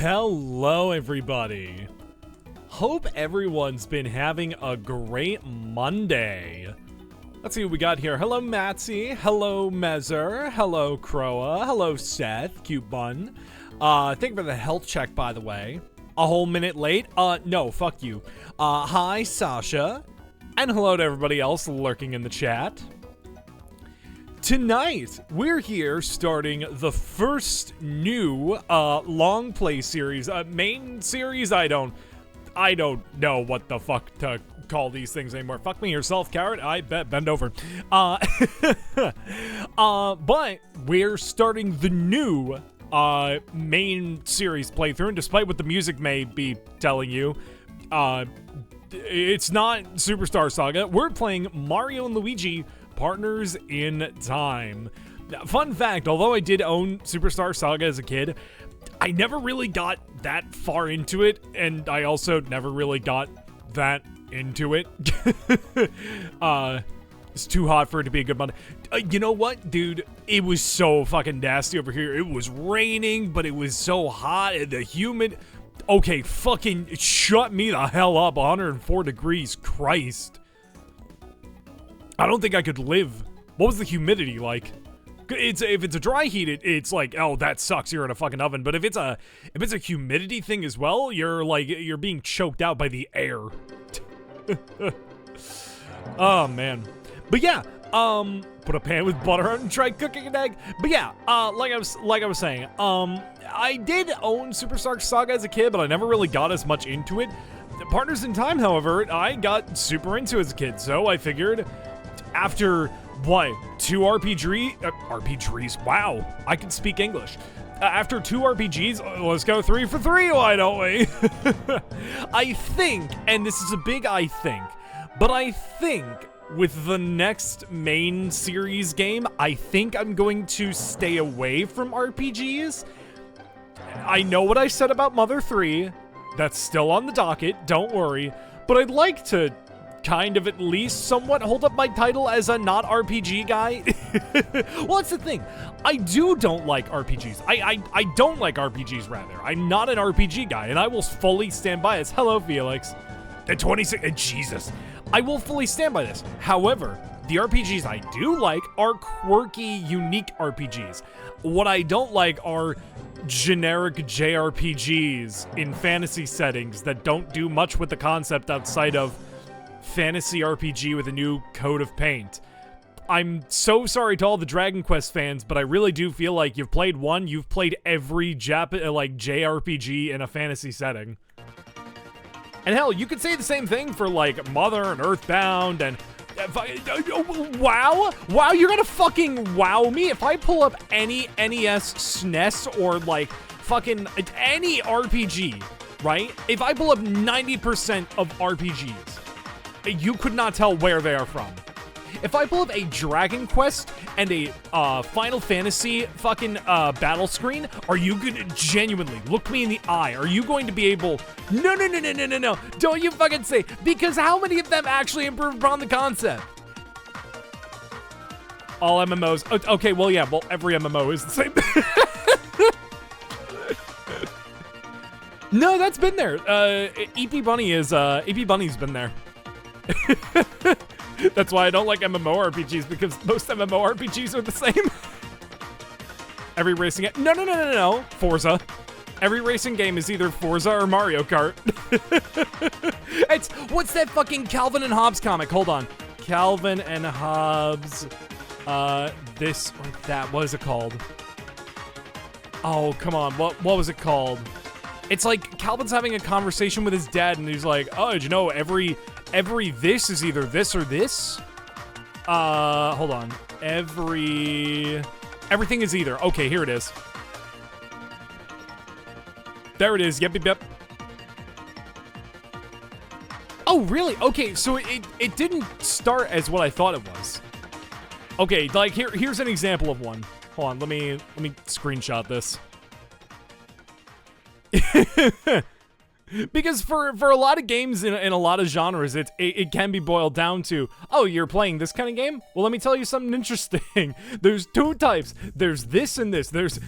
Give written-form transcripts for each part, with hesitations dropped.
Hello, everybody. Hope everyone's been having a great Monday. Let's see what we got here. Hello, Matsy. Hello, Mezer. Hello, Croa. Hello, Seth. Cute bun. Thank you for the health check, by the way. A whole minute late? No, fuck you. Hi, Sasha. And hello to everybody else lurking in the chat. Tonight, we're here starting the first new long play series, main series. I don't know what the fuck to call these things anymore. Fuck me yourself, Carrot. I bet. Bend over. But we're starting the new main series playthrough, and despite what the music may be telling you, it's not Superstar Saga. We're playing Mario and Luigi Partners in Time. Now, fun fact, although I did own Superstar Saga as a kid, I never really got that far into it, and I also never really got that into it. It's too hot for it to be a good Monday. You know what, dude? It was so fucking nasty over here. It was raining, but it was so hot and the humid. Okay, fucking shut me the hell up. 104 degrees, Christ. I don't think I could live. What was the humidity like? If it's a dry heat, it's like, oh, that sucks. You're in a fucking oven. But if it's a humidity thing as well, you're being choked out by the air. Oh man. But yeah, put a pan with butter on and try cooking an egg. But yeah, like I was saying, I did own Superstar Saga as a kid, but I never really got as much into it. Partners in Time, however, I got super into as a kid, so I figured after, what, 2 RPGs? Wow, I can speak English. After 2 RPGs, let's go 3 for 3, why don't we? I think, and this is a big I think, but I think with the next main series game, I think I'm going to stay away from RPGs. I know what I said about Mother 3. That's still on the docket, don't worry. But I'd like to kind of at least somewhat hold up my title as a not RPG guy. Well, that's the thing. I don't like RPGs. I don't like RPGs, rather. I'm not an RPG guy, and I will fully stand by this. Hello, Felix. At 26, Jesus. I will fully stand by this. However, the RPGs I do like are quirky, unique RPGs. What I don't like are generic JRPGs in fantasy settings that don't do much with the concept outside of fantasy RPG with a new coat of paint. I'm so sorry to all the Dragon Quest fans, but I really do feel like you've played one, you've played every JRPG in a fantasy setting. And hell, you could say the same thing for like Mother and Earthbound and wow, you're gonna fucking wow me if I pull up any NES, SNES, or like fucking any RPG, right? If I pull up 90% of RPGs, you could not tell where they are from. If I pull up a Dragon Quest and a Final Fantasy fucking battle screen, are you gonna genuinely look me in the eye? Are you going to be able? No. Don't you fucking say, because how many of them actually improved upon the concept? All MMOs. Okay, well, yeah, well, every MMO is the same. No, that's been there. EP Bunny's been there. That's why I don't like MMORPGs, because most MMORPGs are the same. Every racing game. No. Forza. Every racing game is either Forza or Mario Kart. What's that fucking Calvin and Hobbes comic? Hold on. Calvin and Hobbes. This or that. What is it called? Oh, come on. What was it called? It's like Calvin's having a conversation with his dad, and he's like, oh, did you know every this is either this or this? Hold on. Everything is either. Okay, here it is. There it is. Yep. Oh, really? Okay, so it didn't start as what I thought it was. Okay, like here's an example of one. Hold on, let me screenshot this. Because for a lot of games in a lot of genres, it can be boiled down to, oh, you're playing this kind of game? Well, let me tell you something interesting. There's two types. There's this and this. There's,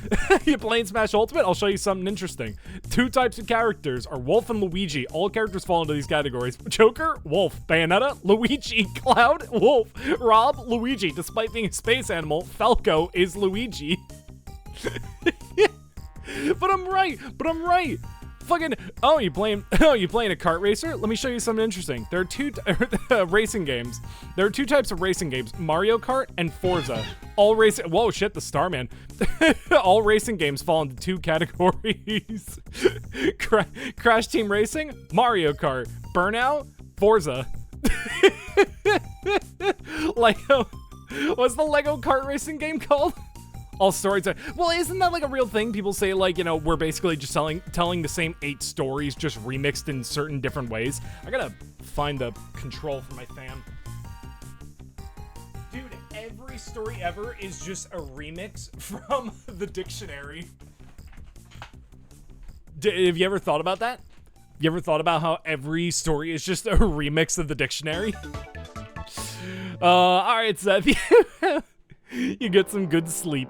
you playing Smash Ultimate? I'll show you something interesting. Two types of characters are Wolf and Luigi. All characters fall into these categories. Joker, Wolf. Bayonetta, Luigi. Cloud, Wolf. Rob, Luigi. Despite being a space animal, Falco is Luigi. But I'm right. Fucking, oh, you playing a kart racer? Let me show you something interesting. There are two racing games. There are two types of racing games, Mario Kart and Forza. All racing, whoa, shit, the Starman. All racing games fall into two categories. Crash Team Racing, Mario Kart. Burnout, Forza. Lego, what's the Lego kart racing game called? All stories are, well, isn't that like a real thing? People say, like, you know, we're basically just telling the same 8 stories, just remixed in certain different ways. I gotta find the control for my fan. Dude, every story ever is just a remix from the dictionary. Have you ever thought about that? You ever thought about how every story is just a remix of the dictionary? Alright, Seth. You get some good sleep.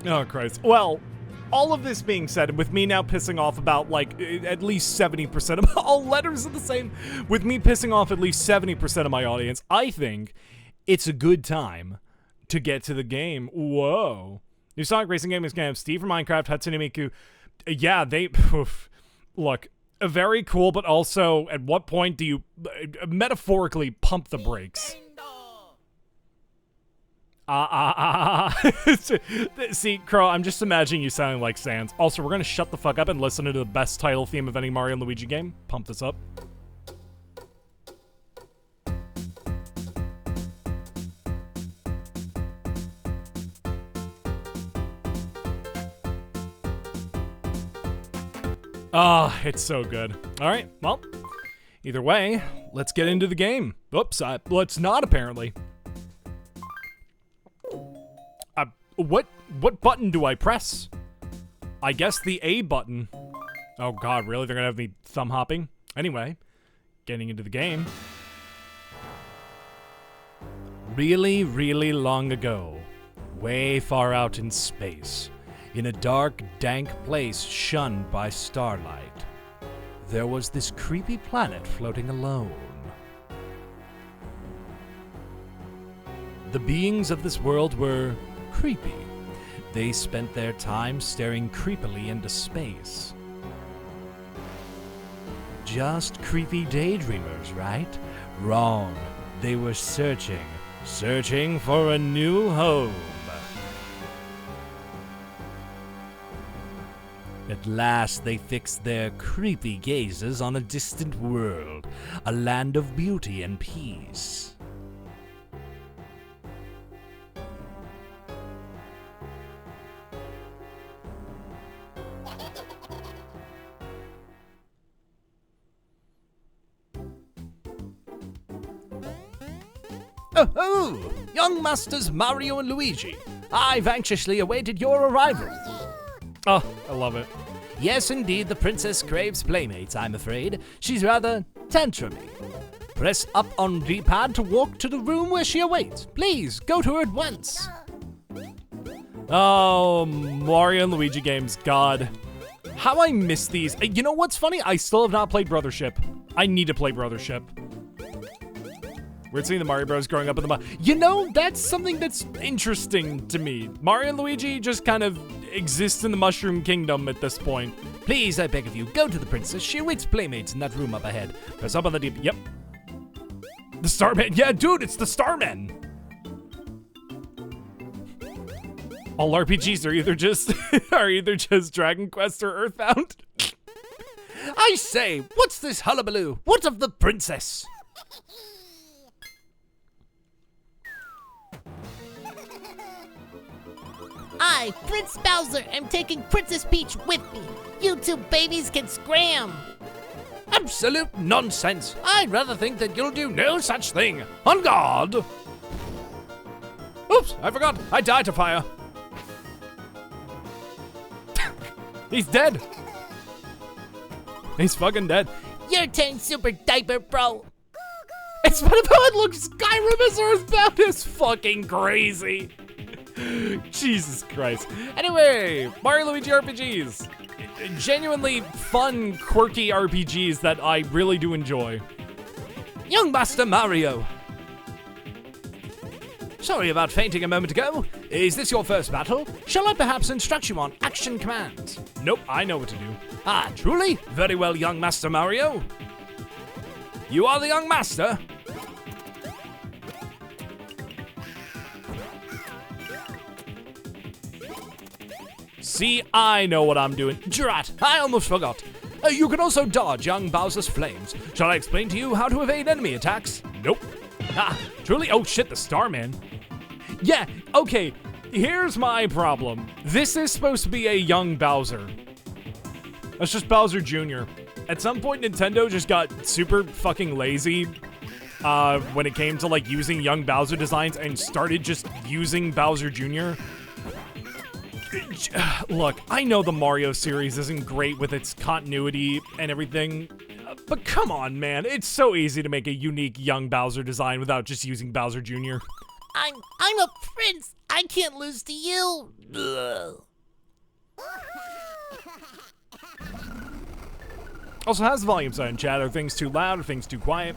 Oh, Christ. Well, all of this being said, with me now pissing off about, like, at least 70% of all letters are the same, with me pissing off at least 70% of my audience, I think it's a good time to get to the game. Whoa. New Sonic Racing game is going to have Steve from Minecraft, Hatsune Miku. Yeah, they... Look, very cool, but also, at what point do you metaphorically pump the brakes? See, Crow, I'm just imagining you sounding like Sans. Also, we're gonna shut the fuck up and listen to the best title theme of any Mario and Luigi game. Pump this up. Ah, it's so good. All right, well, either way, let's get into the game. Oops, let's not, apparently. What button do I press? I guess the A button. Oh god, really? They're gonna have me thumb hopping? Anyway, getting into the game. Really, really long ago, way far out in space, in a dark, dank place shunned by starlight, there was this creepy planet floating alone. The beings of this world were creepy. They spent their time staring creepily into space. Just creepy daydreamers, right? Wrong. They were searching for a new home. At last, they fixed their creepy gazes on a distant world, a land of beauty and peace. Oh, young masters Mario and Luigi, I've anxiously awaited your arrival. Oh, I love it. Yes, indeed, the princess craves playmates, I'm afraid. She's rather tantrumy. Press up on D-pad to walk to the room where she awaits. Please, go to her at once. Oh, Mario and Luigi games, God. How I miss these. You know what's funny? I still have not played Brothership. I need to play Brothership. We're seeing the Mario Bros growing up in the You know, that's something that's interesting to me. Mario and Luigi just kind of exist in the Mushroom Kingdom at this point. Please, I beg of you, go to the princess. She awaits playmates in that room up ahead. Press up on the deep. Yep. The Starman. Yeah, dude, it's the Starman. All RPGs are either just Dragon Quest or Earthbound. I say, what's this hullabaloo? What of the princess? I, Prince Bowser, am taking Princess Peach with me. You two babies can scram. Absolute nonsense. I'd rather think that you'll do no such thing. On guard. Oops, I forgot. I died to fire. He's dead. He's fucking dead. Your turn, Super Diaper Bro. It's funny how it looks Skyrim as Earthbound is fucking crazy. Jesus Christ. Anyway, Mario Luigi RPGs. Genuinely fun, quirky RPGs that I really do enjoy. Young Master Mario. Sorry about fainting a moment ago. Is this your first battle? Shall I perhaps instruct you on action commands? Nope, I know what to do. Ah, truly? Very well, young Master Mario. You are the young master? See, I know what I'm doing. Drat, I almost forgot. You can also dodge young Bowser's flames. Shall I explain to you how to evade enemy attacks? Nope. Ah, truly? Oh shit, the Starman. Yeah, okay, here's my problem. This is supposed to be a young Bowser. That's just Bowser Jr. At some point, Nintendo just got super fucking lazy when it came to like using young Bowser designs and started just using Bowser Jr. Look, I know the Mario series isn't great with its continuity and everything, but come on, man. It's so easy to make a unique young Bowser design without just using Bowser Jr. I'm a prince. I can't lose to you. Ugh. Also, how's the volume sound in chat? Are things too loud? Are things too quiet?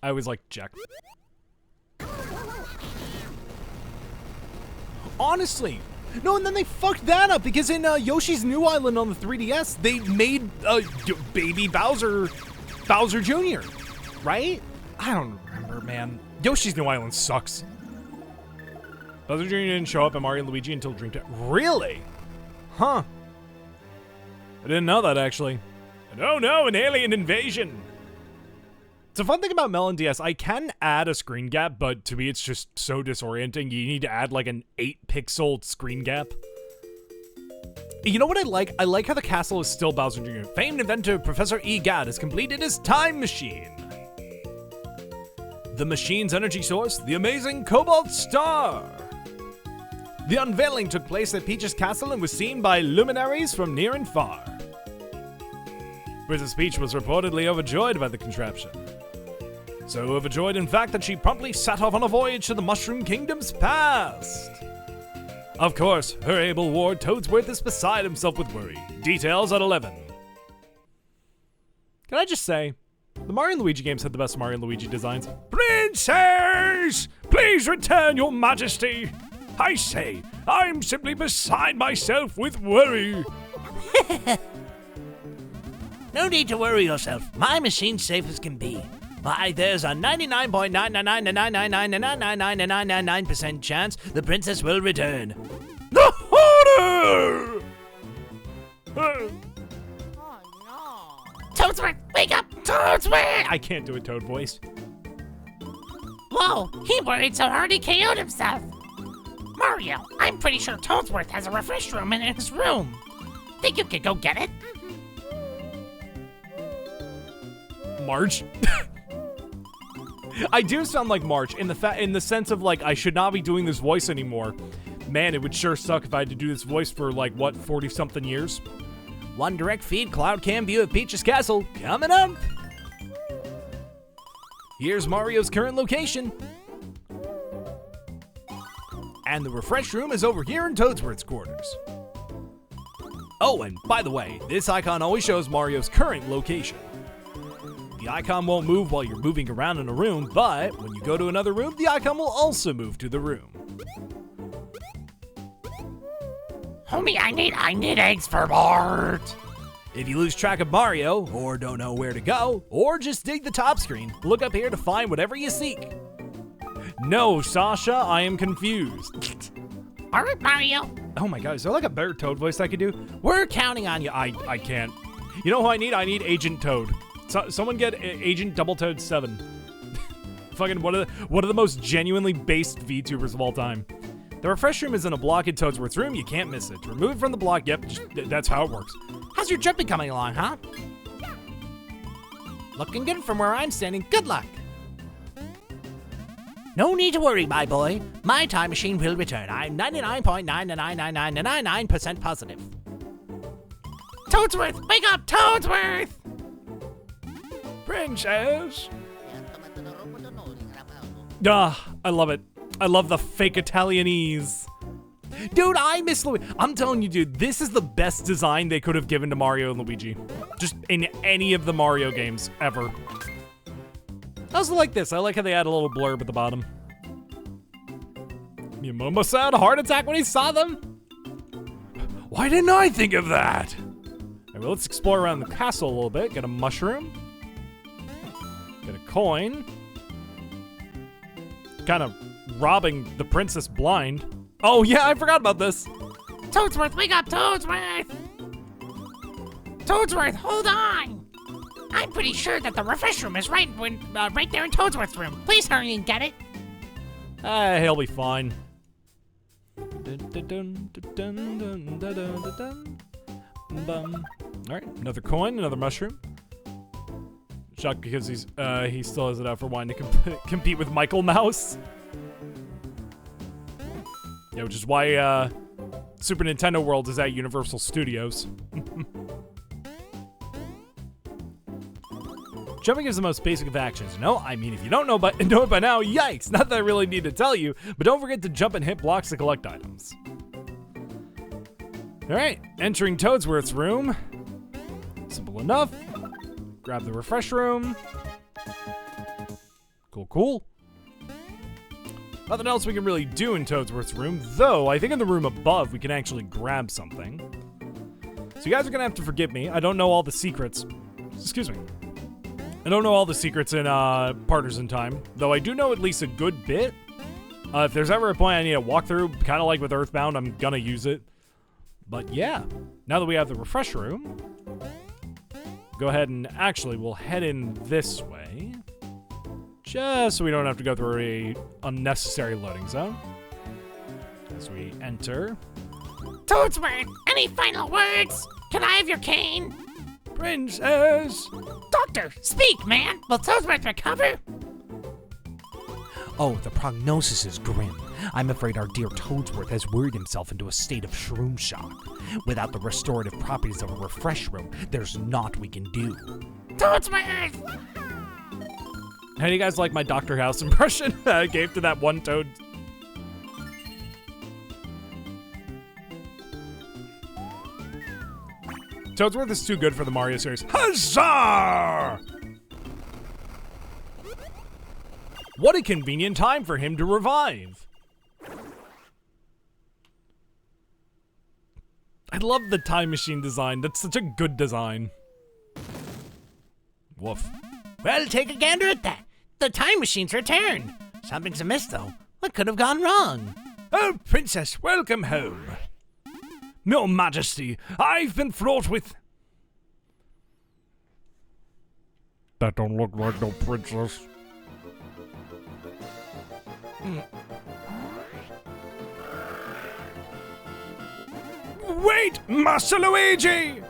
I always like to check. Honestly. No, and then they fucked that up because in Yoshi's New Island on the 3DS, they made baby Bowser Jr., right? I don't remember, man. Yoshi's New Island sucks. Bowser Jr. didn't show up in Mario and Luigi until Dreamtime. Really? Huh. I didn't know that, actually. Oh no, an alien invasion! It's a fun thing about Melon DS. I can add a screen gap, but to me it's just so disorienting. You need to add like an 8-pixel screen gap. You know what I like? I like how the castle is still Bowser Jr. Famed inventor Professor E. Gadd has completed his time machine. The machine's energy source, the amazing Cobalt Star. The unveiling took place at Peach's castle and was seen by luminaries from near and far. Princess Peach was reportedly overjoyed by the contraption. So overjoyed, in fact, that she promptly set off on a voyage to the Mushroom Kingdom's past. Of course, her able ward Toadsworth is beside himself with worry. Details at 11. Can I just say, the Mario & Luigi games had the best Mario & Luigi designs. Princess! Please return, your majesty! I say, I'm simply beside myself with worry. No need to worry yourself. My machine's safe as can be. Why, there's a 99.99999999999% chance the princess will return. The Hoarder! Oh no. Toadsworth, wake up! Toadsworth! I can't do a Toad voice. Whoa, he worried so hard he KO'd himself. Mario, I'm pretty sure Toadsworth has a refresh room in his room. Think you could go get it? March? I do sound like March in the sense of like I should not be doing this voice anymore. Man, it would sure suck if I had to do this voice for like what 40-something years. One direct feed cloud cam view of Peach's castle coming up. Here's Mario's current location. And the refresh room is over here in Toadsworth's quarters. Oh, and by the way, this icon always shows Mario's current location. The icon won't move while you're moving around in a room, but when you go to another room, the icon will also move to the room. Homie, I need eggs for Bart. If you lose track of Mario, or don't know where to go, or just dig the top screen, look up here to find whatever you seek. No, Sasha, I am confused. All right, Mario. Oh my god, is there like a better Toad voice I could do? We're counting on you. I can't. You know who I need? I need Agent Toad. Someone get Agent Double Toad 7. Fucking one of the most genuinely based VTubers of all time. The refresh room is in a block in Toadsworth's room. You can't miss it. To remove it from the block, yep, that's how it works. How's your jumping coming along, huh? Looking good from where I'm standing. Good luck. No need to worry, my boy. My time machine will return. I'm 99.9999999% positive. Toadsworth, wake up, Toadsworth! Princess. I love it. I love the fake Italianese. Dude, I miss Luigi. I'm telling you, dude, this is the best design they could have given to Mario and Luigi. Just in any of the Mario games ever. I also like this. I like how they add a little blurb at the bottom. Your almost had a heart attack when he saw them? Why didn't I think of that? Right, well, let's explore around the castle a little bit. Get a mushroom. Get a coin. Kind of robbing the princess blind. Oh yeah, I forgot about this. Toadsworth, wake up, Toadsworth! Toadsworth, hold on! I'm pretty sure that the refresh room is right there in Toadsworth's room. Please hurry and get it. He'll be fine. Alright, another coin, another mushroom. Shocked because he still has it out for wanting to compete with Michael Mouse. Yeah, which is why Super Nintendo World is at Universal Studios. Jumping is the most basic of actions. No, I mean, if you don't know it by now, yikes! Not that I really need to tell you, but don't forget to jump and hit blocks to collect items. Alright, entering Toadsworth's room. Simple enough. Grab the refresh room. Cool. Nothing else we can really do in Toadsworth's room, though I think in the room above we can actually grab something. So you guys are gonna have to forgive me. I don't know all the secrets. Excuse me. I don't know all the secrets in Partners in Time, though I do know at least a good bit. If there's ever a point I need a walkthrough, kind of like with Earthbound, I'm gonna use it. But yeah, now that we have the refresh room, go ahead and actually we'll head in this way. Just so we don't have to go through a unnecessary loading zone. As we enter. Toadsworth, any final words? Can I have your cane? Princess! Doctor, speak, man! Will Toadsworth recover? Oh, the prognosis is grim. I'm afraid our dear Toadsworth has worried himself into a state of shroom shock. Without the restorative properties of a refresh room, there's naught we can do. Toadsworth! How do you guys like my Dr. House impression that I gave to that one Toad? Toadsworth is too good for the Mario series. Huzzah! What a convenient time for him to revive. I love the time machine design. That's such a good design. Woof. Well, take a gander at that. The time machine's returned. Something's amiss, though. What could have gone wrong? Oh, Princess, welcome home. Your Majesty, I've been fraught with... That don't look like no princess. Wait, Master Luigi!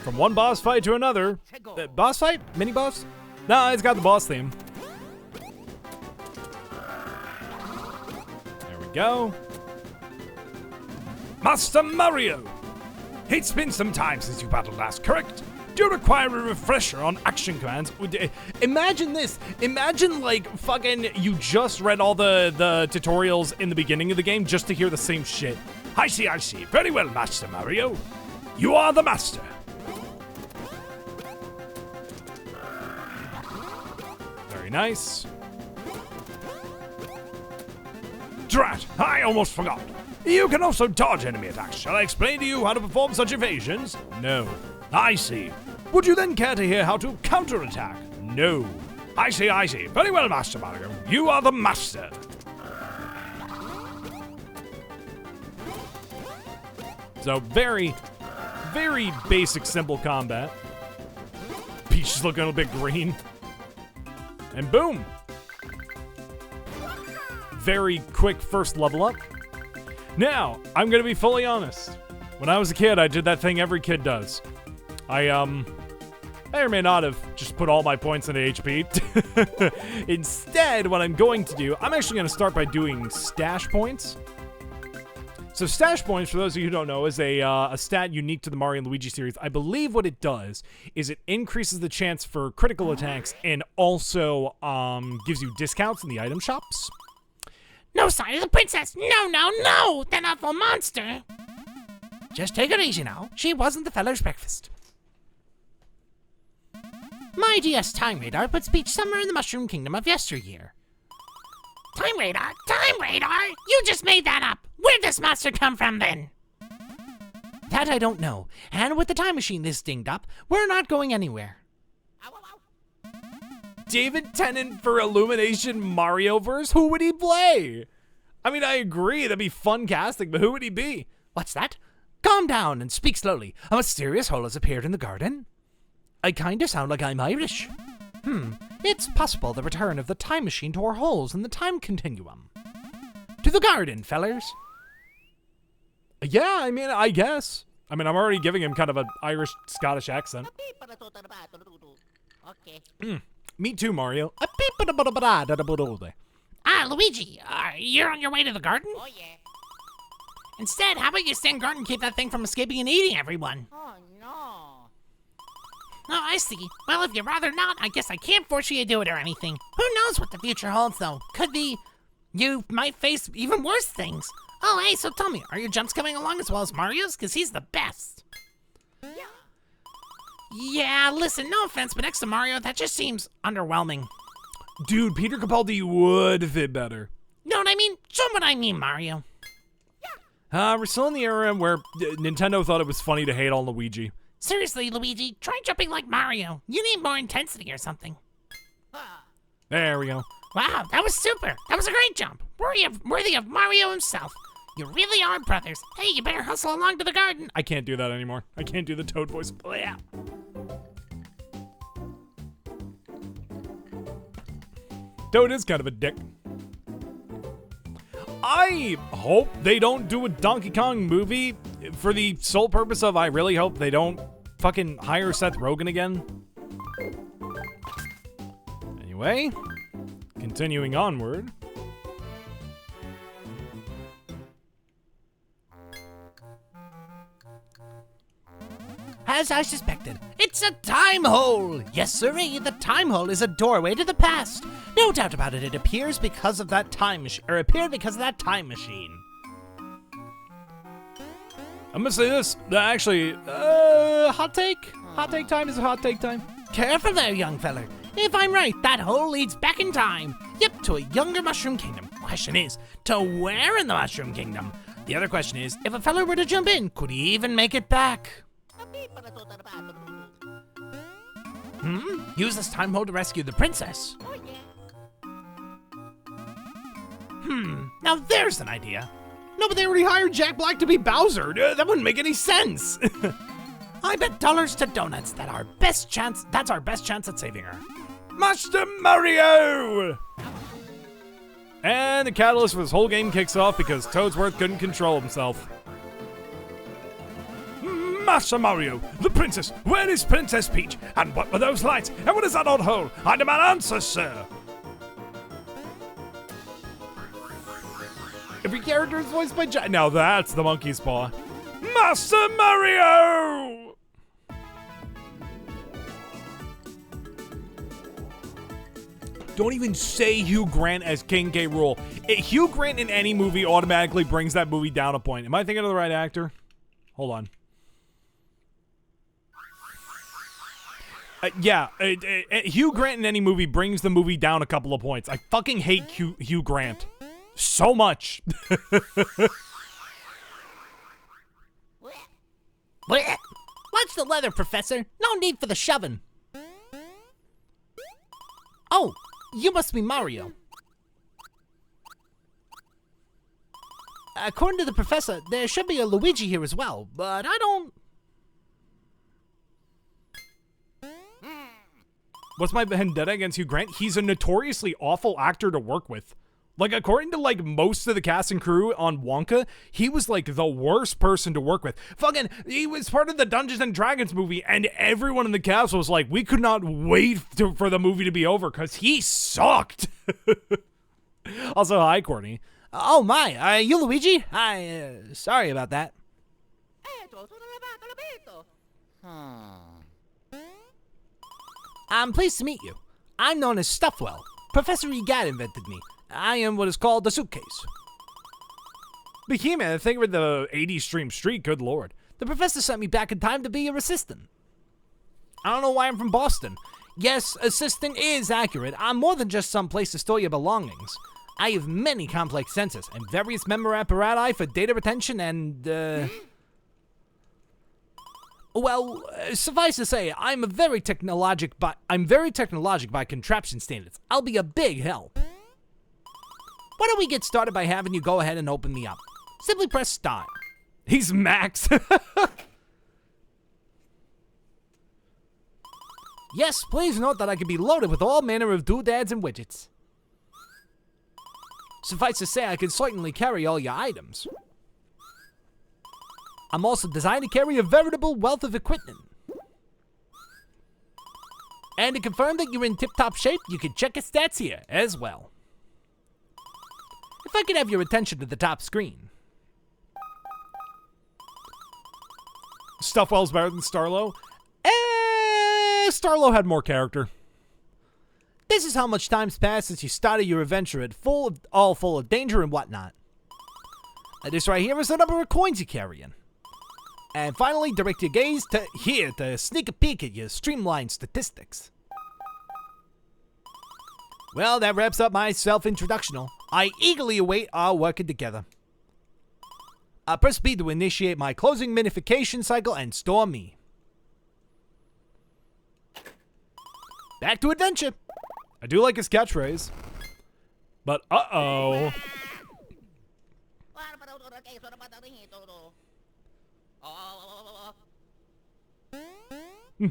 From one boss fight to another. Boss fight? Mini boss? No, it's got the boss theme. There we go. Master Mario! It's been some time since you battled last, correct? Do you require a refresher on action commands? Imagine this. Imagine, like, fucking you just read all the tutorials in the beginning of the game just to hear the same shit. I see. Very well, Master Mario. You are the master. Very nice. Drat, I almost forgot. You can also dodge enemy attacks. Shall I explain to you how to perform such evasions? No. I see. Would you then care to hear how to counterattack? No. I see. Very well, Master Mario. You are the master. So very, very basic, simple combat. Peach is looking a bit green. And boom. Very quick first level up. Now, I'm gonna be fully honest. When I was a kid, I did that thing every kid does. I may or may not have just put all my points into HP. Instead, what I'm going to do, I'm actually gonna start by doing stash points. So stash points, for those of you who don't know, is a stat unique to the Mario and Luigi series. I believe what it does is it increases the chance for critical attacks and also gives you discounts in the item shops. No sign of the princess! No, no, no! That awful monster! Just take it easy now. She wasn't the feller's breakfast. My DS Time Radar puts Peach somewhere in the Mushroom Kingdom of yesteryear. Time radar? Time radar? You just made that up! Where'd this monster come from then? That I don't know. And with the time machine this dinged up, we're not going anywhere. David Tennant for Illumination Marioverse? Who would he play? I mean, I agree, that'd be fun casting, but who would he be? What's that? Calm down and speak slowly. A mysterious hole has appeared in the garden. I kinda sound like I'm Irish. It's possible the return of the time machine tore holes in the time continuum. To the garden, fellers. Yeah, I mean, I guess. I mean, I'm already giving him kind of an Irish-Scottish accent. Me too, Mario. Ah, Luigi, you're on your way to the garden? Oh, yeah. Instead, how about you stand guard and keep that thing from escaping and eating everyone? Oh, no. Oh, I see. Well, if you'd rather not, I guess I can't force you to do it or anything. Who knows what the future holds, though? Could be you might face even worse things. Oh, hey, so tell me, are your jumps coming along as well as Mario's? Because he's the best. Yeah, listen, no offense, but next to Mario, that just seems underwhelming. Dude, Peter Capaldi would fit better. Know what I mean? Show what I mean, Mario. We're still in the era where Nintendo thought it was funny to hate on Luigi. Seriously, Luigi, try jumping like Mario. You need more intensity or something. There we go. Wow, that was super. That was a great jump. Worthy of Mario himself. You really are brothers. Hey, you better hustle along to the garden. I can't do that anymore. I can't do the Toad voice. Oh, yeah. Toad is kind of a dick. I hope they don't do a Donkey Kong movie for the sole purpose of I really hope they don't fucking hire Seth Rogen again. Anyway, continuing onward. As I suspected, it's a time hole! Yes, sirree, the time hole is a doorway to the past. No doubt about it, it appears because of that time machine, I'm gonna say this, actually, hot take? Hot take time is a hot take time. Careful there, young feller. If I'm right, that hole leads back in time. Yep, to a younger Mushroom Kingdom. Question is, to where in the Mushroom Kingdom? The other question is, if a feller were to jump in, could he even make it back? Use this time hole to rescue the princess. Now there's an idea. No, but they already hired Jack Black to be Bowser. That wouldn't make any sense. I bet dollars to donuts that's our best chance at saving her. Master Mario! And the catalyst for this whole game kicks off because Toadsworth couldn't control himself. Master Mario, the princess, where is Princess Peach? And what were those lights? And what is that odd hole? I demand answers, sir! Every character is voiced by Jack. Now that's the monkey's paw. Master Mario! Don't even say Hugh Grant as King K. Rool. Hugh Grant in any movie automatically brings that movie down a point. Am I thinking of the right actor? Hold on. Hugh Grant in any movie brings the movie down a couple of points. I fucking hate Hugh Grant so much. Watch the leather, Professor. No need for the shoving. Oh, you must be Mario. According to the professor, there should be a Luigi here as well, but I don't... What's my vendetta against Hugh Grant? He's a notoriously awful actor to work with. Like, according to, like, most of the cast and crew on Wonka, he was, like, the worst person to work with. Fucking, he was part of the Dungeons and Dragons movie, and everyone in the cast was like, we could not wait for the movie to be over, because he sucked. Also, hi, Courtney. Oh my, are you Luigi? Sorry about that. I'm pleased to meet you. I'm known as Stuffwell. Professor Egad invented me. I am what is called a suitcase. But yeah, man, think with the 80s stream streak, good lord. The professor sent me back in time to be your assistant. I don't know why I'm from Boston. Yes, assistant is accurate. I'm more than just some place to store your belongings. I have many complex sensors and various memory apparati for data retention and, well, suffice to say, I'm very technologic by contraption standards. I'll be a big help. Why don't we get started by having you go ahead and open me up? Simply press start. He's Max. Yes, please note that I can be loaded with all manner of doodads and widgets. Suffice to say, I can certainly carry all your items. I'm also designed to carry a veritable wealth of equipment. And to confirm that you're in tip-top shape, you can check your stats here as well. If I could have your attention to the top screen. Stuffwell's better than Starlo? Starlo had more character. This is how much time's passed since you started your adventure, all full of danger and whatnot. This right here is the number of coins you're carrying. And finally, direct your gaze to here to sneak a peek at your streamlined statistics. Well, that wraps up my self-introductional. I eagerly await our working together. Press B to initiate my closing minification cycle and store me. Back to adventure. I do like his catchphrase. But uh-oh. I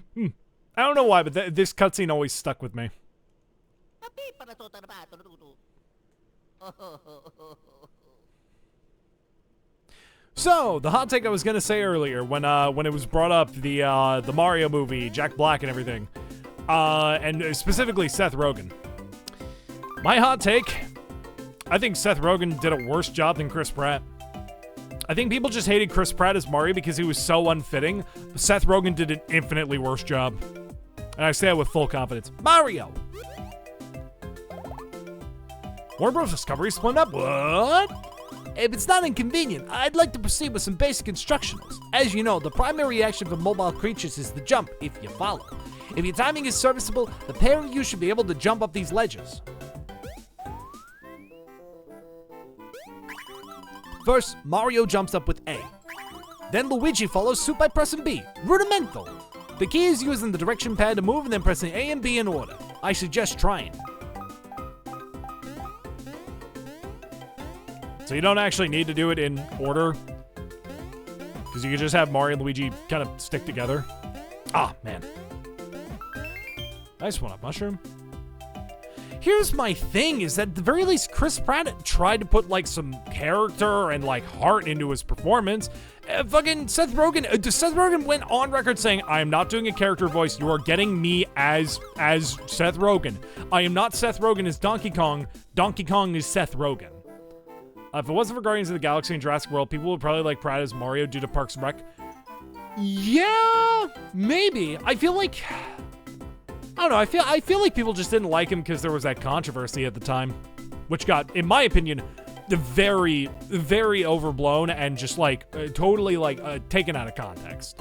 don't know why, but this cutscene always stuck with me. So, the hot take I was gonna say earlier when it was brought up, the Mario movie, Jack Black and everything, and specifically Seth Rogen. My hot take, I think Seth Rogen did a worse job than Chris Pratt. I think people just hated Chris Pratt as Mario because he was so unfitting. Seth Rogen did an infinitely worse job. And I say that with full confidence. Mario! Warner Bros. Discovery split up? What? If it's not inconvenient, I'd like to proceed with some basic instructionals. As you know, the primary action for mobile creatures is the jump, if you follow. If your timing is serviceable, the pair of you should be able to jump up these ledges. First, Mario jumps up with A. Then Luigi follows suit by pressing B. Rudimental. The key is using the direction pad to move and then pressing A and B in order. I suggest trying. So you don't actually need to do it in order? Because you could just have Mario and Luigi kind of stick together. Ah, man. Nice one up, Mushroom. Here's my thing, is that at the very least, Chris Pratt tried to put, like, some character and, like, heart into his performance. Fucking Seth Rogen went on record saying, I am not doing a character voice. You are getting me as Seth Rogen. I am not Seth Rogen as Donkey Kong. Donkey Kong is Seth Rogen. If it wasn't for Guardians of the Galaxy and Jurassic World, people would probably like Pratt as Mario due to Parks and Rec. Yeah, maybe. I feel like... I don't know, I feel like people just didn't like him because there was that controversy at the time, which got, in my opinion, very, very overblown and just like totally like taken out of context.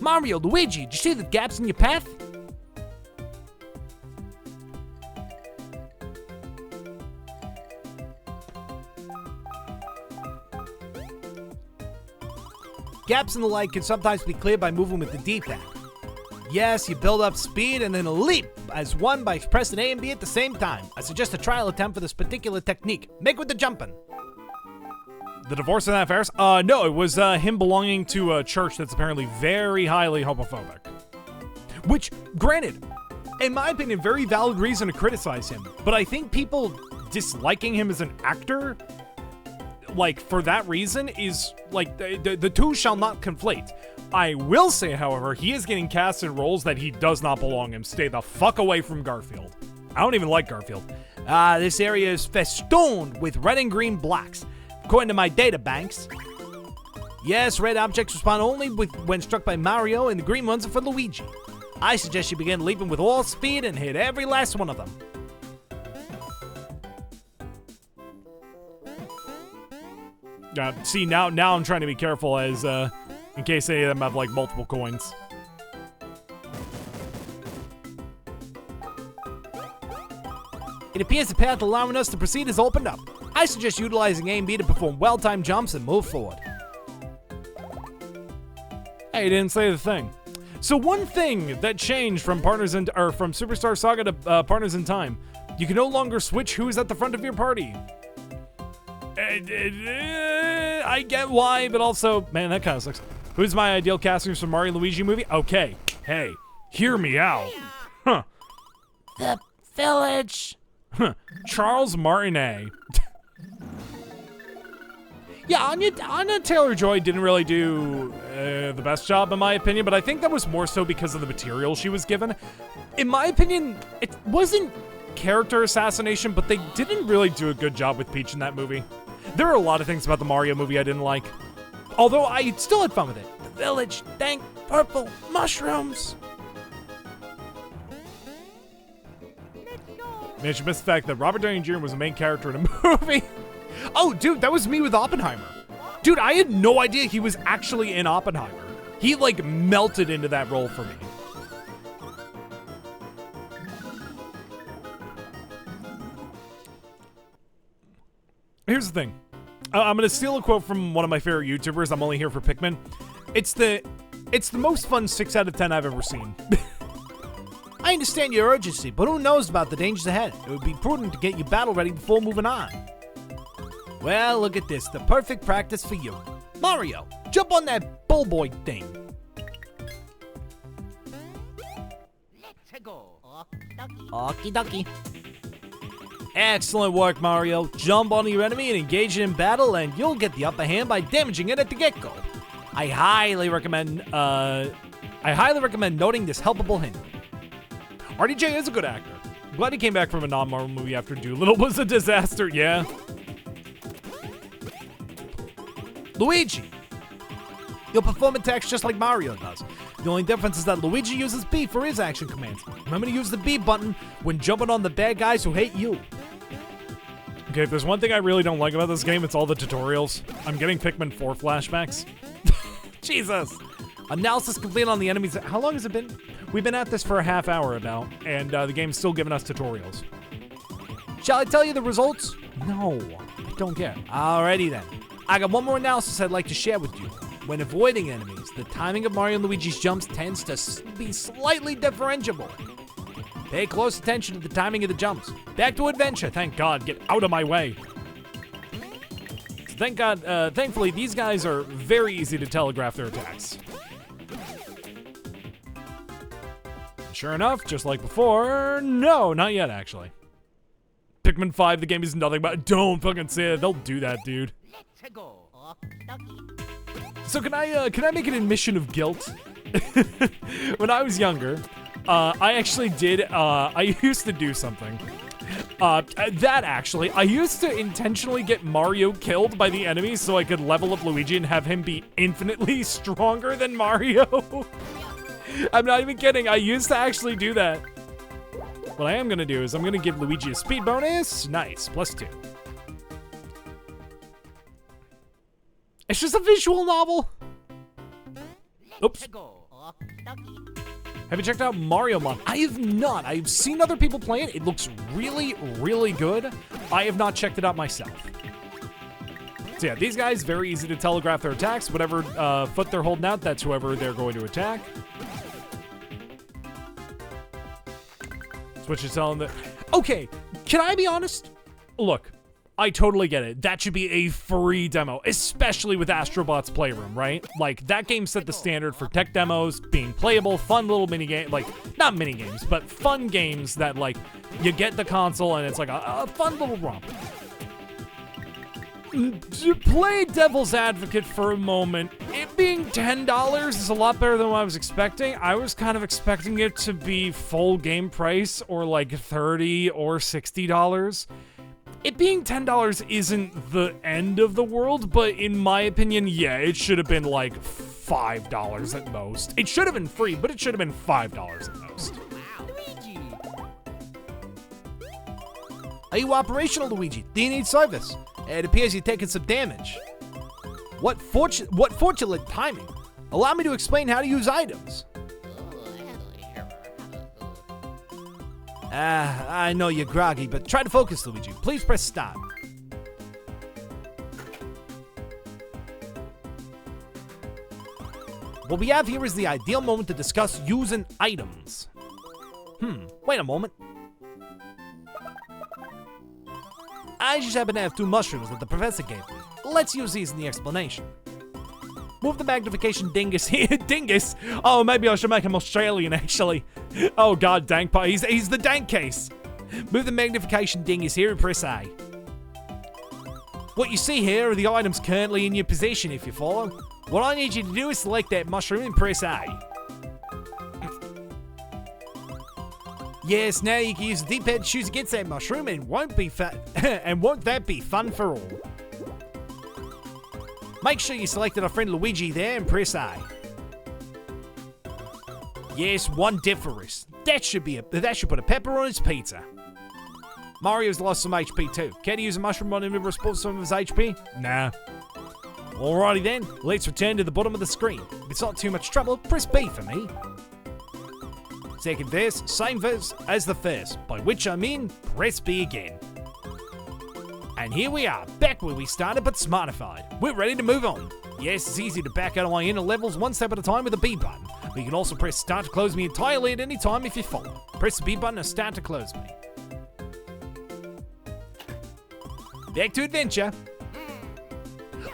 Mario, Luigi, did you see the gaps in your path? Gaps and the like can sometimes be cleared by moving with the D-pad. Yes, you build up speed and then leap as one by pressing A and B at the same time. I suggest a trial attempt for this particular technique. Make with the jumping. The divorce in that affairs? No, it was him belonging to a church that's apparently very highly homophobic. Which, granted, in my opinion, very valid reason to criticize him. But I think people disliking him as an actor, like, for that reason, is, like, the two shall not conflate. I will say, however, he is getting cast in roles that he does not belong in. Stay the fuck away from Garfield. I don't even like Garfield. This area is festooned with red and green blocks. According to my data banks. Yes, red objects respond only when struck by Mario, and the green ones are for Luigi. I suggest you begin leaping with all speed and hit every last one of them. See, now I'm trying to be careful as, in case any of them have, like, multiple coins. It appears the path allowing us to proceed is opened up. I suggest utilizing A and B to perform well-timed jumps and move forward. Hey, you didn't say the thing. So one thing that changed from from Superstar Saga to Partners in Time, you can no longer switch who's at the front of your party. I get why, but also, man, that kind of sucks. Who's my ideal casters for Mario and Luigi movie? Okay, hey, hear me out. Huh. The village. Huh. Charles Martinet. Yeah, Anya Taylor-Joy didn't really do the best job, in my opinion, but I think that was more so because of the material she was given. In my opinion, it wasn't character assassination, but they didn't really do a good job with Peach in that movie. There are a lot of things about the Mario movie I didn't like, although I still had fun with it. The village, dank purple mushrooms. Man, you missed the fact that Robert Downey Jr. was the main character in a movie. Oh, dude, that was me with Oppenheimer. Dude, I had no idea he was actually in Oppenheimer. He, like, melted into that role for me. Here's the thing. I'm gonna steal a quote from one of my favorite YouTubers. I'm only here for Pikmin. It's the most fun 6 out of 10 I've ever seen. I understand your urgency, but who knows about the dangers ahead? It would be prudent to get you battle ready before moving on. Well, look at this. The perfect practice for you. Mario, jump on that bullboy thing. Let's go. Okie dokie. Excellent work, Mario. Jump on your enemy and engage it in battle, and you'll get the upper hand by damaging it at the get-go. I highly recommend noting this helpable hint. RDJ is a good actor. I'm glad he came back from a non-Marvel movie after Dolittle was a disaster, yeah. Luigi, you'll perform attacks just like Mario does. The only difference is that Luigi uses B for his action commands. Remember to use the B button when jumping on the bad guys who hate you. Okay, if there's one thing I really don't like about this game, it's all the tutorials. I'm getting Pikmin 4 flashbacks. Jesus. Analysis complete on the enemies. How long has it been? We've been at this for a half hour about, and the game's still giving us tutorials. Shall I tell you the results? No, I don't care. Alrighty then. I got one more analysis I'd like to share with you. When avoiding enemies, the timing of Mario and Luigi's jumps tends to be slightly differentiable. Pay close attention to the timing of the jumps. Back to adventure. Thank God, get out of my way. Thank God, thankfully, these guys are very easy to telegraph their attacks. Sure enough, just like before, no, not yet, actually. Pikmin 5, the game is nothing but, don't fucking say it, they'll do that, dude. Let's go. So can I make an admission of guilt? When I was younger, I actually did, I used to do something. I used to intentionally get Mario killed by the enemies so I could level up Luigi and have him be infinitely stronger than Mario. I'm not even kidding, I used to actually do that. What I am gonna do is I'm gonna give Luigi a speed bonus. Nice, +2. It's just a visual novel. Oops. Have you checked out Mario Mon? I have not. I've seen other people play it. It looks really, really good. I have not checked it out myself. So yeah, these guys, very easy to telegraph their attacks. Whatever foot they're holding out, that's whoever they're going to attack. Switch is telling the... Okay, can I be honest? Look, I totally get it. That should be a free demo, especially with Astrobot's Playroom, right? Like, that game set the standard for tech demos, being playable, fun little mini-game, like, not mini-games, but fun games that, like, you get the console and it's like a fun little romp. To play devil's advocate for a moment, it being $10 is a lot better than what I was expecting. I was kind of expecting it to be full game price or like $30 or $60. It being $10 isn't the end of the world, but in my opinion, yeah, it should have been like $5 at most. It should have been free, but it should have been $5 at most. Luigi! Are you operational, Luigi? Do you need service? It appears you're taking some damage. What fortunate timing. Allow me to explain how to use items. I know you're groggy, but try to focus, Luigi. Please press start. What we have here is the ideal moment to discuss using items. Wait a moment. I just happen to have 2 mushrooms that the professor gave me. Let's use these in the explanation. Move the magnification dingus here. Dingus? Oh, maybe I should make him Australian, actually. Oh, God, dank pie. He's the dank case. Move the magnification dingus here and press A. What you see here are the items currently in your possession, if you follow. What I need you to do is select that mushroom and press A. Yes, now you can use the D-pad to choose against that mushroom and won't that be fun for all? Make sure you selected our friend Luigi there and press A. Yes, 1 Differus. That should put a pepper on his pizza. Mario's lost some HP too. Can he use a mushroom on him to restore some of his HP? Nah. Alrighty then, let's return to the bottom of the screen. If it's not too much trouble, press B for me. Second verse, same verse as the first, by which I mean press B again. And here we are, back where we started but smartified. We're ready to move on. Yes, it's easy to back out of my inner levels 1 step at a time with the B button, but you can also press start to close me entirely at any time if you follow. Press the B button to start to close me. Back to adventure.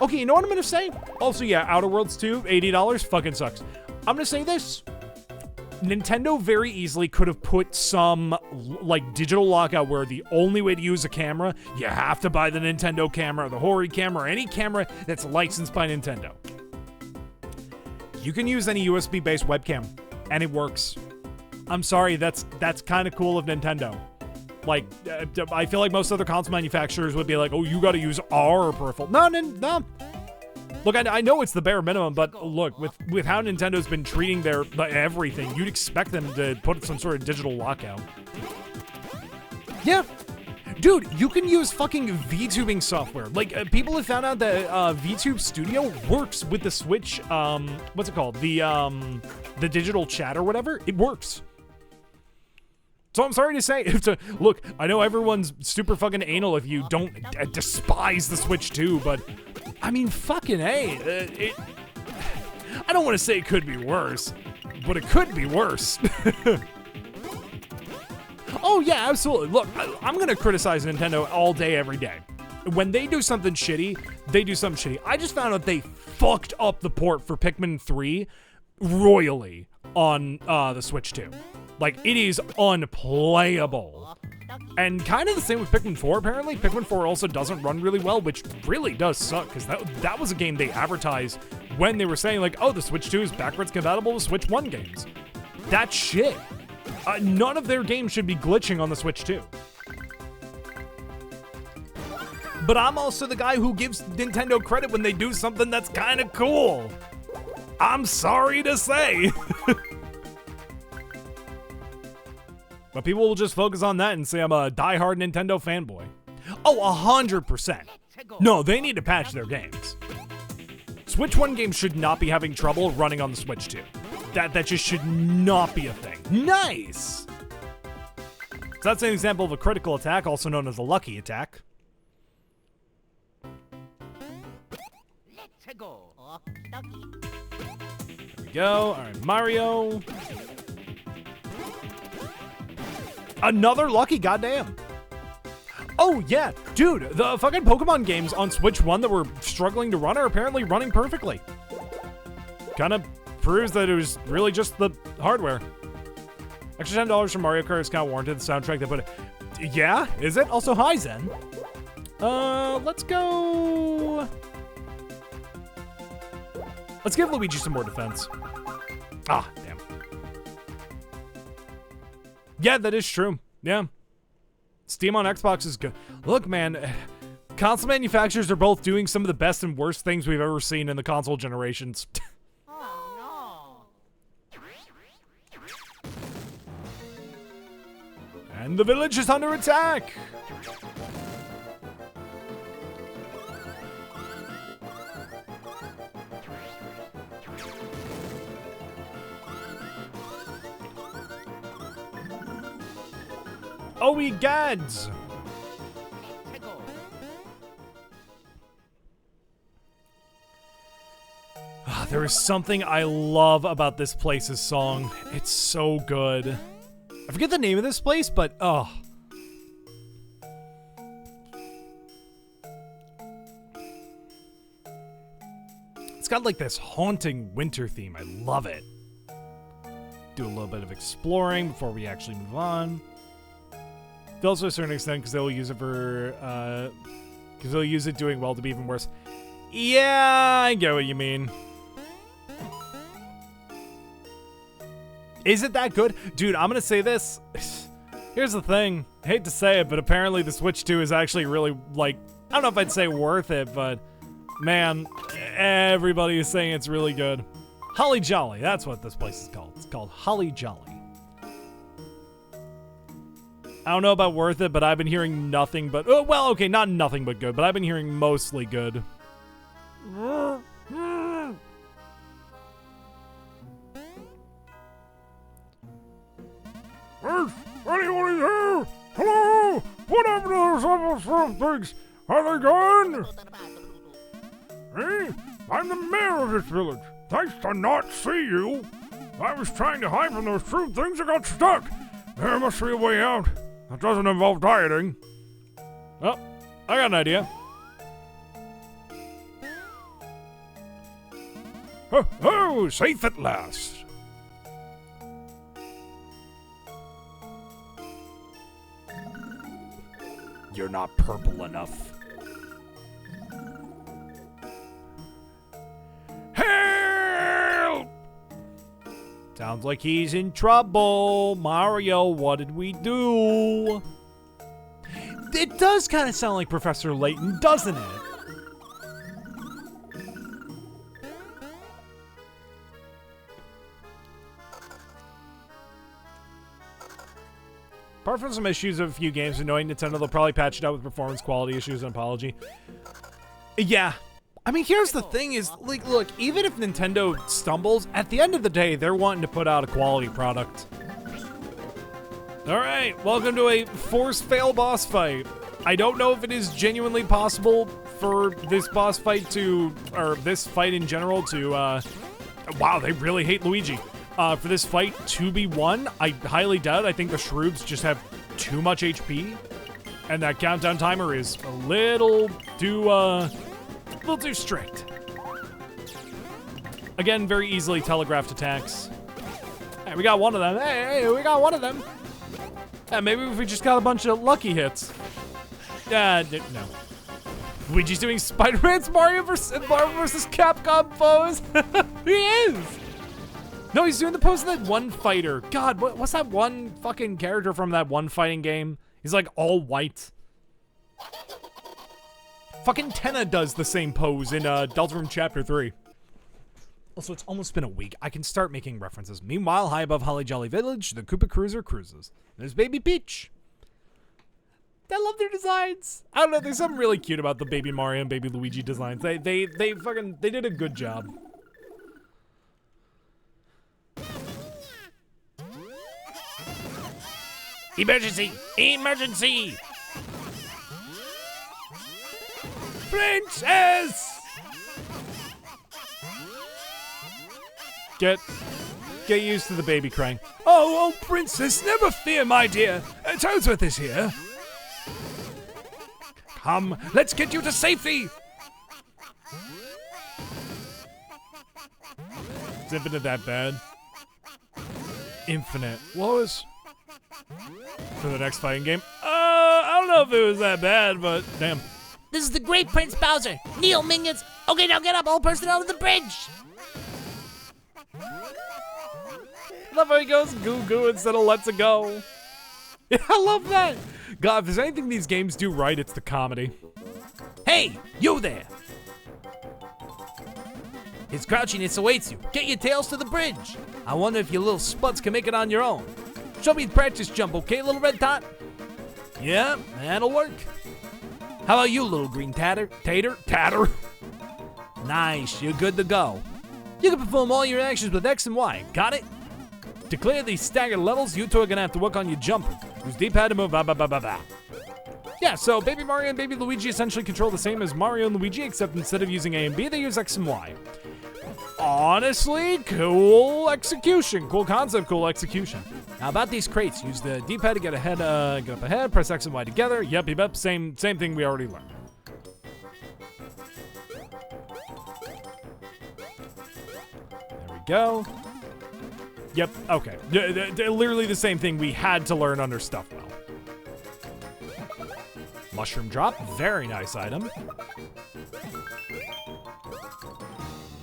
Okay, you know what I'm gonna say? Also, yeah, Outer Worlds 2, $80, fucking sucks. I'm gonna say this. Nintendo very easily could have put some, like, digital lockout where the only way to use a camera, you have to buy the Nintendo camera, the Hori camera, or any camera that's licensed by Nintendo. You can use any USB-based webcam, and it works. I'm sorry, that's kind of cool of Nintendo. Like, I feel like most other console manufacturers would be like, oh, you gotta use our peripheral. No. Look, I know it's the bare minimum, but look, with how Nintendo's been treating their everything, you'd expect them to put some sort of digital lockout. Yeah. Dude, you can use fucking VTubing software. Like, people have found out that VTube Studio works with the Switch, what's it called? The digital chat or whatever. It works. So I'm sorry to say, look, I know everyone's super fucking anal if you don't despise the Switch 2, but I mean, fucking A. I don't want to say it could be worse, but it could be worse. Oh, yeah, absolutely. Look, I'm going to criticize Nintendo all day, every day. When they do something shitty, they do something shitty. I just found out they fucked up the port for Pikmin 3 royally on the Switch 2. Like, it is unplayable. And kind of the same with Pikmin 4, apparently. Pikmin 4 also doesn't run really well, which really does suck, because that was a game they advertised when they were saying, like, oh, the Switch 2 is backwards compatible with Switch 1 games. That's shit. None of their games should be glitching on the Switch 2. But I'm also the guy who gives Nintendo credit when they do something that's kind of cool. I'm sorry to say. But people will just focus on that and say I'm a diehard Nintendo fanboy. Oh, 100%. No, they need to patch their games. Switch 1 games should not be having trouble running on the Switch 2. That just should not be a thing. Nice! So that's an example of a critical attack, also known as a lucky attack. Let's go. There we go. Alright, Mario. Another lucky, goddamn. Oh, yeah. Dude, the fucking Pokemon games on Switch 1 that were struggling to run are apparently running perfectly. Kind of proves that it was really just the hardware. Extra $10 for Mario Kart is kind of warranted. The soundtrack they put it. Yeah, is it? Also, hi, Zen. Let's go. Let's give Luigi some more defense. Ah, damn. Yeah, that is true. Yeah. Steam on Xbox is good. Look, man, console manufacturers are both doing some of the best and worst things we've ever seen in the console generations. And the village is under attack. Oh, we gads. There is something I love about this place's song. It's so good. I forget the name of this place, but oh. It's got like this haunting winter theme. I love it. Do a little bit of exploring before we actually move on. They'll to a certain extent because they'll use it for because they'll use it doing well to be even worse. Yeah, I get what you mean. Is it that good? Dude, I'm gonna say this. Here's the thing. I hate to say it, but apparently the Switch 2 is actually really, like, I don't know if I'd say worth it, but man, everybody is saying it's really good. Holly Jolly, that's what this place is called. It's called Holly Jolly. I don't know about worth it, but I've been hearing nothing but, oh, well, okay, not nothing but good, but I've been hearing mostly good. Anyone here? Hello? What happened to those things? Are they gone? Hey, I'm the mayor of this village. Nice to not see you. I was trying to hide from those fruit things that got stuck. There must be a way out. That doesn't involve dieting. Oh, I got an idea. Oh, safe at last. You're not purple enough. Help! Sounds like he's in trouble. Mario, what did we do? It does kind of sound like Professor Layton, doesn't it? Apart from some issues of a few games annoying Nintendo, they'll probably patch it out with performance quality issues and apology. Yeah. I mean, here's the thing is, like, look, even if Nintendo stumbles, at the end of the day, they're wanting to put out a quality product. Alright, welcome to a force fail boss fight. I don't know if it is genuinely possible for this boss fight to, or this fight in general to, wow, they really hate Luigi. For this fight to be won, I highly doubt. I think the Shrooms just have too much HP, and that countdown timer is a little too strict. Again, very easily telegraphed attacks. Hey, we got one of them. Hey, we got one of them. Yeah, maybe if we just got a bunch of lucky hits. No. Luigi's doing Spider-Man's Mario versus Capcom pose. He is. No, he's doing the pose of that one fighter. God, what's that one fucking character from that one fighting game? He's like all white. Fucking Tenna does the same pose in Deltarune Chapter 3. Also, it's almost been a week. I can start making references. Meanwhile, high above Holly Jolly Village, the Koopa Cruiser cruises. There's Baby Peach. I love their designs. I don't know, there's something really cute about the Baby Mario and Baby Luigi designs. They did a good job. Emergency! Emergency! Princess! Get used to the baby crying. Oh, princess, never fear, my dear. Toadsworth is here. Come, let's get you to safety. Is Infinite that bad? Infinite. What was... For the next fighting game? I don't know if it was that bad, but damn. This is the great Prince Bowser. Kneel, minions. Okay, now get up, all personnel to the bridge. Love how he goes goo goo instead of let's it go. Yeah, I love that. God, if there's anything these games do right, it's the comedy. Hey, you there! His crouchiness awaits you. Get your tails to the bridge. I wonder if your little spuds can make it on your own. Show me the practice jump, okay, little red tot? Yeah, that'll work. How about you, little green tatter? Tatter? Nice, you're good to go. You can perform all your actions with X and Y, got it? To clear these staggered levels, you two are gonna have to work on your jumping. Use D-pad to move, Yeah, so Baby Mario and Baby Luigi essentially control the same as Mario and Luigi, except instead of using A and B, they use X and Y. Honestly, cool execution. Cool concept, cool execution. Now about these crates, use the D-pad to get up ahead, press X and Y together. Yep, same thing we already learned. There we go. Yep, okay. Literally the same thing we had to learn under Stuffwell. Mushroom drop, very nice item.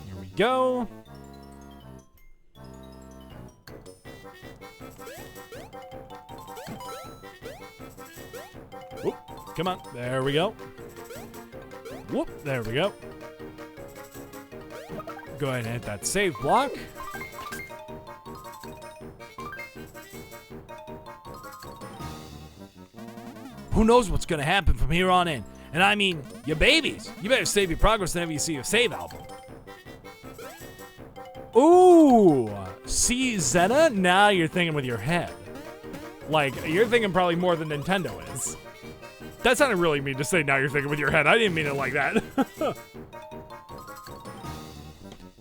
Here we go. Whoop, come on, there we go. Whoop, there we go. Go ahead and hit that save block. Who knows what's gonna happen from here on in? And I mean, your babies. You better save your progress whenever you see your save album. Ooh, see Zena? Now you're thinking with your head. Like, you're thinking probably more than Nintendo is. That sounded really mean to say now you're thinking with your head. I didn't mean it like that.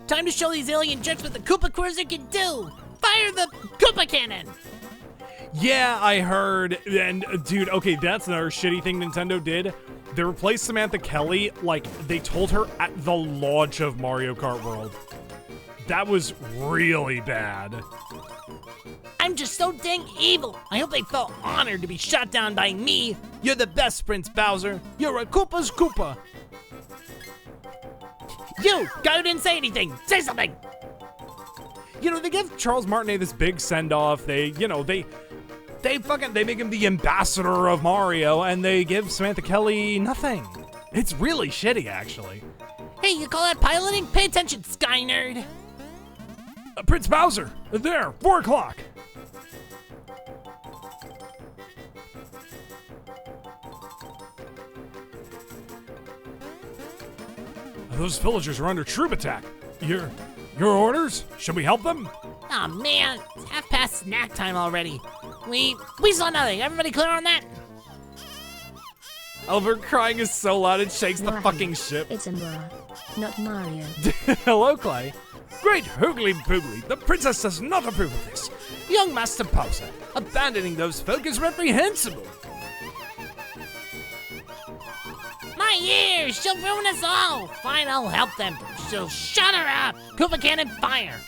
Time to show these alien jets what the Koopa Cruiser can do! Fire the Koopa Cannon! Yeah, I heard, and dude, okay, that's another shitty thing Nintendo did. They replaced Samantha Kelly, like, they told her at the launch of Mario Kart World. That was really bad. I'm just so dang evil. I hope they felt honored to be shot down by me. You're the best, Prince Bowser. You're a Koopa's Koopa. You, guy who didn't say anything, say something. You know, they give Charles Martinet this big send-off. They make him the ambassador of Mario, and they give Samantha Kelly nothing. It's really shitty, actually. Hey, you call that piloting? Pay attention, Sky Nerd. Prince Bowser, there, 4 o'clock. Those villagers are under troop attack. Your orders? Should we help them? Aw, man, it's half past snack time already. We saw nothing. Everybody clear on that? Oliver crying is so loud it shakes the fucking ship. It's a Mora, not Mario. Hello, Clay. Great hoogly boogly, the princess does not approve of this. Young Master Bowser, abandoning those folk is reprehensible. My ears! She'll ruin us all! Fine, I'll help them. She'll shut her up! Koopa Cannon fire!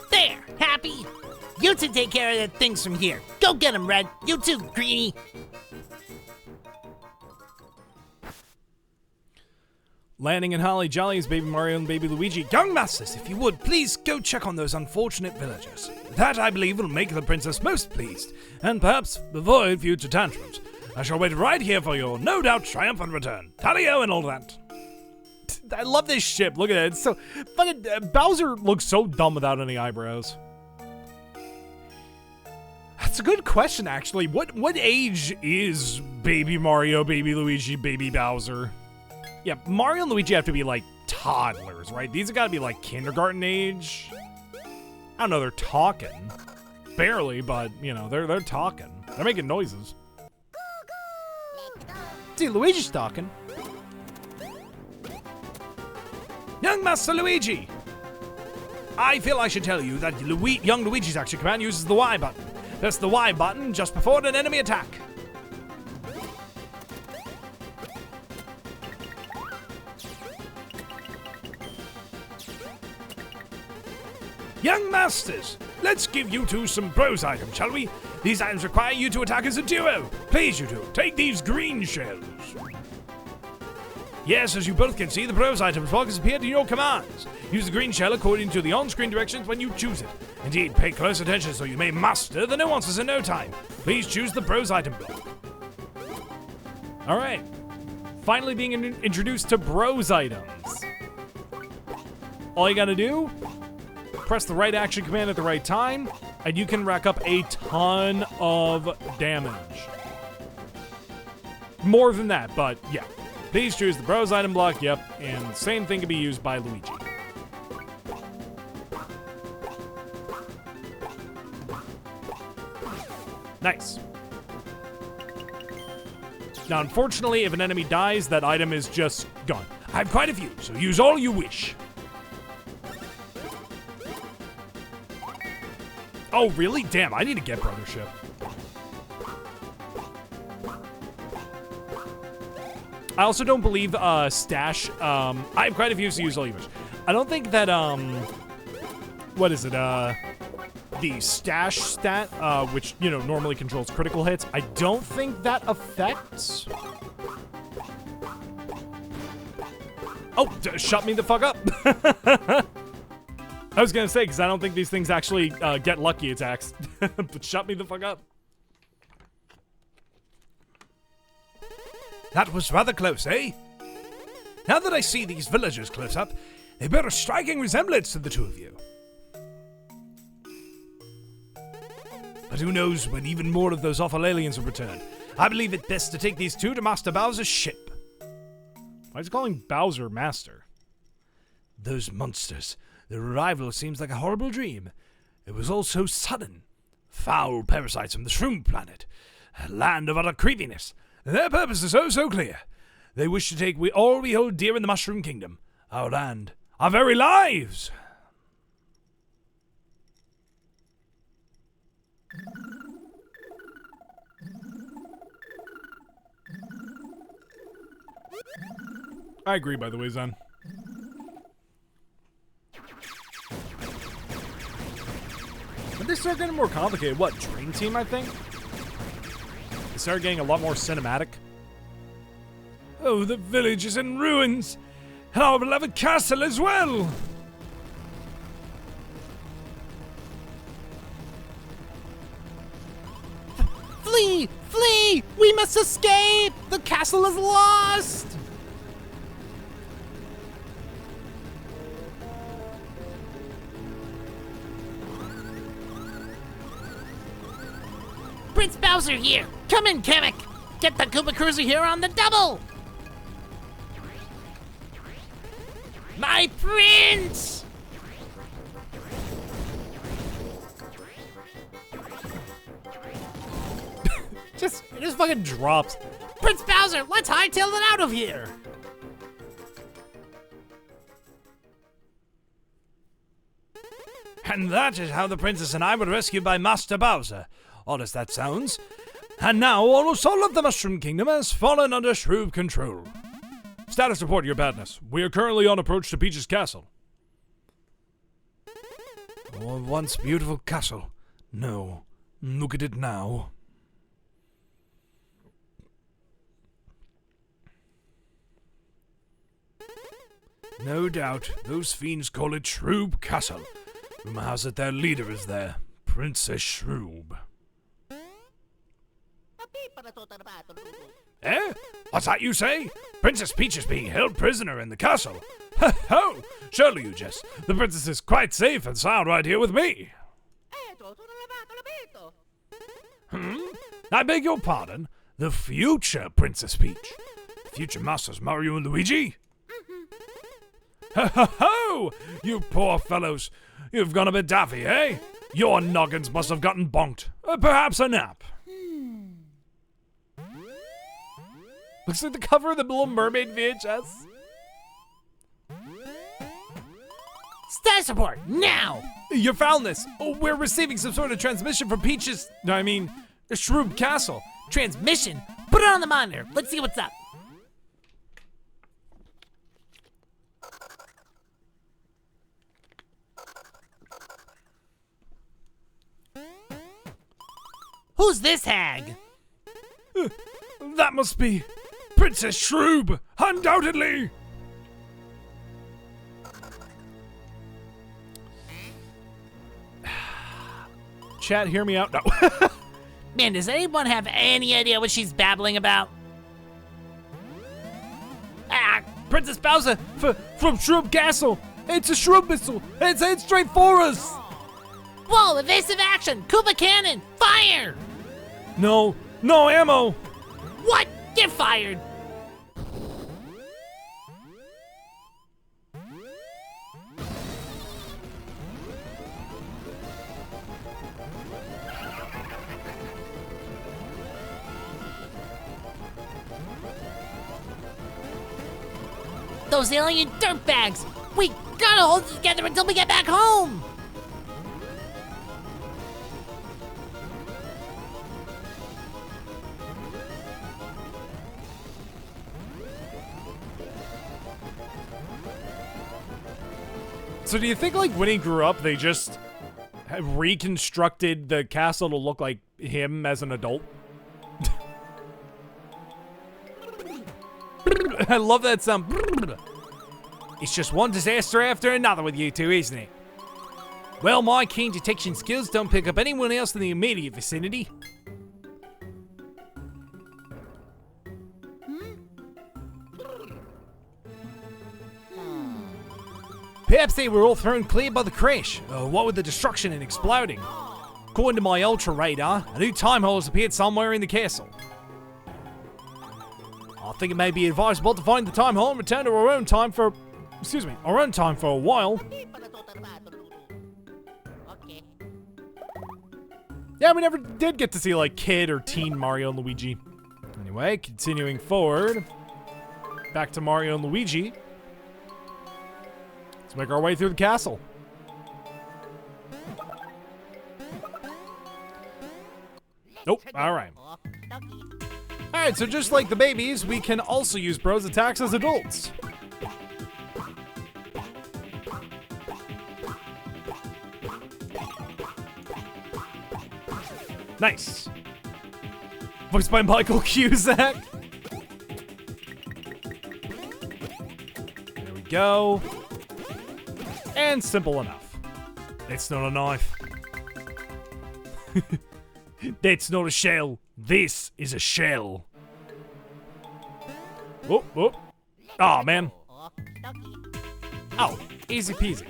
There! Happy? You two take care of the things from here. Go get them, Red. You too, Greenie. Landing in Holly Jolly is Baby Mario and Baby Luigi. Young Masters, if you would, please go check on those unfortunate villagers. That, I believe, will make the princess most pleased, and perhaps avoid future tantrums. I shall wait right here for your no doubt triumphant return. Tally-o and all that. I love this ship. Look at it. It's so fucking Bowser looks so dumb without any eyebrows. That's a good question, actually. What age is Baby Mario, Baby Luigi, Baby Bowser? Yeah, Mario and Luigi have to be like toddlers, right? These have got to be like kindergarten age. I don't know, they're talking. Barely, but you know, they're talking. They're making noises. See, Luigi's talking. Young Master Luigi! I feel I should tell you that young Luigi's action command uses the Y button. Press the Y button just before an enemy attack. Young Masters, let's give you two some bros items, shall we? These items require you to attack as a duo. Please, you two, take these green shells. Yes, as you both can see, the bros items block has appeared in your commands. Use the green shell according to the on-screen directions when you choose it. Indeed, pay close attention so you may master the nuances in no time. Please choose the bros item block. Alright. Finally being introduced to bros items. All you gotta do, press the right action command at the right time, and you can rack up a ton of damage. More than that, but yeah. Please choose the bros item block, yep, and the same thing can be used by Luigi. Nice. Now, unfortunately, if an enemy dies, that item is just gone. I have quite a few, so use all you wish. Oh, really? Damn, I need to get brothership. I also don't believe stash. I have quite a few, so use all you wish. I don't think that what is it? The stash stat, which you know normally controls critical hits. I don't think that affects. Oh, shut me the fuck up. I was gonna say because I don't think these things actually get lucky attacks, but shut me the fuck up. That was rather close, eh? Now that I see these villagers close up, they bear a striking resemblance to the two of you. But who knows when even more of those awful aliens will return. I believe it best to take these two to Master Bowser's ship. Why is he calling Bowser Master? Those monsters. Their arrival seems like a horrible dream. It was all so sudden. Foul parasites from the Shroom Planet. A land of utter creepiness. Their purpose is so clear. They wish to take all we hold dear in the Mushroom Kingdom. Our land. Our very lives! I agree, by the way, Zen. But they start getting more complicated. What, Dream Team, I think? They started getting a lot more cinematic. Oh, the village is in ruins! And our beloved castle as well! Flee! Flee! We must escape! The castle is lost! Prince Bowser here. Come in, Kamek. Get the Koopa Cruiser here on the double. My prince! It just fucking drops. Prince Bowser, let's hightail it out of here. And that is how the princess and I were rescued by Master Bowser. Odd as that sounds. And now almost all of the Mushroom Kingdom has fallen under Shroom control. Status report, Your Badness. We are currently on approach to Peach's castle. Oh, once beautiful castle. No, look at it now. No doubt, those fiends call it Shroob Castle. Rumor has it their leader is there, Princess Shroob. Eh? What's that you say? Princess Peach is being held prisoner in the castle. Ho! Surely you jest. The princess is quite safe and sound right here with me. I beg your pardon? The future Princess Peach? Future Masters Mario and Luigi? Ho ho ho! You poor fellows. You've gone a bit daffy, eh? Your noggins must have gotten bonked. Perhaps a nap. Looks like the cover of the Little Mermaid VHS. Status report, now! Your foulness! Oh, we're receiving some sort of transmission from Peach's... No, I mean, Shroob Castle. Transmission? Put it on the monitor. Let's see what's up. Who's this hag? That must be Princess Shroob, undoubtedly. Chat, hear me out. No. Man, does anyone have any idea what she's babbling about? Ah, Princess Bowser from Shroob Castle. It's a Shroob missile. It's headed straight for us. Whoa, evasive action! Koopa cannon! Fire! No ammo. What? Get fired! Those alien dirtbags! We gotta hold it together until we get back home! So do you think, like, when he grew up, they just reconstructed the castle to look like him as an adult? I love that sound. It's just one disaster after another with you two, isn't it? Well, my keen detection skills don't pick up anyone else in the immediate vicinity. Perhaps they were all thrown clear by the crash. What with the destruction and exploding? According to my ultra radar, a new time hole has appeared somewhere in the castle. I think it may be advisable to find the time hole and return to our own time for a while. Yeah, we never did get to see, like, kid or teen Mario and Luigi. Anyway, continuing forward. Back to Mario and Luigi. Let's make our way through the castle. Nope, alright. Alright, so just like the babies, we can also use bros attacks as adults. Nice. Voiced by Michael Cusack. There we go. And simple enough. It's not a knife. That's not a shell. This is a shell. Whoop, whoop. Aw, man. Oh, easy peasy.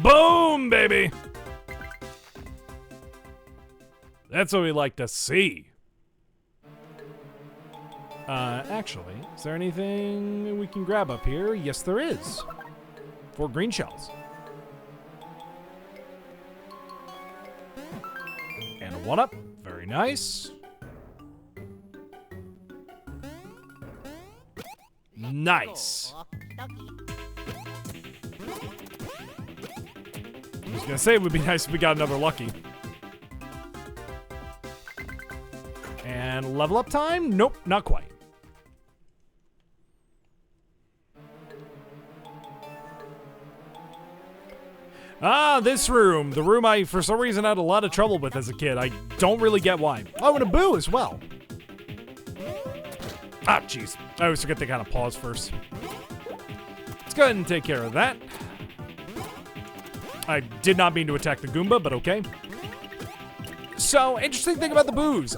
Boom, baby. That's what we like to see. Actually, is there anything we can grab up here? Yes, there is. 4 green shells. And a 1-up. Very nice. Nice. I was gonna say it would be nice if we got another lucky. And level up time? Nope, not quite. Ah, this room. The room I, for some reason, had a lot of trouble with as a kid. I don't really get why. Oh, and a boo as well. Ah, jeez. I always forget to kind of pause first. Let's go ahead and take care of that. I did not mean to attack the Goomba, but okay. So, interesting thing about the boos.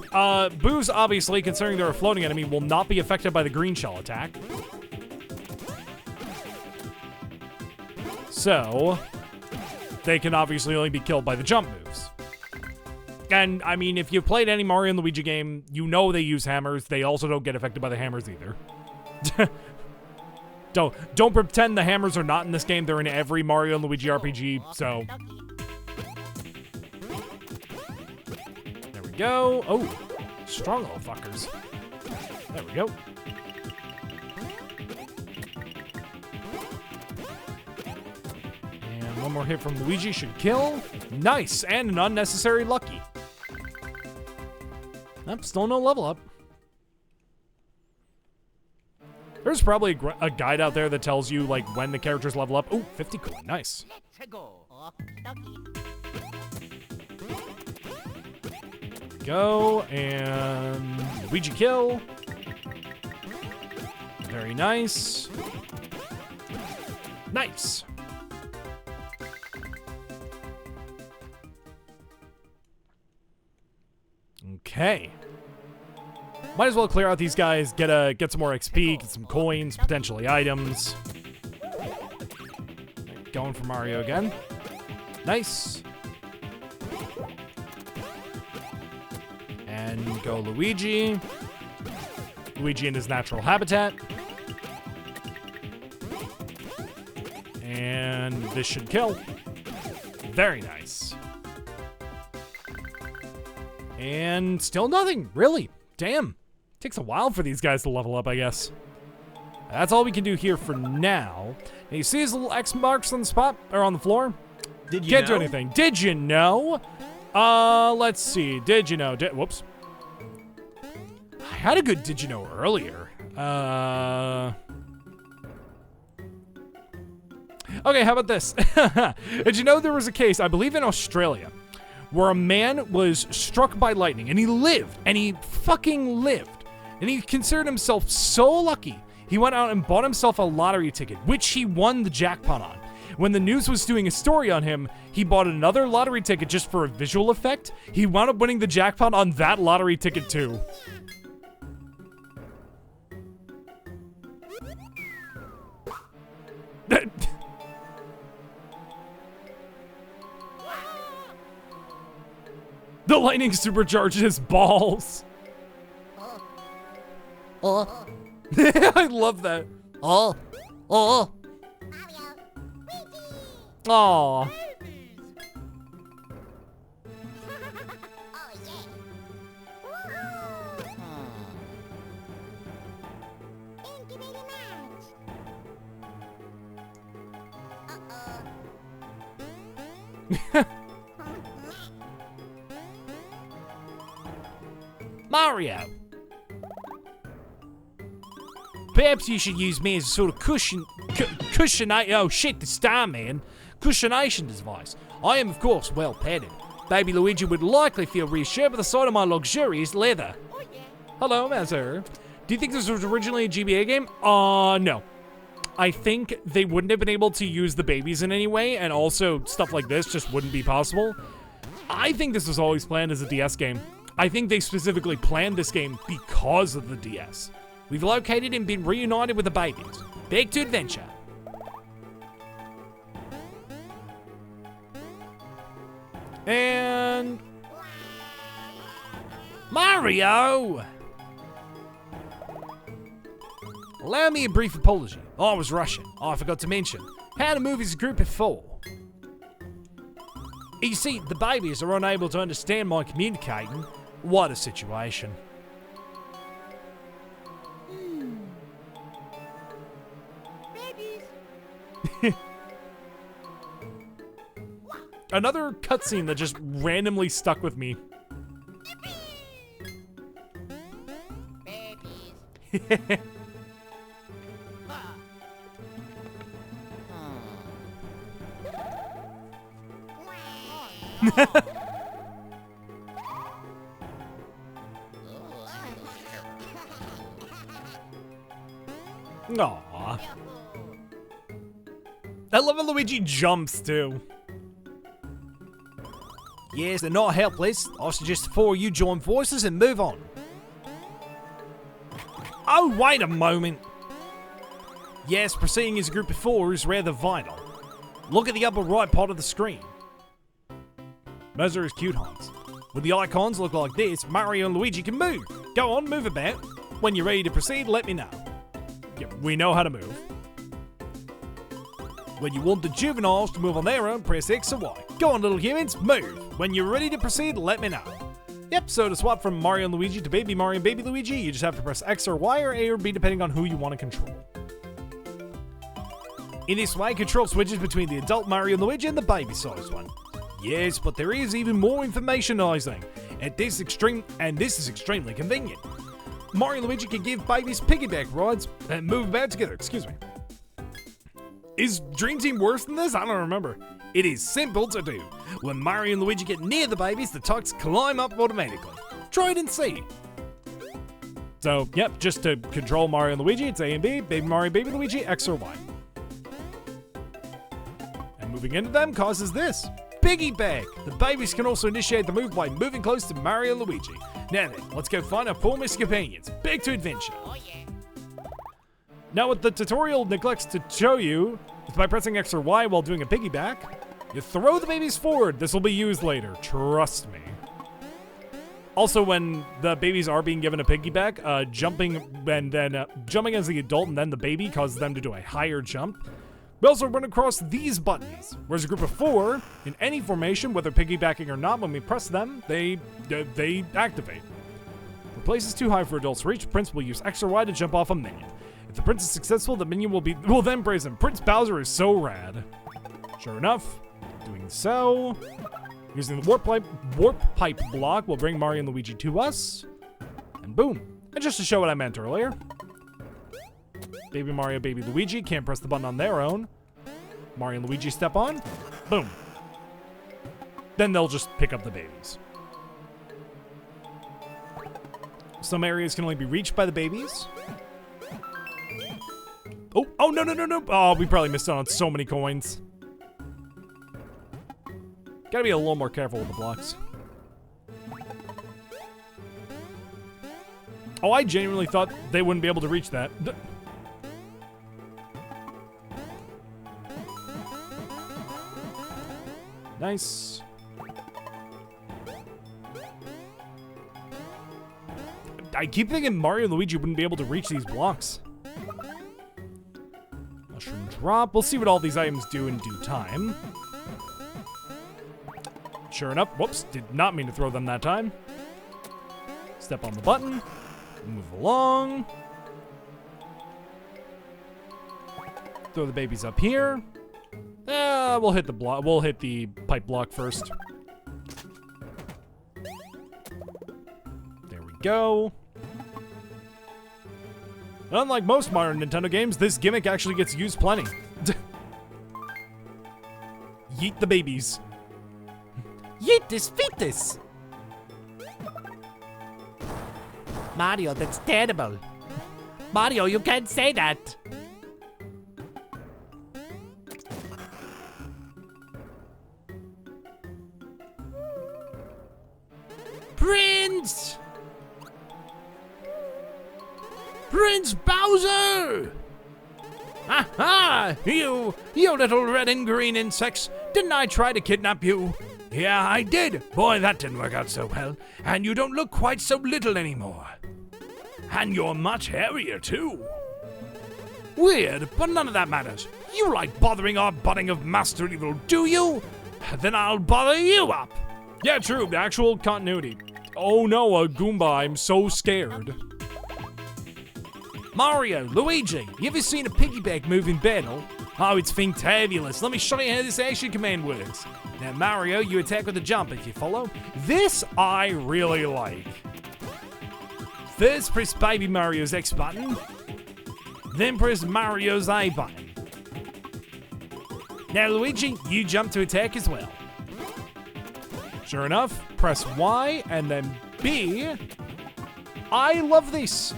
Boos, obviously, considering they're a floating enemy, will not be affected by the green shell attack. So, they can obviously only be killed by the jump moves. And, I mean, if you've played any Mario and Luigi game, you know they use hammers. They also don't get affected by the hammers either. Don't pretend the hammers are not in this game. They're in every Mario and Luigi RPG, so... There we go. Oh, strong little fuckers. There we go. And one more hit from Luigi should kill. Nice, and an unnecessary lucky. Nope, still no level up. There's probably a guide out there that tells you, like, when the characters level up. Ooh, 50 coin, nice. go. And Luigi kill. Very nice. Nice. Okay. Might as well clear out these guys, get some more XP, get some coins, potentially items. Going for Mario again. Nice. And go Luigi. Luigi in his natural habitat. And this should kill. Very nice. And still nothing, really. Damn. Takes a while for these guys to level up, I guess. That's all we can do here for now. And you see his little X marks on the spot, or on the floor? Did you Can't do know? anything. Did you know? Let's see. Did you know? Whoops. I had a good did you know earlier. Okay, how about this? Did you know there was a case, I believe in Australia, where a man was struck by lightning and he lived, and he fucking lived. And he considered himself so lucky, he went out and bought himself a lottery ticket, which he won the jackpot on. When the news was doing a story on him, he bought another lottery ticket just for a visual effect. He wound up winning the jackpot on that lottery ticket too. The lightning supercharged his balls. Oh, I love that. oh, oh. Aw. Mario. Perhaps you should use me as a sort of oh shit, the Starman. Cushionation device. I am, of course, well padded. Baby Luigi would likely feel reassured by the sight of my luxurious leather. Hello, Mazur. Do you think this was originally a GBA game? No. I think they wouldn't have been able to use the babies in any way, and also stuff like this just wouldn't be possible. I think this was always planned as a DS game. I think they specifically planned this game because of the DS. We've located and been reunited with the babies. Back to adventure. And Mario! Allow me a brief apology. I was rushing. I forgot to mention how to move as a group of 4. You see, the babies are unable to understand my communicating. What a situation. another cutscene that just randomly stuck with me. Aww. I love how Luigi jumps too. Yes, they're not helpless. I suggest the 4 of you join forces and move on. Oh, wait a moment. Yes, proceeding as a group of 4 is rather vital. Look at the upper right part of the screen. Those are his cute hunts. When the icons look like this, Mario and Luigi can move. Go on, move about. When you're ready to proceed, let me know. Yeah, we know how to move. When you want the juveniles to move on their own, press X or Y. Go on, little humans, move. When you're ready to proceed, let me know. Yep, so to swap from Mario and Luigi to Baby Mario and Baby Luigi, you just have to press X or Y or A or B depending on who you want to control. In this way, control switches between the adult Mario and Luigi and the baby-sized one. Yes, but there is even more information and this is extremely convenient. Mario and Luigi can give babies piggyback rides and move about together, excuse me. Is Dream Team worse than this? I don't remember. It is simple to do. When Mario and Luigi get near the babies, the tucks climb up automatically. Try it and see. So, yep, just to control Mario and Luigi, it's A and B, Baby Mario, Baby Luigi, X or Y. And moving into them causes this. Piggyback! The babies can also initiate the move by moving close to Mario and Luigi. Now then, let's go find our poor missing companions. Back to adventure. Now what the tutorial neglects to show you is by pressing X or Y while doing a piggyback, you throw the babies forward. This will be used later, trust me. Also, when the babies are being given a piggyback, jumping as the adult and then the baby causes them to do a higher jump. We also run across these buttons, whereas a group of 4, in any formation, whether piggybacking or not, when we press them, they activate. If the place is too high for adults to reach, Prince will use X or Y to jump off a minion. If the Prince is successful, the minion will then praise him. Prince Bowser is so rad. Sure enough, doing so, using the warp pipe block will bring Mario and Luigi to us, and boom. And just to show what I meant earlier, Baby Mario, Baby Luigi can't press the button on their own. Mario and Luigi step on, boom. Then they'll just pick up the babies. Some areas can only be reached by the babies. Oh, no. Oh, we probably missed out on so many coins. Gotta be a little more careful with the blocks. Oh, I genuinely thought they wouldn't be able to reach that. Nice. I keep thinking Mario and Luigi wouldn't be able to reach these blocks. Mushroom drop. We'll see what all these items do in due time. Sure enough. Whoops. Did not mean to throw them that time. Step on the button. Move along. Throw the babies up here. We'll hit the block. We'll hit the pipe block first. There we go. Unlike most modern Nintendo games, this gimmick actually gets used plenty. Yeet the babies. Yeet this fetus! Mario, that's terrible. Mario, you can't say that. Prince! Prince Bowser! Aha! You little red and green insects. Didn't I try to kidnap you? Yeah, I did. Boy, that didn't work out so well. And you don't look quite so little anymore. And you're much hairier, too. Weird, but none of that matters. You like bothering our budding of Master Evil, do you? Then I'll bother you up. Yeah, true. The actual continuity. Oh no, a Goomba. I'm so scared. Mario, Luigi, you ever seen a piggyback move in battle? Oh, it's fantabulous. Let me show you how this action command works. Now, Mario, you attack with a jump if you follow. This I really like. First, press Baby Mario's X button. Then press Mario's A button. Now, Luigi, you jump to attack as well. Sure enough, press Y and then B. I love this.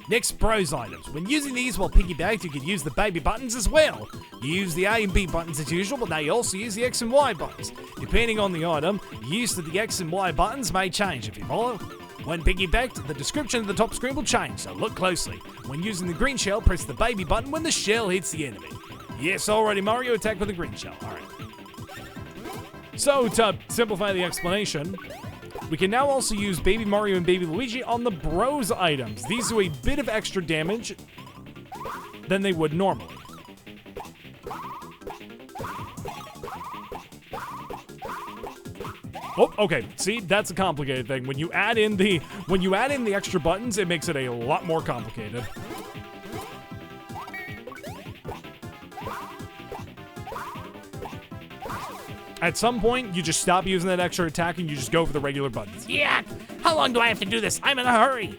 Next, bros items. When using these while piggybacked, you can use the baby buttons as well. You use the A and B buttons as usual, but now you also use the X and Y buttons. Depending on the item, use of the X and Y buttons may change if you follow. When piggybacked, the description of the top screen will change, so look closely. When using the green shell, press the baby button when the shell hits the enemy. Yes, alrighty, Mario, attack with the green shell. Alright. So, to simplify the explanation, we can now also use Baby Mario and Baby Luigi on the Bros items. These do a bit of extra damage than they would normally. Oh, okay. See, that's a complicated thing. When you add in the extra buttons, it makes it a lot more complicated. At some point, you just stop using that extra attack and you just go for the regular buttons. Yeah! How long do I have to do this? I'm in a hurry!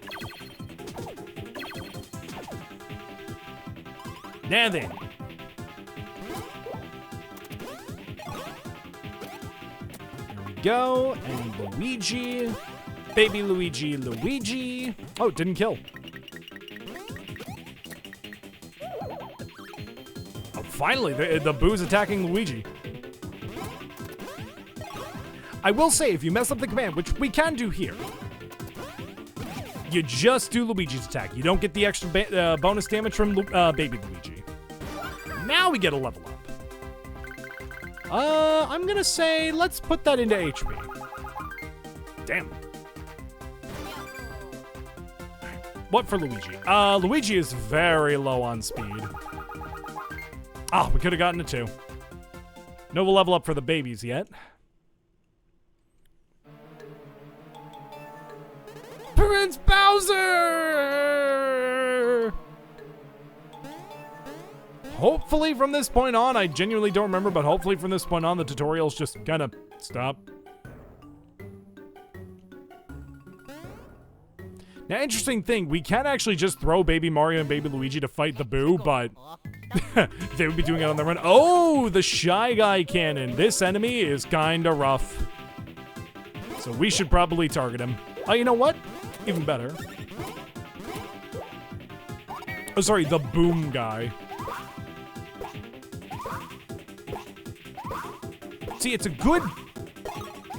Now then. go. And Luigi. Baby Luigi, Luigi. Oh, didn't kill. Oh, finally, the boo's attacking Luigi. I will say, if you mess up the command, which we can do here, you just do Luigi's attack. You don't get the extra bonus damage from Baby Luigi. Now we get a level up. I'm gonna say, let's put that into HP. Damn. What for Luigi? Luigi is very low on speed. Ah, we could have gotten a 2. No level up for the babies yet. Prince Bowser! Hopefully from this point on, I genuinely don't remember, but hopefully from this point on, the tutorials just kind of stop. Now, interesting thing, we can actually just throw Baby Mario and Baby Luigi to fight the Boo, but they would be doing it on their own. Oh, the Shy Guy Cannon. This enemy is kind of rough. So we should probably target him. Oh, you know what? Even better. Oh, sorry, the Boom Guy. See, it's a good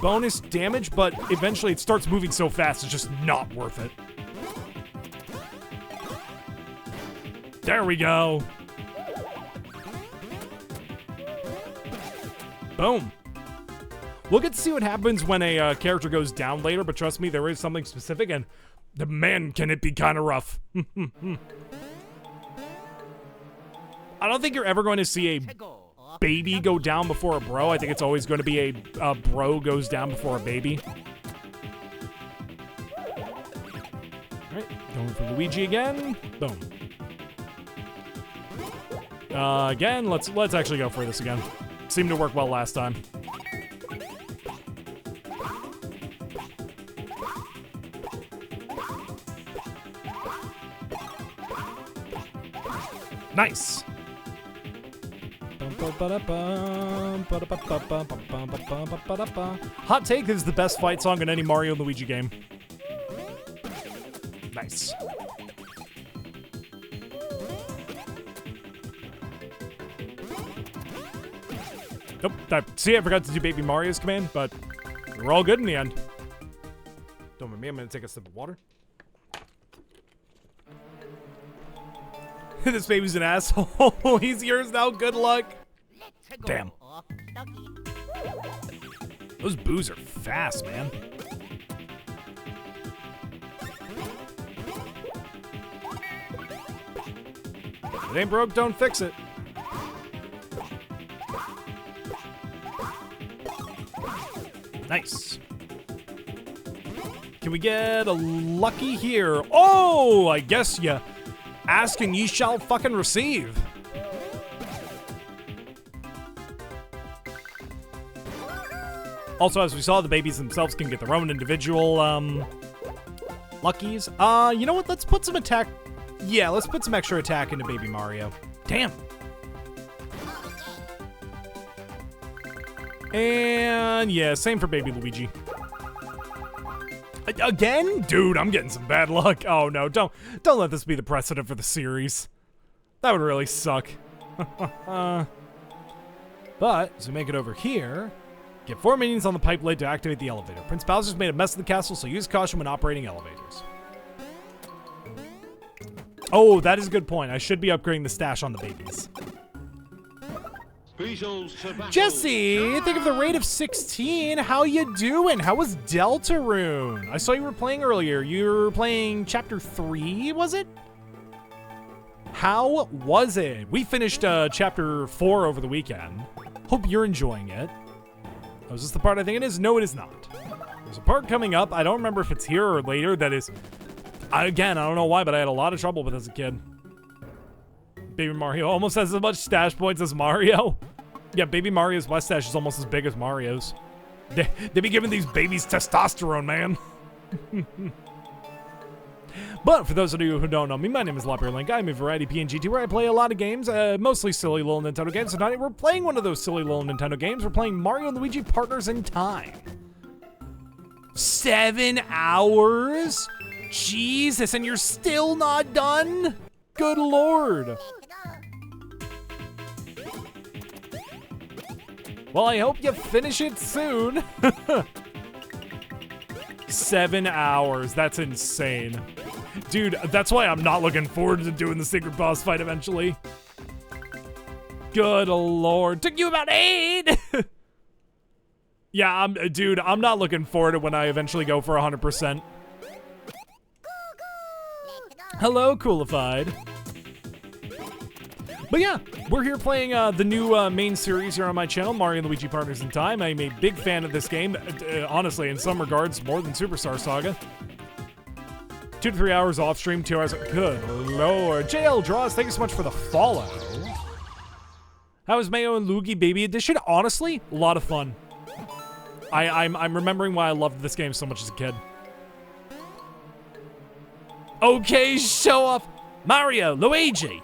bonus damage, but eventually it starts moving so fast, it's just not worth it. There we go. Boom. We'll get to see what happens when a character goes down later, but trust me, there is something specific, and man, can it be kind of rough. I don't think you're ever going to see a baby go down before a bro. I think it's always going to be a bro goes down before a baby. Alright, going for Luigi again. Boom. Again, let's actually go for this again. Seemed to work well last time. Nice. Hot take, this is the best fight song in any Mario and Luigi game. Nice. Nope. See, I forgot to do Baby Mario's command, but we're all good in the end. Don't mind me, I'm gonna take a sip of water. This baby's an asshole. He's yours now. Good luck. Damn. Those boos are fast, man. If it ain't broke, don't fix it. Nice. Can we get a lucky here? Oh, I guess you ask and ye shall fucking receive. Also, as we saw, the babies themselves can get their own individual luckies. You know what? Let's put some attack. Yeah, let's put some extra attack into Baby Mario. Damn. And yeah, same for Baby Luigi. Again? Dude, I'm getting some bad luck. Oh no, don't let this be the precedent for the series. That would really suck. But, as we make it over here, get 4 minions on the pipe lid to activate the elevator. Prince Bowser's made a mess of the castle, so use caution when operating elevators. Oh, that is a good point. I should be upgrading the stash on the babies. Jesse, think of the rate of 16. How you doing? How was Deltarune? I saw you were playing earlier. You were playing Chapter 3, was it? How was it? We finished Chapter 4 over the weekend. Hope you're enjoying it. Oh, is this the part I think it is? No, it is not. There's a part coming up. I don't remember if it's here or later that is... Again, I don't know why, but I had a lot of trouble with it as a kid. Baby Mario almost has as much stash points as Mario. Yeah, Baby Mario's mustache is almost as big as Mario's. They be giving these babies testosterone, man. But for those of you who don't know me, my name is LoppearLink. I'm a variety PNGT where I play a lot of games, mostly silly little Nintendo games. So tonight we're playing one of those silly little Nintendo games. We're playing Mario and Luigi Partners in Time. 7 hours? Jesus, and you're still not done? Good Lord. Well, I hope you finish it soon. 7 hours, that's insane. Dude, that's why I'm not looking forward to doing the secret boss fight eventually. Good Lord, took you about 8. Yeah, dude, I'm not looking forward to when I eventually go for 100%. Hello, Coolified. But yeah, we're here playing the new main series here on my channel, Mario and Luigi Partners in Time. I'm a big fan of this game, honestly, in some regards, more than Superstar Saga. 2 to 3 hours off stream, 2 hours. Good Lord. JL Draws, thank you so much for the follow. How is Mayo and Luigi Baby Edition? Honestly, a lot of fun. I'm remembering why I loved this game so much as a kid. Okay, show off. Mario, Luigi.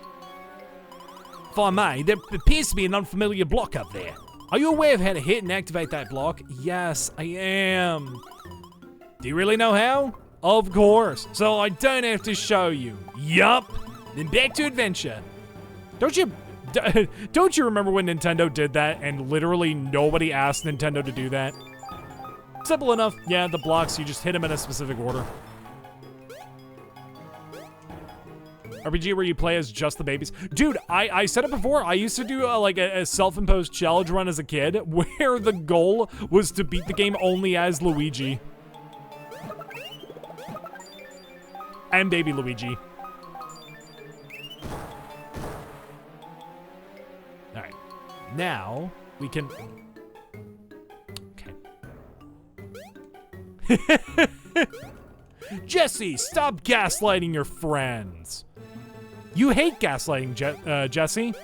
If I may, there appears to be an unfamiliar block up there. Are you aware of how to hit and activate that block? Yes, I am. Do you really know how? Of course. So I don't have to show you. Yup. Then back to adventure. Don't you remember when Nintendo did that and literally nobody asked Nintendo to do that? Simple enough. Yeah, the blocks, you just hit them in a specific order. RPG where you play as just the babies. Dude, I said it before, I used to do like a self-imposed challenge run as a kid where the goal was to beat the game only as Luigi. And baby Luigi. Alright. Now, we can... Okay. Jesse, stop gaslighting your friends. You hate gaslighting, Jesse.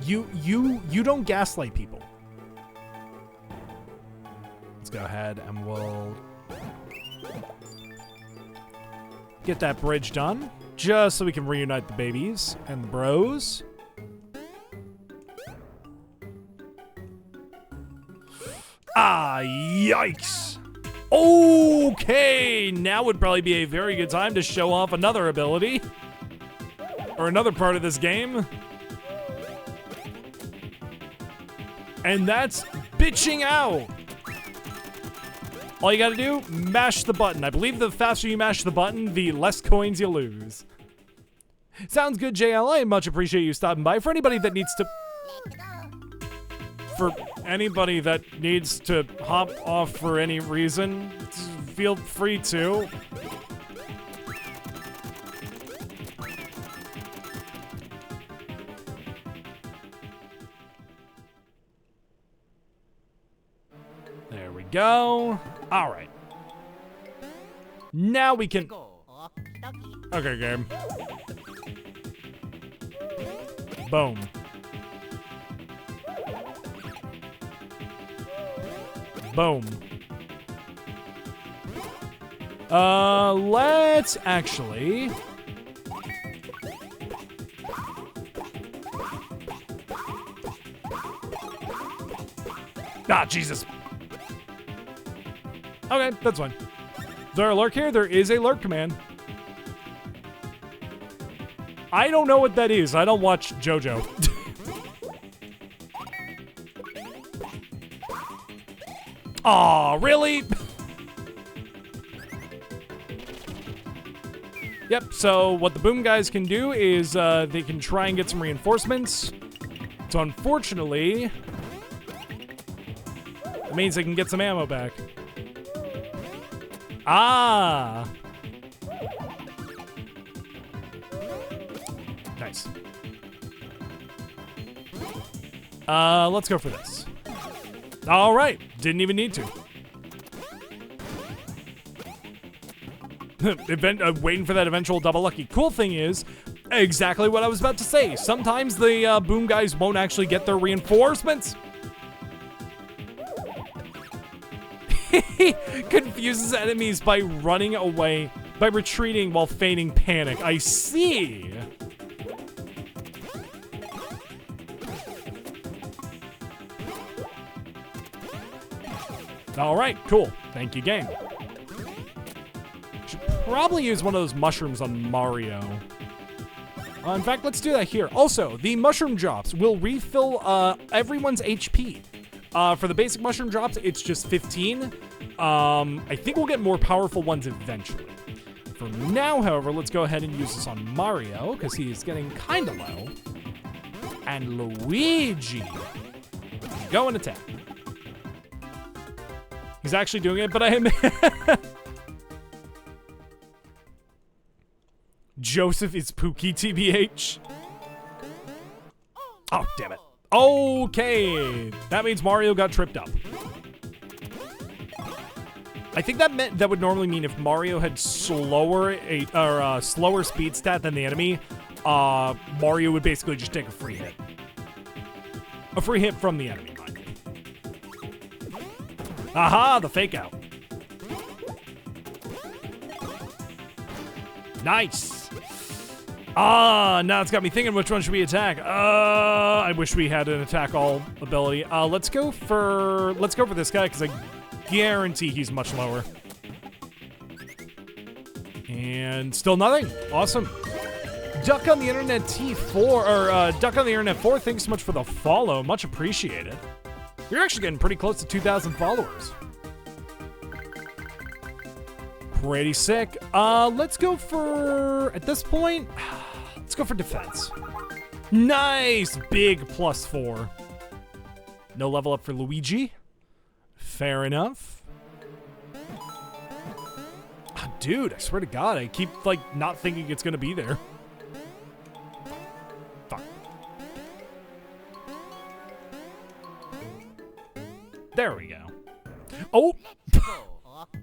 You don't gaslight people. Let's go ahead and we'll get that bridge done, just so we can reunite the babies and the bros. Ah, yikes. Okay, now would probably be a very good time to show off another ability. Or another part of this game. And that's bitching out. All you gotta do, mash the button. I believe the faster you mash the button, the less coins you lose. Sounds good, JL. I much appreciate you stopping by. For anybody that needs to... For anybody that needs to hop off for any reason, feel free to. There we go. All right. Now we can... Okay, game. Boom. Boom. Let's actually... Ah, Jesus. Okay, that's fine. Is there a lurk here? There is a lurk command. I don't know what that is. I don't watch JoJo. Aw, really? Yep, so what the boom guys can do is they can try and get some reinforcements. So unfortunately, it means they can get some ammo back. Ah! Nice. Let's go for this. All right, didn't even need to. Waiting for that eventual double lucky. Cool thing is, exactly what I was about to say. Sometimes the boom guys won't actually get their reinforcements. Confuses enemies by running away, by retreating while feigning panic. I see. All right, cool. Thank you, game. Should probably use one of those mushrooms on Mario. In fact, let's do that here. Also, the mushroom drops will refill everyone's HP. For the basic mushroom drops, it's just 15. I think we'll get more powerful ones eventually. For now, however, let's go ahead and use this on Mario, because he is getting kind of low. And Luigi. Go and attack. He's actually doing it, but I am... Joseph is Pookie, TBH. Oh, damn it. Okay. That means Mario got tripped up. I think that would normally mean if Mario had slower speed stat than the enemy, Mario would basically just take a free hit. A free hit from the enemy, mind you. Aha, the fake out. Nice. Now it's got me thinking which one should we attack. I wish we had an attack all ability. Let's go for this guy because I guarantee he's much lower. And still nothing. Awesome. Duck on the Internet T4 or Duck on the Internet 4. Thanks so much for the follow. Much appreciated. You're actually getting pretty close to 2,000 followers. Pretty sick. Let's go for, at this point, let's go for defense. Nice! Big +4. No level up for Luigi. Fair enough. Oh, dude, I swear to God, I keep, like, not thinking it's gonna be there. Fuck. There we go. Oh!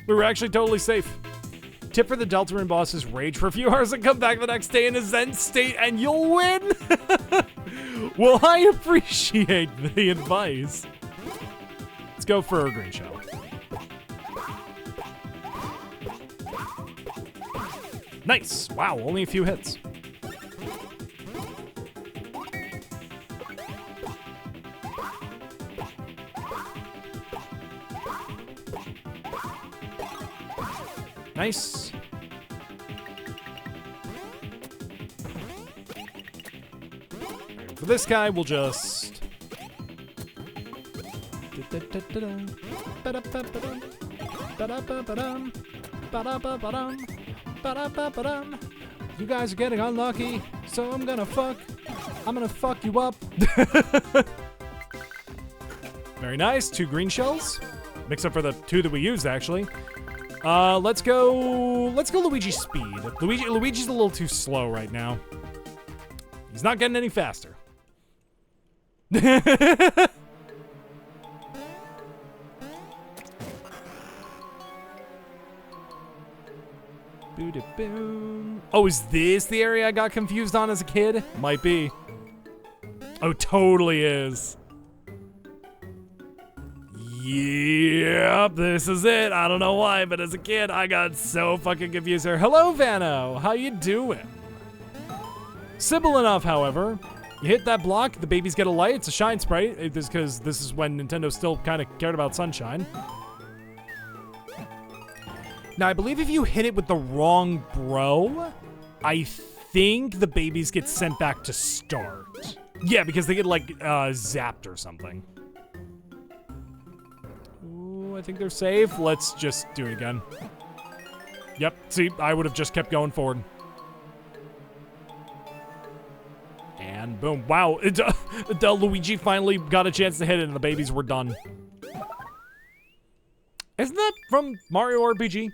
We were actually totally safe. Tip for the Deltarune bosses: rage for a few hours and come back the next day in a zen state and you'll win. Well, I appreciate the advice. Let's go for a green shell. Nice. Wow, only a few hits. Nice. For this guy, we'll just... You guys are getting unlucky, so I'm gonna fuck you up. Very nice. 2 green shells. Mix up for the 2 that we used, actually. Let's go Luigi's speed. Luigi's a little too slow right now. He's not getting any faster. Oh, is this the area I got confused on as a kid? Might be. Oh, totally is. Yep, this is it. I don't know why, but as a kid, I got so fucking confused here. Hello, Vano. How you doing? Simple enough, however. You hit that block, the babies get a light. It's a shine sprite. It's because this is when Nintendo still kind of cared about sunshine. Now, I believe if you hit it with the wrong bro, I think the babies get sent back to start. Yeah, because they get, like, zapped or something. Ooh, I think they're safe. Let's just do it again. Yep, see, I would have just kept going forward. And boom. Wow, Luigi finally got a chance to hit it and the babies were done. Isn't that from Mario RPG?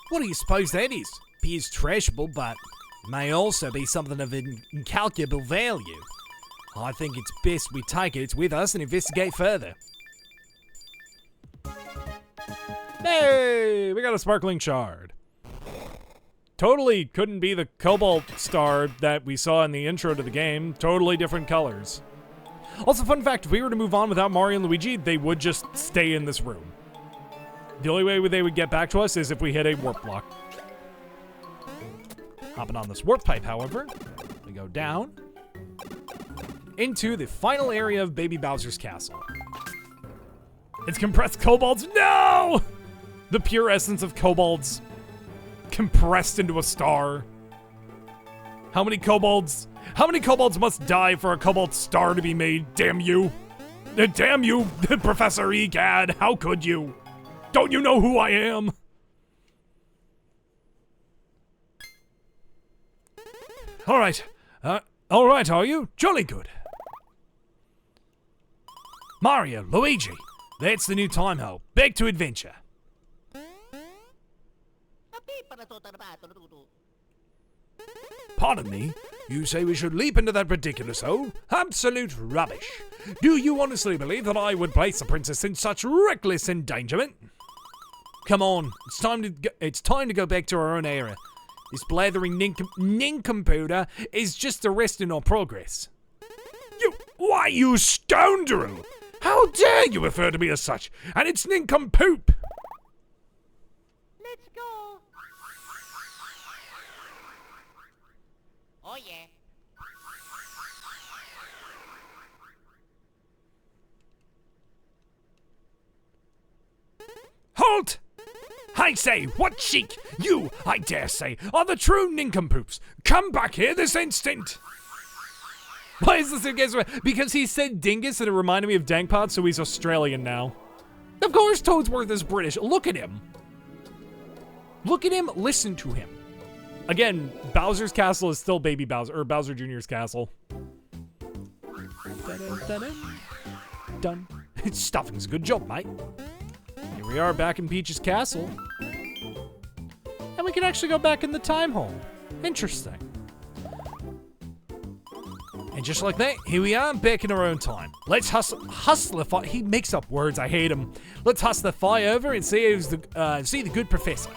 What do you suppose that is? Appears trashable, but may also be something of incalculable value. I think it's best we take it with us and investigate further. Hey, we got a sparkling shard. Totally couldn't be the cobalt star that we saw in the intro to the game. Totally different colors. Also, fun fact, if we were to move on without Mario and Luigi, they would just stay in this room. The only way they would get back to us is if we hit a warp block. Hopping on this warp pipe, however. go down into the final area of Baby Bowser's castle. It's compressed kobolds. No! The pure essence of kobolds compressed into a star. How many kobolds? How many kobolds must die for a cobalt star to be made? Damn you! Damn you, Professor Egad! How could you? Don't you know who I am? All right, are you? Jolly good. Mario, Luigi, that's the new time hole. Back to adventure. Pardon me, you say we should leap into that ridiculous hole? Absolute rubbish. Do you honestly believe that I would place a princess in such reckless endangerment? Come on, it's time to go back to our own era. This blathering nincompoop is just arresting our progress. Why, you scoundrel! How dare you refer to me as such? And it's nincompoop! Let's go. Oh yeah. Halt! I say, what cheek! You, I dare say, are the true nincompoops. Come back here this instant! Why is this against? Because he said dingus and it reminded me of Dankpot, so he's Australian now. Of course Toadsworth is British. Look at him. Look at him, listen to him. Again, Bowser's castle is still Baby Bowser, or Bowser Jr.'s castle. Done. Stuffing's a good job, mate. Here we are back in Peach's castle. And we can actually go back in the time hole. Interesting. And just like that, here we are back in our own time. Let's hustlify. He makes up words, I hate him. Let's hustlify over and see the good professor.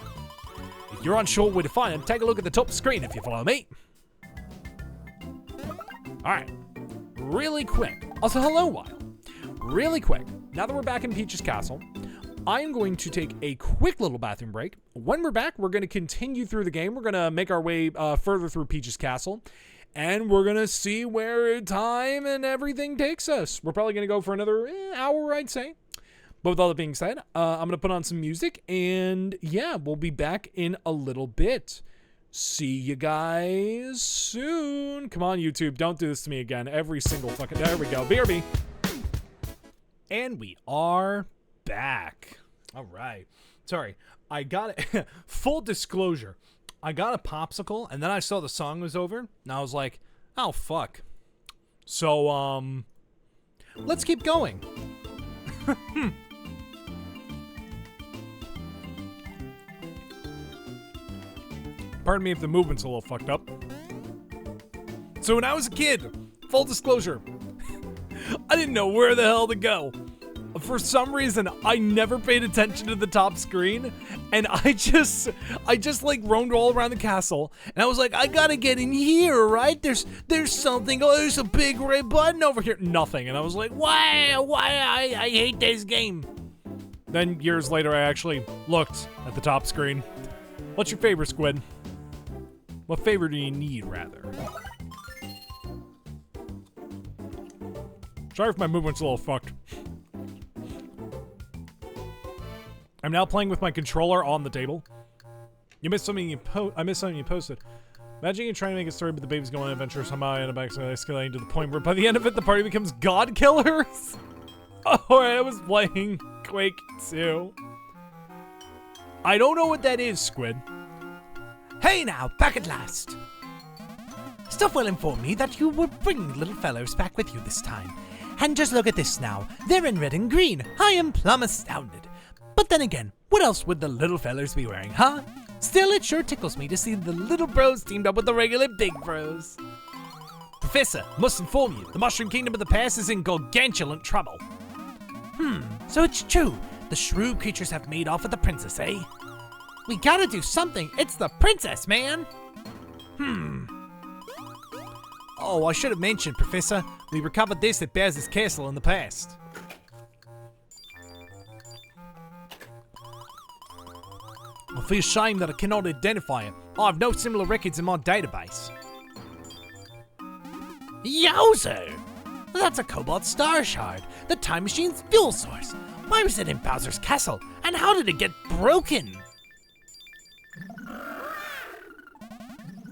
If you're unsure where to find him, take a look at the top screen if you follow me. Alright. Really quick. Also, hello, Wild. Really quick. Now that we're back in Peach's castle, I'm going to take a quick little bathroom break. When we're back, we're going to continue through the game. We're going to make our way further through Peach's castle. And we're going to see where time and everything takes us. We're probably going to go for another hour, I'd say. But with all that being said, I'm going to put on some music. And yeah, we'll be back in a little bit. See you guys soon. Come on, YouTube. Don't do this to me again. Every single fucking... There we go. BRB. And we are back. All right. Sorry. I got it. Full disclosure. I got a popsicle, and then I saw the song was over, and I was like, oh, fuck. So, let's keep going. Pardon me if the movement's a little fucked up. So when I was a kid, full disclosure, I didn't know where the hell to go. For some reason, I never paid attention to the top screen, and I just like roamed all around the castle, and I was like, I gotta get in here, right? There's something. Oh, there's a big red button over here. Nothing, and I was like, why? I hate this game. Then years later, I actually looked at the top screen. What's your favorite, Squid? What favor do you need, rather? Sorry if my movement's a little fucked. I'm now playing with my controller on the table. You missed something I missed something you posted. Imagine you're trying to make a story, but the baby's going on an adventure somehow and I'm actually escalating to the point where by the end of it, the party becomes god killers. Oh, I was playing Quake 2. I don't know what that is, Squid. Hey now, back at last. Stuff will inform me that you will bring little fellows back with you this time. And just look at this now. They're in red and green. I am plumb astounded. But then again, what else would the little fellers be wearing, huh? Still, it sure tickles me to see the little bros teamed up with the regular big bros. Professor, must inform you, the Mushroom Kingdom of the past is in gargantuan trouble. So it's true. The shrew creatures have made off with the princess, eh? We gotta do something. It's the princess, man. Oh, I should have mentioned, Professor. We recovered this at Bowser's castle in the past. I feel shame that I cannot identify it. I have no similar records in my database. Yowzer! That's a Cobalt Star Shard, the time machine's fuel source. Why was it in Bowser's castle, and how did it get broken?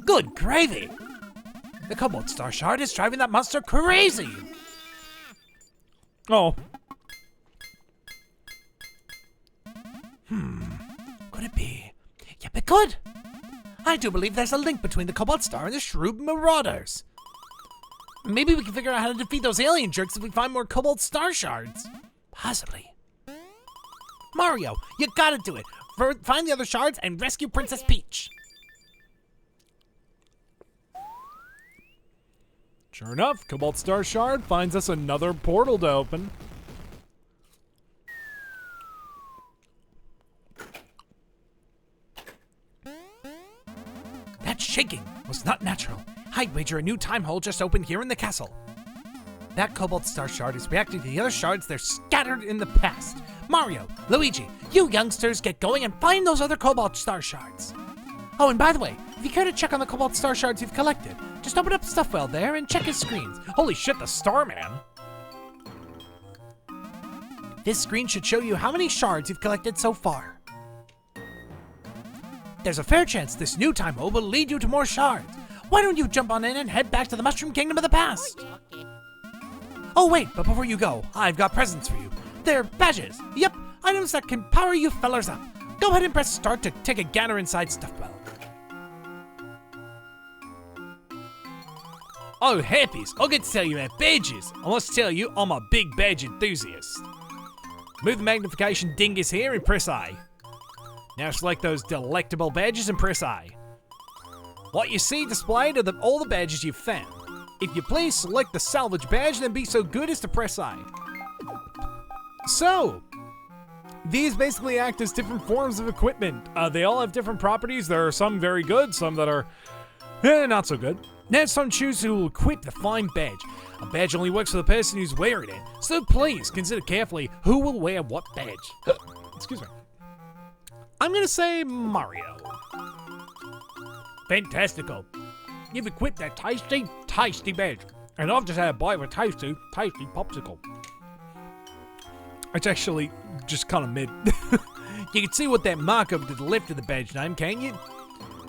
Good gravy! The Cobalt Star Shard is driving that monster crazy! Oh. Could it be? Yep, it could! I do believe there's a link between the Cobalt Star and the Shroob Marauders. Maybe we can figure out how to defeat those alien jerks if we find more Cobalt Star Shards. Possibly. Mario, you gotta do it! Find the other shards and rescue Princess Peach! Sure enough, Cobalt Star Shard finds us another portal to open. That shaking was not natural. I'd wager a new time hole just opened here in the castle. That Cobalt Star Shard is reacting to the other shards they're scattered in the past. Mario, Luigi, you youngsters get going and find those other Cobalt Star Shards. Oh, and by the way, if you care to check on the Cobalt Star Shards you've collected, just open up Stuffwell there and check his screens. Holy shit, the Starman! This screen should show you how many shards you've collected so far. There's a fair chance this new time hole will lead you to more shards. Why don't you jump on in and head back to the Mushroom Kingdom of the past? Oh wait, but before you go, I've got presents for you. They're badges. Yep, items that can power you fellers up. Go ahead and press start to take a gander inside Stuffwell. Oh, happies, I'll get to tell you about badges. I must tell you, I'm a big badge enthusiast. Move the magnification dingus here and press A. Now select those delectable badges and press A. What you see displayed are all the badges you've found. If you please select the salvage badge, then be so good as to press A. So, these basically act as different forms of equipment. They all have different properties. There are some very good, some that are not so good. Now it's time to choose who will equip the fine badge. A badge only works for the person who's wearing it, so please consider carefully who will wear what badge. Excuse me. I'm gonna say Mario. Fantastical. You've equipped that tasty, tasty badge. And I've just had a bite of a tasty, tasty popsicle. It's actually just kind of mid. You can see what that mark over to the left of the badge name, can't you?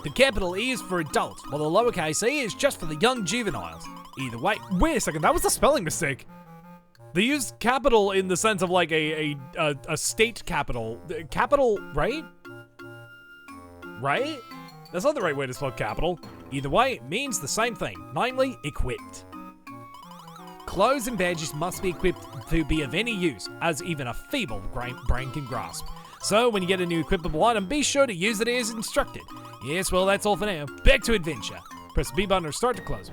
The capital E is for adults, while the lowercase e is just for the young juveniles. Either way, wait a second, that was a spelling mistake. They use capital in the sense of like a state capital. Capital, right? Right? That's not the right way to spell capital. Either way, it means the same thing, namely equipped. Clothes and badges must be equipped to be of any use, as even a feeble brain can grasp. So when you get a new equipable item, be sure to use it as instructed. Yes, well, that's all for now. Back to adventure. Press the B button or start to close.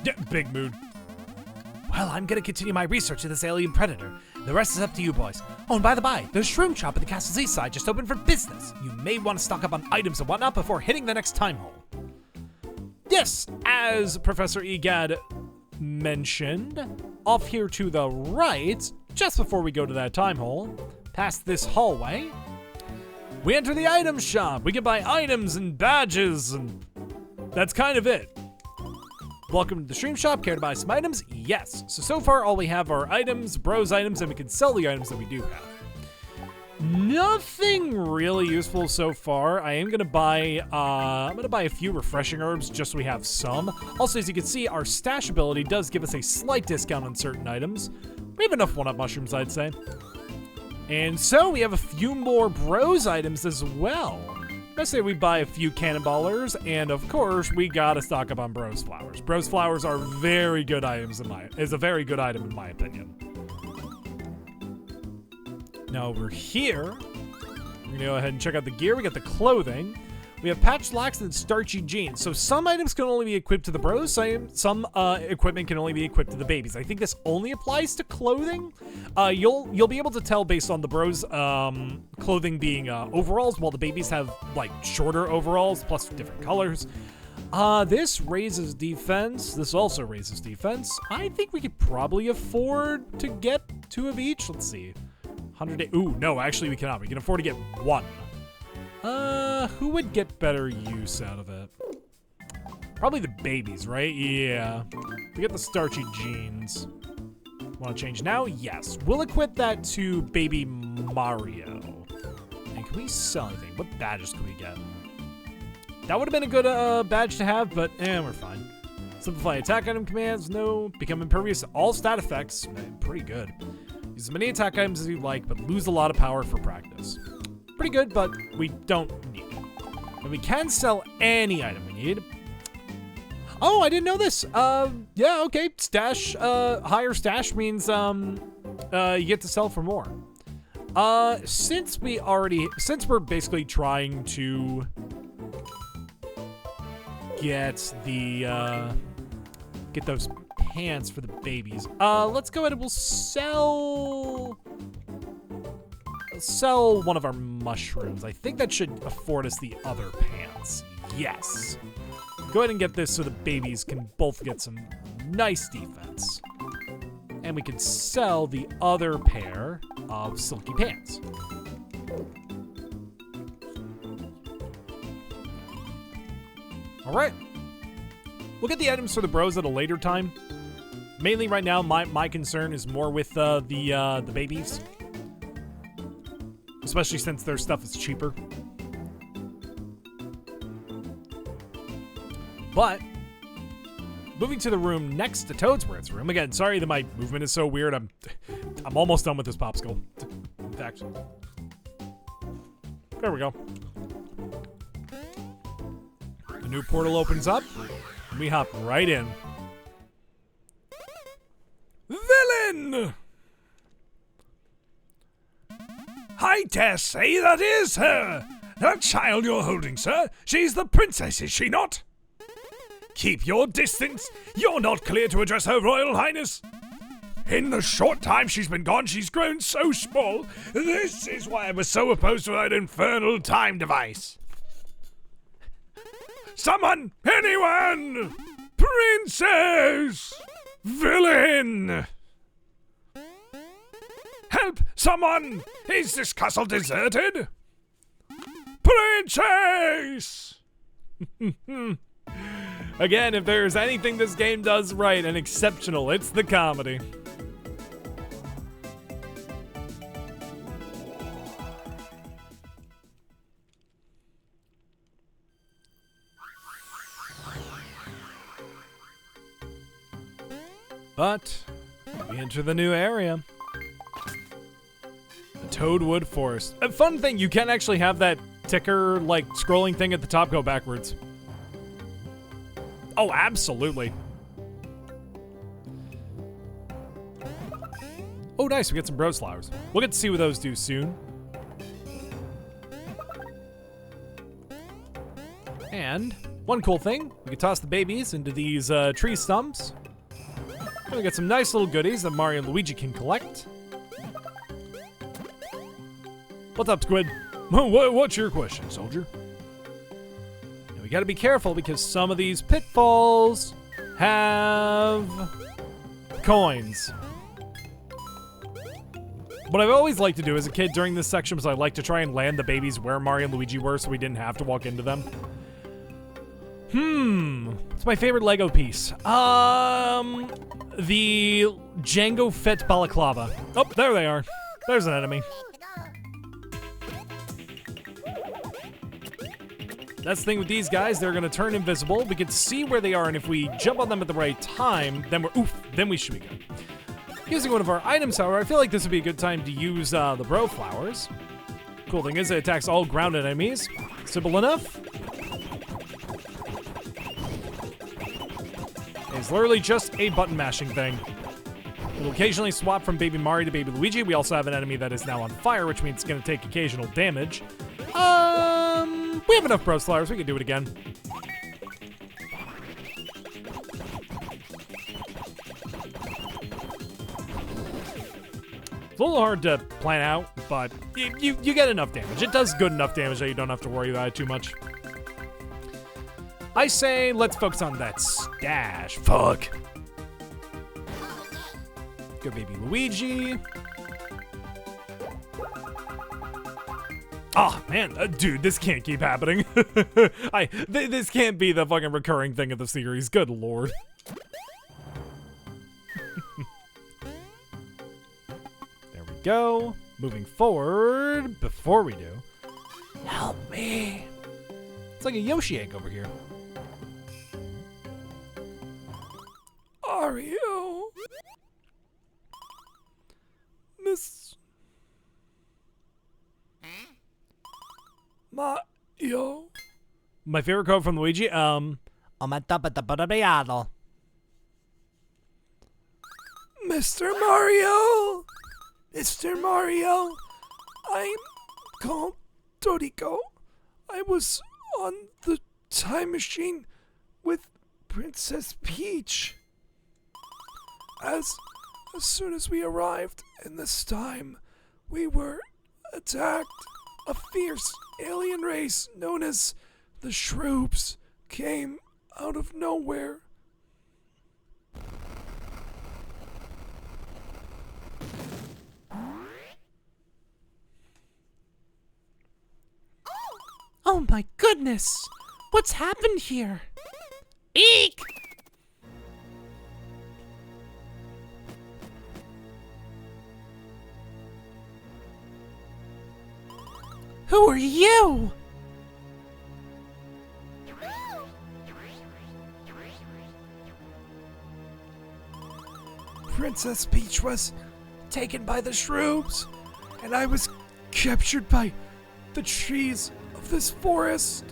Yeah, big mood. Well, I'm gonna continue my research of this alien predator. The rest is up to you boys. Oh, and by the by, the shroom shop at the castle's east side just opened for business. You may want to stock up on items and whatnot before hitting the next time hole. Yes, as Professor Egad mentioned, off here to the right, just before we go to that time hole, past this hallway, we enter the item shop. We can buy items and badges, and that's kind of it. Welcome to the stream shop. Care to buy some items? Yes. So far all we have are items, bros items, and we can sell the items that we do have. Nothing really useful so far. I am gonna buy a few refreshing herbs just so we have some. Also, as you can see, our stash ability does give us a slight discount on certain items. We have enough one-up mushrooms, I'd say. And so we have a few more bros items as well. Let's say we buy a few cannonballers, and of course we gotta stock up on bros flowers. Bros flowers are very good items is a very good item in my opinion. Now over here, we're gonna go ahead and check out the gear. We got the clothing. We have patch slacks and starchy jeans. So some items can only be equipped to the bros. Some equipment can only be equipped to the babies. I think this only applies to clothing. You'll be able to tell based on the bros clothing being overalls, while the babies have like shorter overalls plus different colors. This raises defense. This also raises defense. I think we could probably afford to get 2 of each. Let's see. 100. Ooh, no, actually we cannot. We can afford to get 1. Who would get better use out of it? Probably the babies, right? Yeah. We get the starchy jeans. Want to change now? Yes. We'll equip that to baby Mario. And can we sell anything? What badges can we get? That would have been a good badge to have, but we're fine. Simplify attack item commands, no. Become impervious to all stat effects, pretty good. Use as many attack items as you like, but lose a lot of power for practice. Pretty good, but we don't need it. And we can sell any item we need. Oh, I didn't know this. Yeah, okay. Stash, higher stash means, you get to sell for more. Since we're basically trying to get get those pants for the babies. Let's go ahead and we'll sell one of our mushrooms. I think that should afford us the other pants. Yes. Go ahead and get this so the babies can both get some nice defense. And we can sell the other pair of silky pants. All right. We'll get the items for the bros at a later time. Mainly right now, my concern is more with the babies. Especially since their stuff is cheaper. But moving to the room next to Toadsworth's room. Again, sorry that my movement is so weird. I'm almost done with this popsicle. In fact, there we go. The new portal opens up, and we hop right in. Villain! Hi, Tess. Hey, that is her. That child you're holding, sir. She's the princess, is she not? Keep your distance. You're not clear to address her royal highness. In the short time she's been gone, she's grown so small. This is why I was so opposed to that infernal time device. Someone! Anyone! Princess! Villain! Help! Someone! Is this castle deserted? Princess! Again, if there's anything this game does right and exceptional, it's the comedy. But we enter the new area. The Toadwood Forest. A fun thing, you can actually have that ticker, like, scrolling thing at the top go backwards. Oh, absolutely. Oh, nice, we get some rose flowers. We'll get to see what those do soon. And one cool thing, we can toss the babies into these tree stumps. And we got some nice little goodies that Mario and Luigi can collect. What's up, Squid? What's your question, soldier? And we gotta be careful because some of these pitfalls have coins. What I've always liked to do as a kid during this section was I like to try and land the babies where Mario and Luigi were so we didn't have to walk into them. It's my favorite Lego piece. The Django Fett balaclava. Oh, there they are. There's an enemy. That's the thing with these guys, they're gonna turn invisible. We can see where they are, and if we jump on them at the right time, then we should be good. Using one of our items, however, I feel like this would be a good time to use the bro flowers. Cool thing is it attacks all ground enemies. Simple enough. It's literally just a button mashing thing. We'll occasionally swap from Baby Mario to Baby Luigi. We also have an enemy that is now on fire, which means it's going to take occasional damage. We have enough bro flowers. We can do it again. It's a little hard to plan out, but you get enough damage. It does good enough damage that you don't have to worry about it too much. I say let's focus on that stash. Fuck. Go Baby Luigi. Oh, man, dude, this can't keep happening. This can't be the fucking recurring thing of the series. Good lord. There we go. Moving forward, before we do, help me. It's like a Yoshi egg over here. Mario. Miss Mario. My favorite quote from Luigi, On top of the Bordeado. Mr. Mario. Mr. Mario. I'm called Dodico. I was on the time machine with Princess Peach. As soon as we arrived in this time, we were attacked. A fierce alien race known as the Shroops came out of nowhere. Oh my goodness! What's happened here? Eek! Who are you? Princess Peach was taken by the Shroops, and I was captured by the trees of this forest.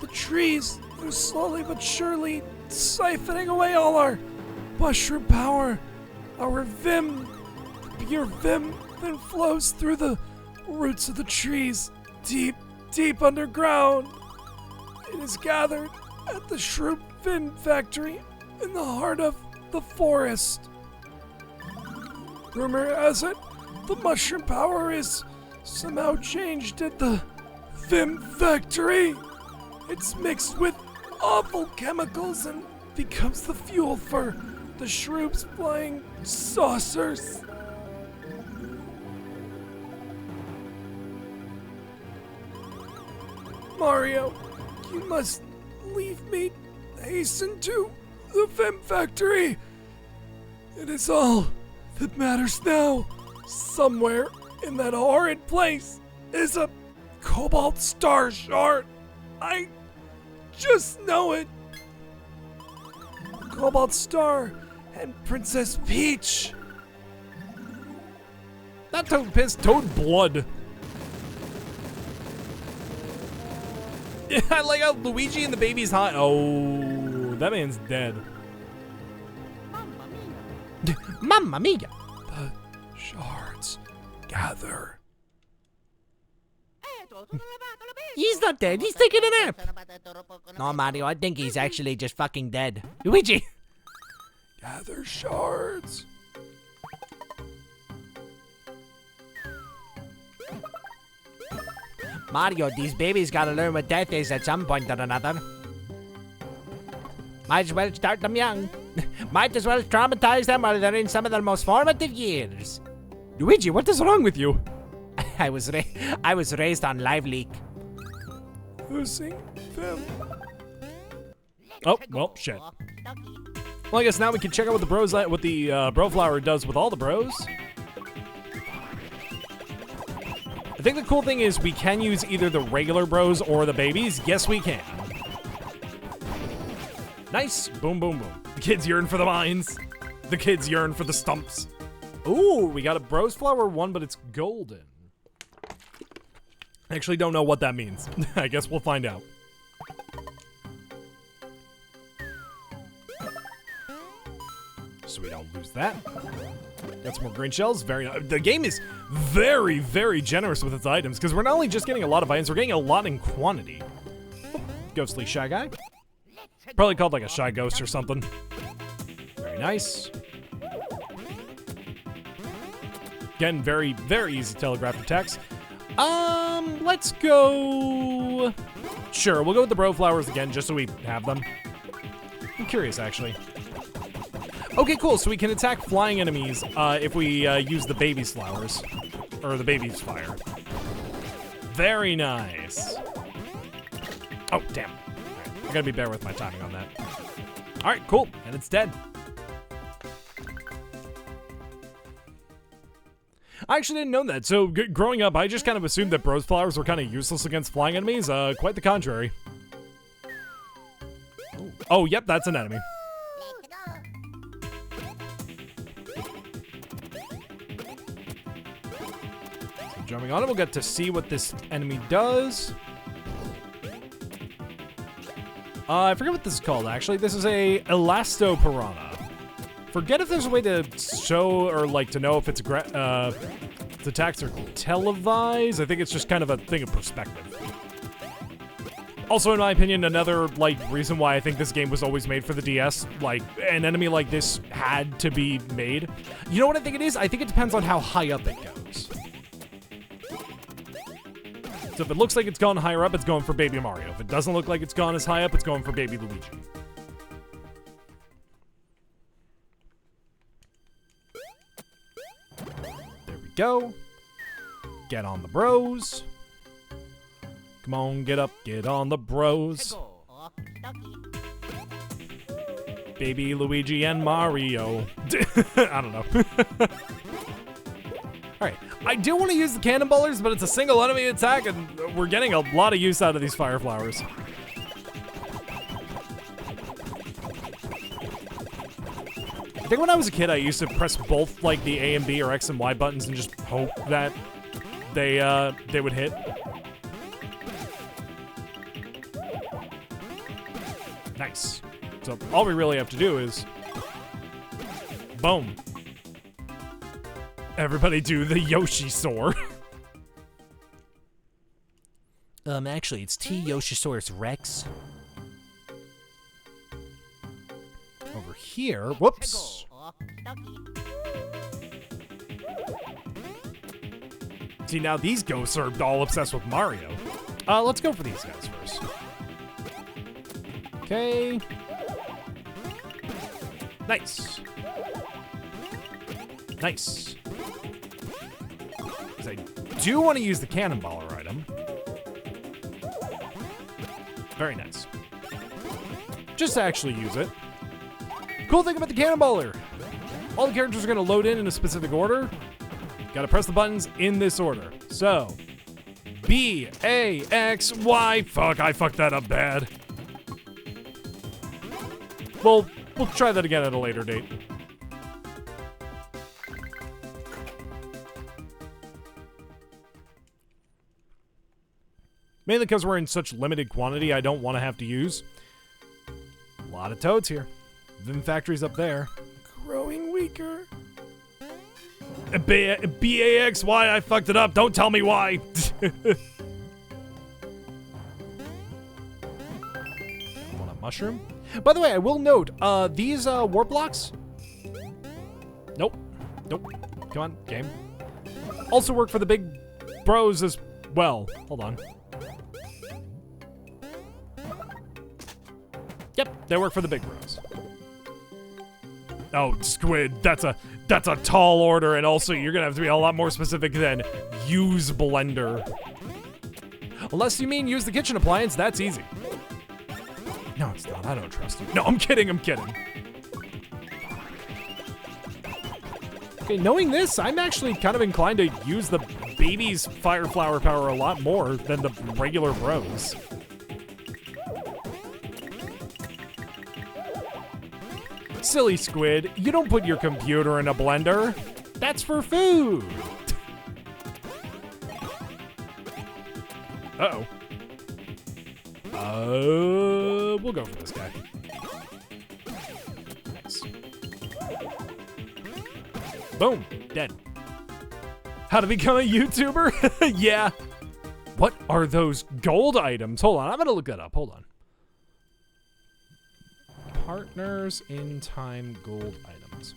The trees are slowly but surely siphoning away all our mushroom power. Our Vim, pure Vim, then flows through the roots of the trees, deep, deep underground. It is gathered at the Shroop Vim factory in the heart of the forest. Rumor has it, the mushroom power is somehow changed at the Vim factory. It's mixed with awful chemicals and becomes the fuel for the Shroops flying saucers. Mario, you must leave me. Hasten to the Vim factory. It is all that matters now. Somewhere in that horrid place is a Cobalt Star shard. I just know it. Cobalt Star and Princess Peach. that Toad piss, Toad blood. Yeah, I like how Luigi and the baby's hot. Oh, that man's dead. Mamma mia! The shards gather. He's not dead, he's taking a nap! No, Mario, I think he's actually just fucking dead. Luigi! Gather shards. Mario, these babies gotta learn what death is at some point or another. Might as well start them young. Might as well traumatize them while they're in some of their most formative years. Luigi, what is wrong with you? I was raised on Live Leak. Losing them. Oh, well, shit. Well, I guess now we can check out what the bros, what the bro flower does with all the bros. I think the cool thing is we can use either the regular bros or the babies. Yes, we can. Nice. Boom, boom, boom. The kids yearn for the mines. The kids yearn for the stumps. Ooh, we got a bros flower one, but it's golden. I actually don't know what that means. I guess we'll find out. So we don't lose that. Got some more green shells. Very nice. The game is very, very generous with its items because we're not only just getting a lot of items, we're getting a lot in quantity. Oh, ghostly shy guy. Probably called like a shy ghost or something. Very nice. Again, very, very easy to telegraph attacks. Let's go. Sure, we'll go with the bro flowers again just so we have them. I'm curious, actually. Okay, cool. So we can attack flying enemies if we use the baby's flowers. Or the baby's fire. Very nice. Oh, damn. All right, I gotta be better with my timing on that. All right, cool. And it's dead. I actually didn't know that. So growing up, I just kind of assumed that Bros Flowers were kind of useless against flying enemies. Quite the contrary. Oh, yep, that's an enemy. So jumping on it, we'll get to see what this enemy does. I forget what this is called, actually. This is a Elasto Piranha. Forget if there's a way to show or like to know if its attacks are televised. I think it's just kind of a thing of perspective. Also, in my opinion, another like reason why I think this game was always made for the DS, like an enemy like this had to be made. You know what I think it is? I think it depends on how high up it goes. So if it looks like it's gone higher up, it's going for Baby Mario. If it doesn't look like it's gone as high up, it's going for Baby Luigi. There we go. Get on the bros. Come on, get up, get on the bros. Baby Luigi and Mario. I don't know. Alright, I do want to use the cannonballers, but it's a single enemy attack, and we're getting a lot of use out of these fire flowers. I think when I was a kid, I used to press both like the A and B or X and Y buttons and just hope that they would hit. Nice. So all we really have to do is boom. Everybody do the Yoshi soar. Actually, it's T. Yoshisaurus Rex. Over here, whoops. See, now these ghosts are all obsessed with Mario. Let's go for these guys first. Okay. Nice. Nice. Because I do want to use the cannonballer item. Very nice. Just to actually use it. Cool thing about the cannonballer. All the characters are going to load in a specific order. Got to press the buttons in this order. So, B, A, X, Y. Fuck, I fucked that up bad. We'll try that again at a later date. Mainly because we're in such limited quantity, I don't want to have to use. A lot of toads here. Vim Factory's up there. Growing weaker. B-A-X-Y, I fucked it up. Don't tell me why. I want a mushroom. By the way, I will note, these warp blocks. Nope. Nope. Come on, game. Also work for the big bros as well. Hold on. Yep, they work for the big bros. Oh, Squid, that's a tall order, and also you're gonna have to be a lot more specific than use blender. Unless you mean use the kitchen appliance, that's easy. No, it's not. I don't trust you. No, I'm kidding. I'm kidding. Okay, knowing this, I'm actually kind of inclined to use the baby's fire flower power a lot more than the regular bros. Silly Squid, you don't put your computer in a blender. That's for food. Uh-oh. We'll go for this guy. Nice. Boom, dead. How to become a YouTuber? Yeah. What are those gold items? Hold on, I'm gonna look that up. Hold on. Partners in time gold items.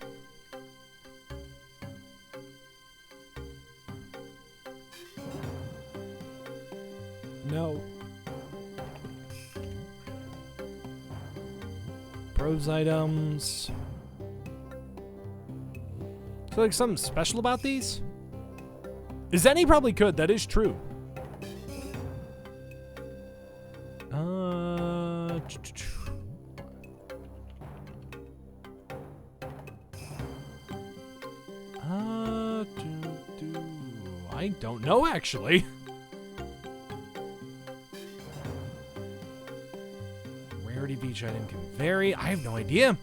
No. Bros items. Is there like something special about these? Is any probably could, that is true. I don't know, actually. Rarity of each item can vary. I have no idea.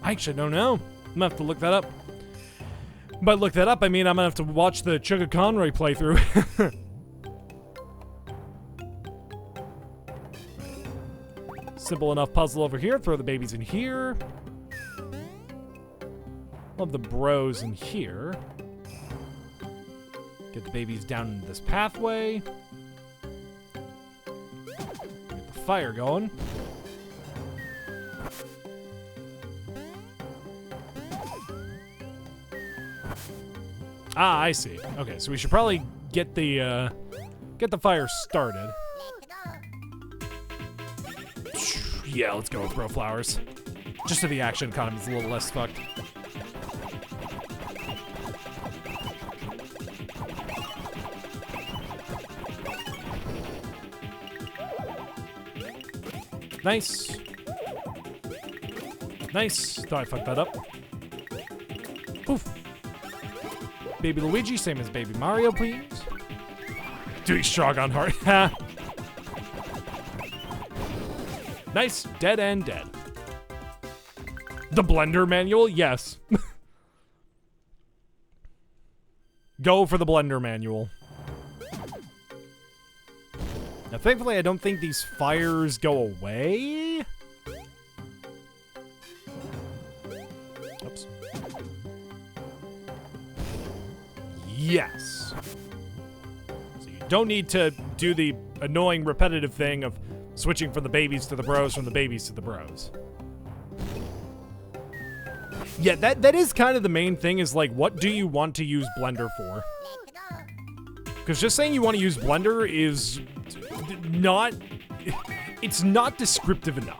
I actually don't know. I'm gonna have to look that up. But look that up, I mean I'm gonna have to watch the Chugga Conroy playthrough. Simple enough puzzle over here. Throw the babies in here. Love the bros in here. Get the babies down into this pathway. Get the fire going. Ah, I see. Okay, so we should probably get the fire started. Yeah, let's go with bro flowers. Just so the action economy's a little less fucked. Nice. Nice. Thought I fucked that up. Poof. Baby Luigi, same as Baby Mario, please. Doing strong on heart. Ha. Nice. Dead and dead. The blender manual? Yes. Go for the blender manual. Now, thankfully, I don't think these fires go away. Oops. Yes. So you don't need to do the annoying repetitive thing of switching from the babies to the bros, from the babies to the bros. Yeah, that is kind of the main thing, is like, what do you want to use Blender for? Because just saying you want to use Blender is not... It's not descriptive enough.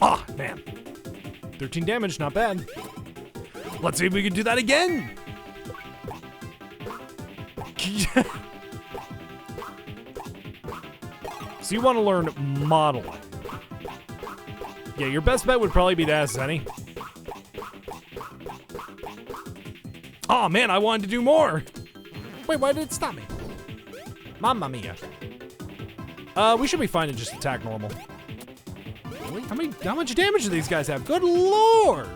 Ah, man. 13 damage, not bad. Let's see if we can do that again. So you want to learn modeling. Yeah, your best bet would probably be to ask Zenny. Oh man, I wanted to do more. Wait, why did it stop me? Mamma mia. We should be fine to just attack normal. Really? How much damage do these guys have? Good lord!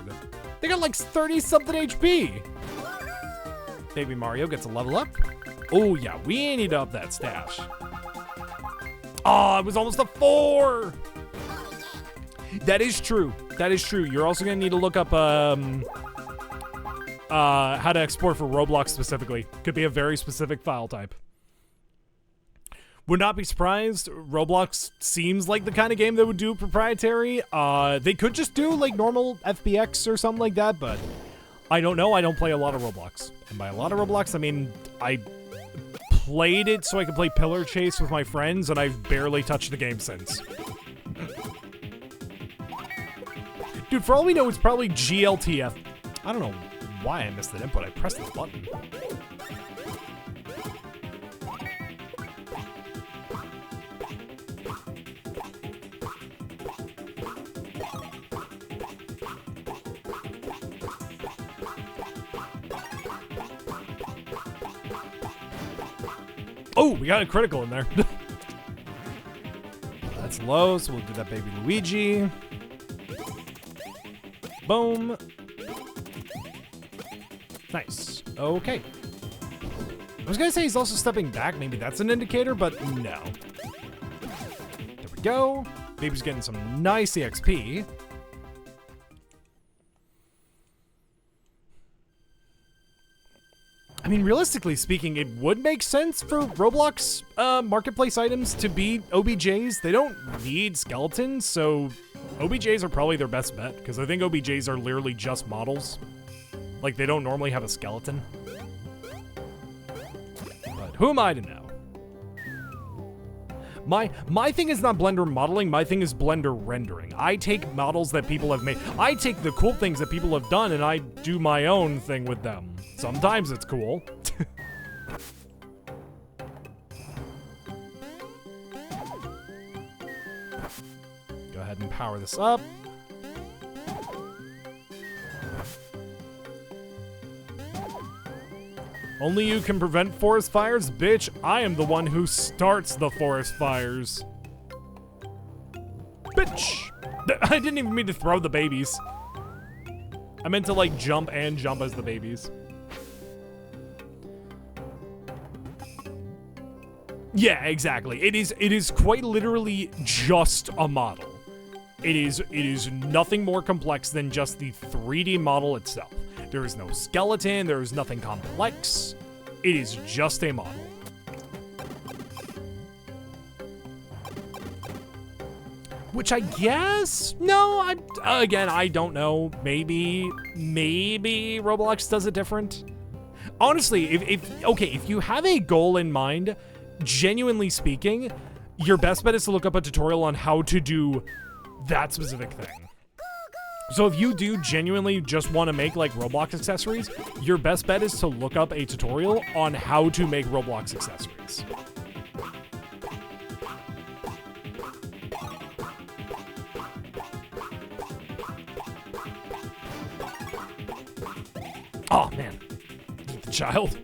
They got like 30-something HP. Baby Mario gets a level up. Oh yeah, we need to up that stash. Oh, it was almost a 4! That is true. That is true. You're also gonna need to look up how to export for Roblox specifically. Could be a very specific file type. Would not be surprised. Roblox seems like the kind of game that would do proprietary. They could just do like normal FBX or something like that, but I don't know. I don't play a lot of Roblox. And by a lot of Roblox, I mean I played it so I could play Pillar Chase with my friends, and I've barely touched the game since. Dude, for all we know, it's probably GLTF. I don't know why I missed that input. I pressed the button. Oh, we got a critical in there. That's low, so we'll do that baby Luigi. Boom. Nice. Okay. I was gonna say he's also stepping back. Maybe that's an indicator, but no. There we go. Baby's getting some nice EXP. I mean, realistically speaking, it would make sense for Roblox marketplace items to be OBJs. They don't need skeletons, so OBJs are probably their best bet, because I think OBJs are literally just models. Like, they don't normally have a skeleton. But who am I to know? My thing is not Blender modeling, my thing is Blender rendering. I take models that people have made. I take the cool things that people have done and I do my own thing with them. Sometimes it's cool. Go ahead and power this up. Only you can prevent forest fires? Bitch, I am the one who starts the forest fires. Bitch! I didn't even mean to throw the babies. I meant to, like, jump as the babies. Yeah, exactly. It is quite literally just a model. It is nothing more complex than just the 3D model itself. There is no skeleton, there is nothing complex. It is just a model. Which I guess, no, I don't know. Maybe Roblox does it different. Honestly, if you have a goal in mind, genuinely speaking, your best bet is to look up a tutorial on how to do that specific thing. So if you do genuinely just want to make like Roblox accessories, your best bet is to look up a tutorial on how to make Roblox accessories. Oh man, the child.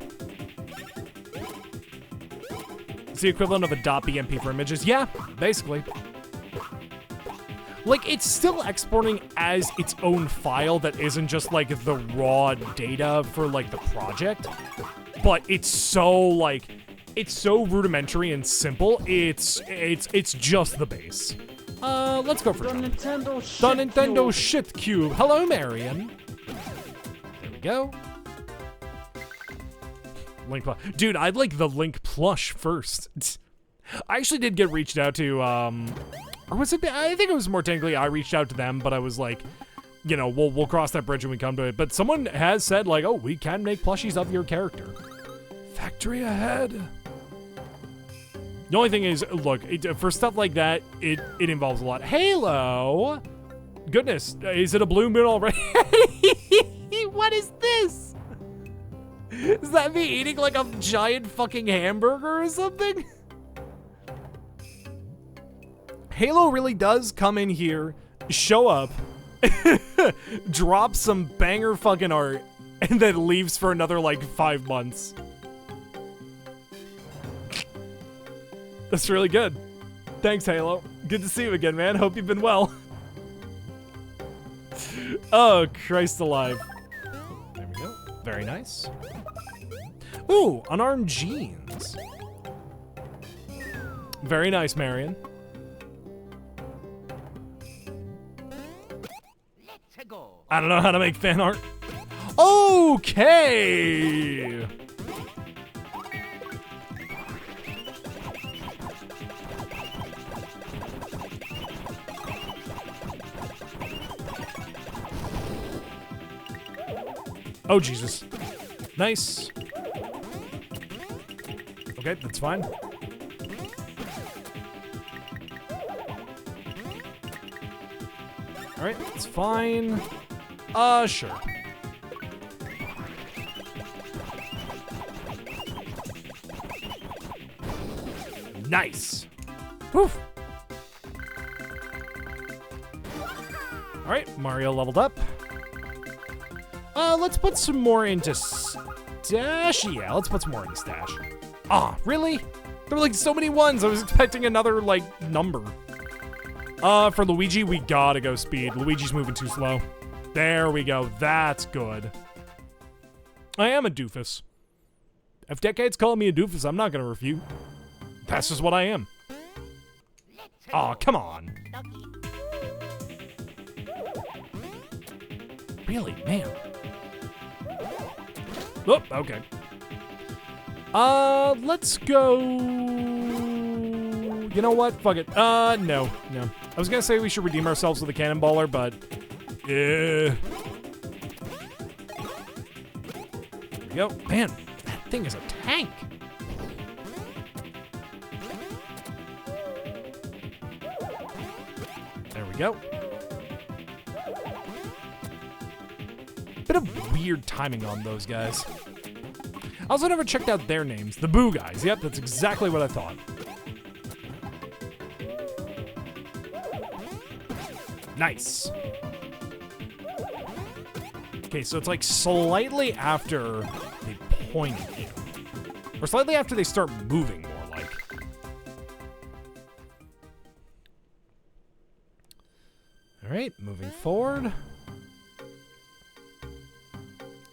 It's the equivalent of a .bmp for images. Yeah, basically. Like, it's still exporting as its own file that isn't just, like, the raw data for, like, the project. But it's so, like, it's so rudimentary and simple. It's just the base. Let's go for the Nintendo Shit Cube. Hello, Marion. There we go. Link plush. Dude, I'd like the Link plush first. I actually did get reached out to, or was it? I think it was more technically I reached out to them, but I was like, you know, we'll cross that bridge when we come to it. But someone has said like, oh, we can make plushies of your character. Factory ahead. The only thing is, look, for stuff like that, it involves a lot. Halo. Goodness, is it a blue moon already? What is this? Is that me eating like a giant fucking hamburger or something? Halo really does come in here, show up, drop some banger fucking art, and then leaves for another, like, 5 months. That's really good. Thanks, Halo. Good to see you again, man. Hope you've been well. Oh, Christ alive. There we go. Very nice. Ooh, unarmed jeans. Very nice, Marion. I don't know how to make fan art. Okay. Oh, Jesus. Nice. Okay, that's fine. All right, that's fine. Sure. Nice. Woof. All right, Mario leveled up. Let's put some more into stash. Yeah, let's put some more into stash. Ah, really? There were like so many ones. I was expecting another like number. For Luigi, we gotta go speed. Luigi's moving too slow. There we go. That's good. I am a doofus. If decades call me a doofus, I'm not gonna refute. That's just what I am. Aw, come on. Really, man. Oh, okay. Let's go. You know what? Fuck it. No. I was gonna say we should redeem ourselves with a cannonballer, but there we go. Man, that thing is a tank. we go. Bit of weird timing on those guys. I also never checked out their names. The Boo guys. Yep, that's exactly what I thought. Nice. Okay, so it's like slightly after they point at you. Or slightly after they start moving, more like. Alright, moving forward.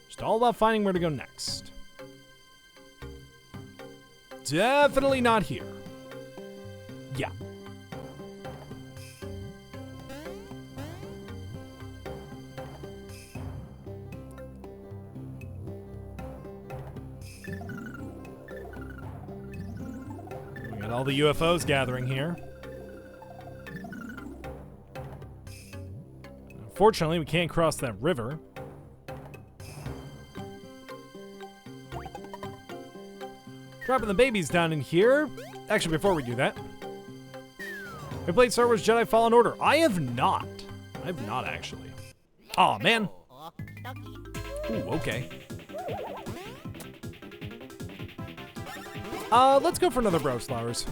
Just all about finding where to go next. Definitely not here. Yeah. We got all the UFOs gathering here. Unfortunately, we can't cross that river. Dropping the babies down in here. Actually, before we do that, we played Star Wars Jedi Fallen Order. I have not. I have not, actually. Aw, man. Ooh, okay. Let's go for another Bros Flowers.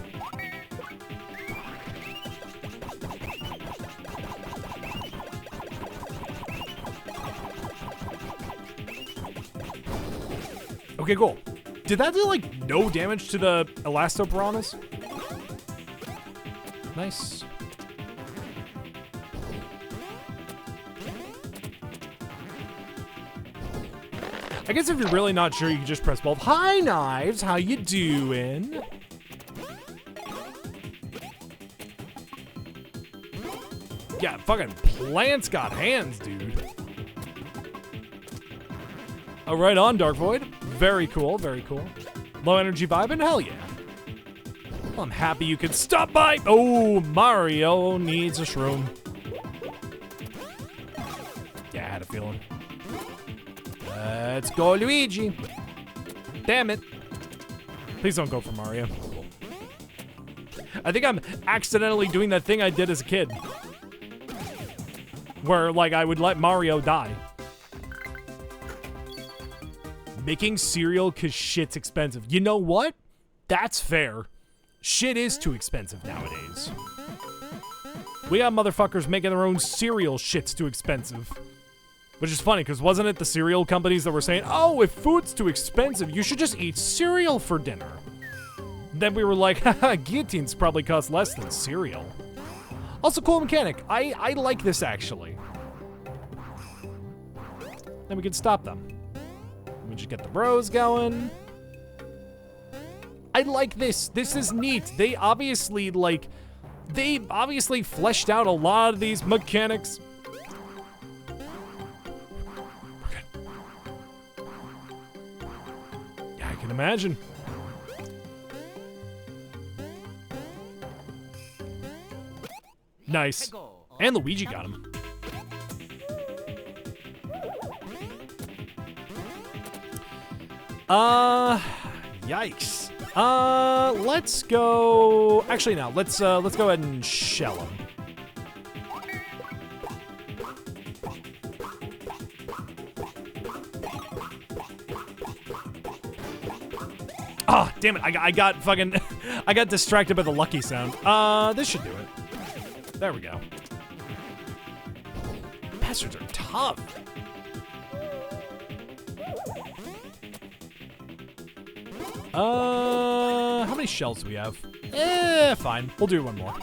Okay, cool. Did that do, like, no damage to the Elastopiranhas? Nice. I guess if you're really not sure, you can just press both. Hi, Knives. How you doing? Yeah, fucking plants got hands, dude. Oh, right on, Dark Void. Very cool, very cool. Low energy vibing? Hell yeah. Well, I'm happy you could stop by. Oh, Mario needs a shroom. Yeah, I had a feeling. Let's go, Luigi. Damn it. Please don't go for Mario. I think I'm accidentally doing that thing I did as a kid. Where, like, I would let Mario die. Making cereal because shit's expensive. You know what? That's fair. Shit is too expensive nowadays. We got motherfuckers making their own cereal shit's too expensive. Which is funny, because wasn't it the cereal companies that were saying, oh, if food's too expensive, you should just eat cereal for dinner. Then we were like, haha, guillotines probably cost less than cereal. Also, cool mechanic. I like this, actually. Then we can stop them. We just get the bros going. I like this. This is neat. They obviously fleshed out a lot of these mechanics. Yeah, I can imagine. Nice. And Luigi got him. Yikes. Let's go. Actually, no. Let's go ahead and shell him. Ah, damn it! I got fucking. I got distracted by the lucky sound. This should do it. There we go. Bastards are tough. How many shells do we have? Fine. We'll do one more.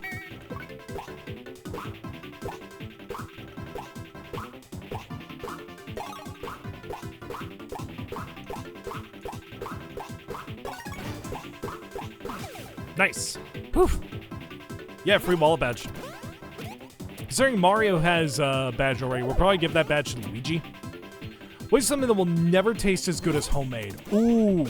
Nice. Poof. Yeah, free wallet badge. Considering Mario has a badge already, we'll probably give that badge to Luigi. What is something that will never taste as good as homemade? Ooh.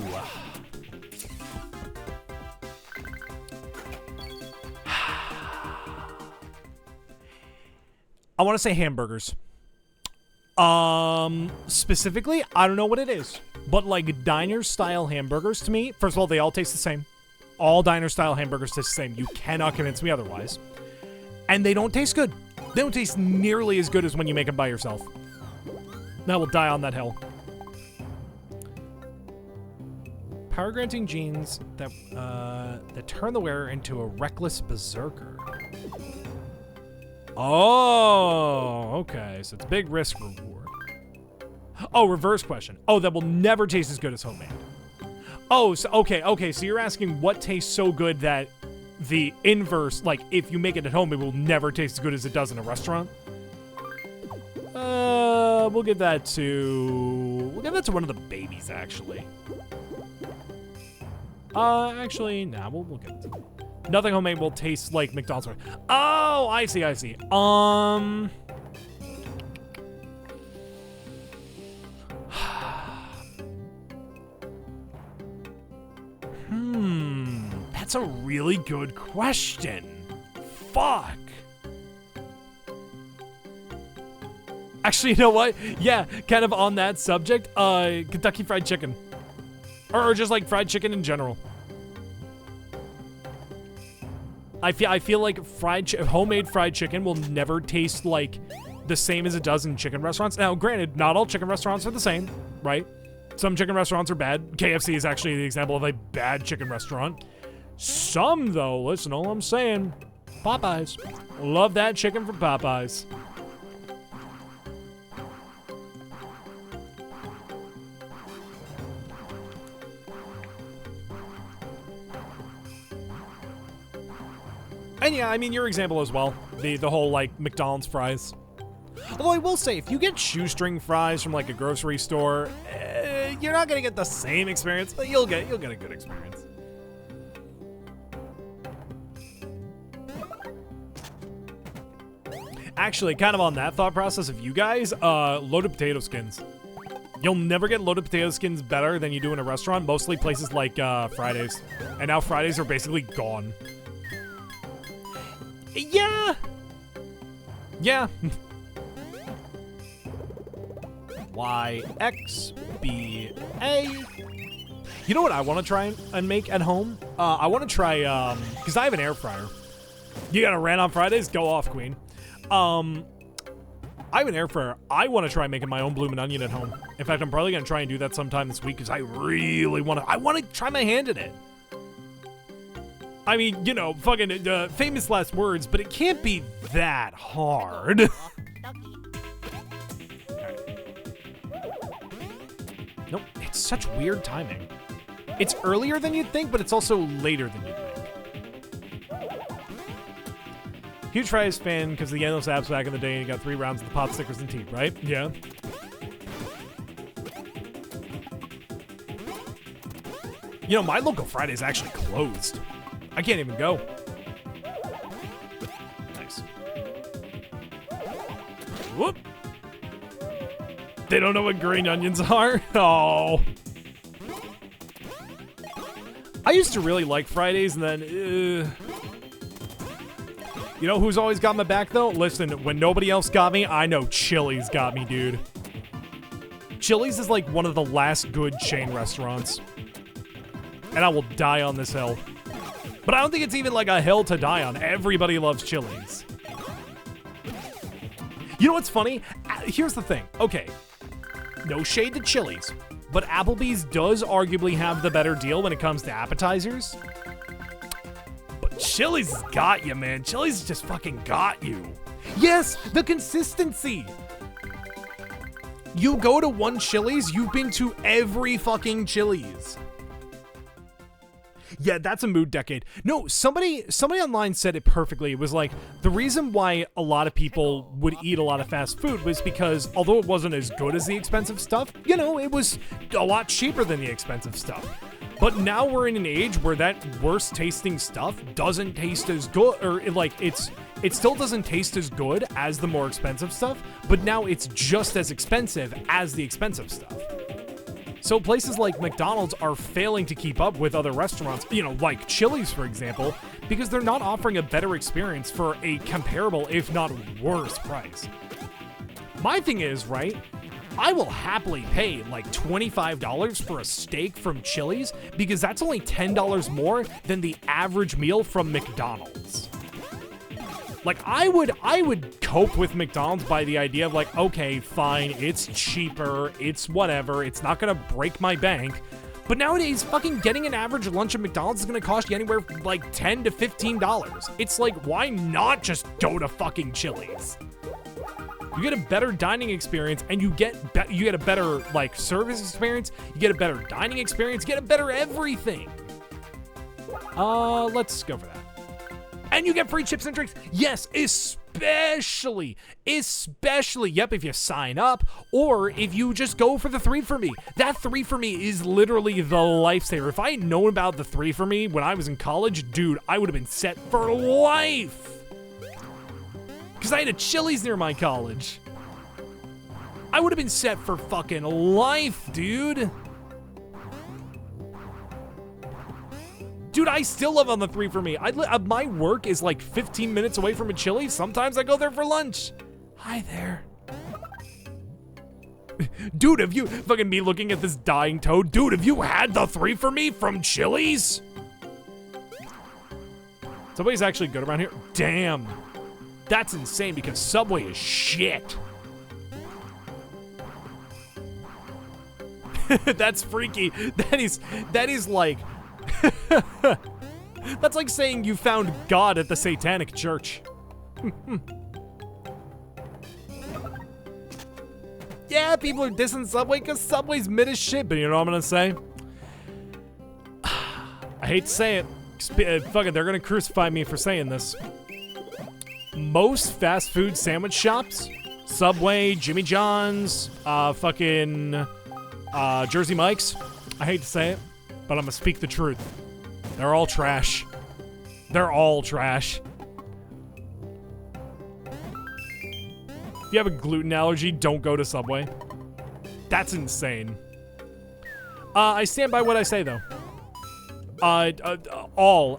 I want to say hamburgers. Specifically, I don't know what it is, but like diner-style hamburgers to me, first of all, they all taste the same. All diner-style hamburgers taste the same. You cannot convince me otherwise. And they don't taste good. They don't taste nearly as good as when you make them by yourself. Now we'll die on that hill. Power granting genes that turn the wearer into a reckless berserker. Oh, okay. So it's big risk reward. Oh, reverse question. Oh, that will never taste as good as homemade. Oh, so okay. So you're asking what tastes so good that the inverse, like if you make it at home, it will never taste as good as it does in a restaurant? We'll give that to one of the babies, actually. Actually, nah, we'll give it to them. Nothing homemade will taste like McDonald's. Oh, I see. That's a really good question. Fuck. Actually, you know what? Yeah, kind of on that subject, Kentucky Fried Chicken. Or just like fried chicken in general. I feel like homemade fried chicken will never taste like the same as it does in chicken restaurants. Now, granted, not all chicken restaurants are the same, right? Some chicken restaurants are bad. KFC is actually the example of a bad chicken restaurant. Some, though, listen, all I'm saying, Popeyes. Love that chicken from Popeyes. And yeah, I mean, your example as well. The whole, like, McDonald's fries. Although I will say, if you get shoestring fries from, like, a grocery store, you're not gonna get the same experience, but you'll get a good experience. Actually, kind of on that thought process of you guys, loaded potato skins. You'll never get loaded potato skins better than you do in a restaurant, mostly places like Fridays. And now Fridays are basically gone. Yeah. Y, X, B, A. You know what I want to try and make at home? I want to try, because I have an air fryer. You got a rant on Fridays? Go off, queen. I have an air fryer. I want to try making my own bloomin' onion at home. In fact, I'm probably going to try and do that sometime this week because I really want to. I want to try my hand at it. I mean, you know, fucking famous last words, but it can't be that hard. Nope, it's such weird timing. It's earlier than you'd think, but it's also later than you'd think. Huge Fries fan because the endless apps back in the day and you got 3 rounds of the pop stickers and tea, right? Yeah. You know, my local Friday's actually closed. I can't even go. Nice. Whoop. They don't know what green onions are? Oh. I used to really like Fridays, and then, You know who's always got my back, though? Listen, when nobody else got me, I know Chili's got me, dude. Chili's is like one of the last good chain restaurants. And I will die on this hill. But I don't think it's even like a hill to die on. Everybody loves Chili's. You know what's funny? Here's the thing. Okay. No shade to Chili's. But Applebee's does arguably have the better deal when it comes to appetizers. But Chili's has got you, man. Chili's just fucking got you. Yes, the consistency. You go to one Chili's, you've been to every fucking Chili's. Yeah, that's a mood decade. No, somebody online said it perfectly. It was like, the reason why a lot of people would eat a lot of fast food was because, although it wasn't as good as the expensive stuff, you know, it was a lot cheaper than the expensive stuff. But now we're in an age where that worst tasting stuff doesn't taste as good, or it still doesn't taste as good as the more expensive stuff, but now it's just as expensive as the expensive stuff. So places like McDonald's are failing to keep up with other restaurants, you know, like Chili's, for example, because they're not offering a better experience for a comparable, if not worse, price. My thing is, right, I will happily pay like $25 for a steak from Chili's because that's only $10 more than the average meal from McDonald's. Like, I would cope with McDonald's by the idea of like, okay, fine, it's cheaper, it's whatever, it's not gonna break my bank. But nowadays, fucking getting an average lunch at McDonald's is gonna cost you anywhere from like $10 to $15. It's like, why not just go to fucking Chili's? You get a better dining experience, and you get a better like service experience. You get a better dining experience. You get a better everything. Let's go for that. And you get free chips and drinks. Yes, especially, yep, if you sign up or if you just go for the 3 for me. That 3 for me is literally the lifesaver. If I had known about the 3 for me when I was in college, dude, I would have been set for life. Because I had a Chili's near my college. I would have been set for fucking life, dude. Dude, I still live on the 3 for me. My work is like 15 minutes away from a Chili's. Sometimes I go there for lunch. Hi there. Dude, have you fucking me looking at this dying toad? Dude, have you had the 3 for me from Chili's? Subway's actually good around here. Damn. That's insane because Subway is shit. That's freaky. That is like that's like saying you found God at the Satanic Church. Yeah, people are dissing Subway because Subway's mid as shit, but you know what I'm gonna say? I hate to say it. Fuck it, they're gonna crucify me for saying this. Most fast food sandwich shops, Subway, Jimmy John's, fucking Jersey Mike's, I hate to say it, but I'm gonna speak the truth. They're all trash. They're all trash. If you have a gluten allergy, don't go to Subway. That's insane. I stand by what I say, though.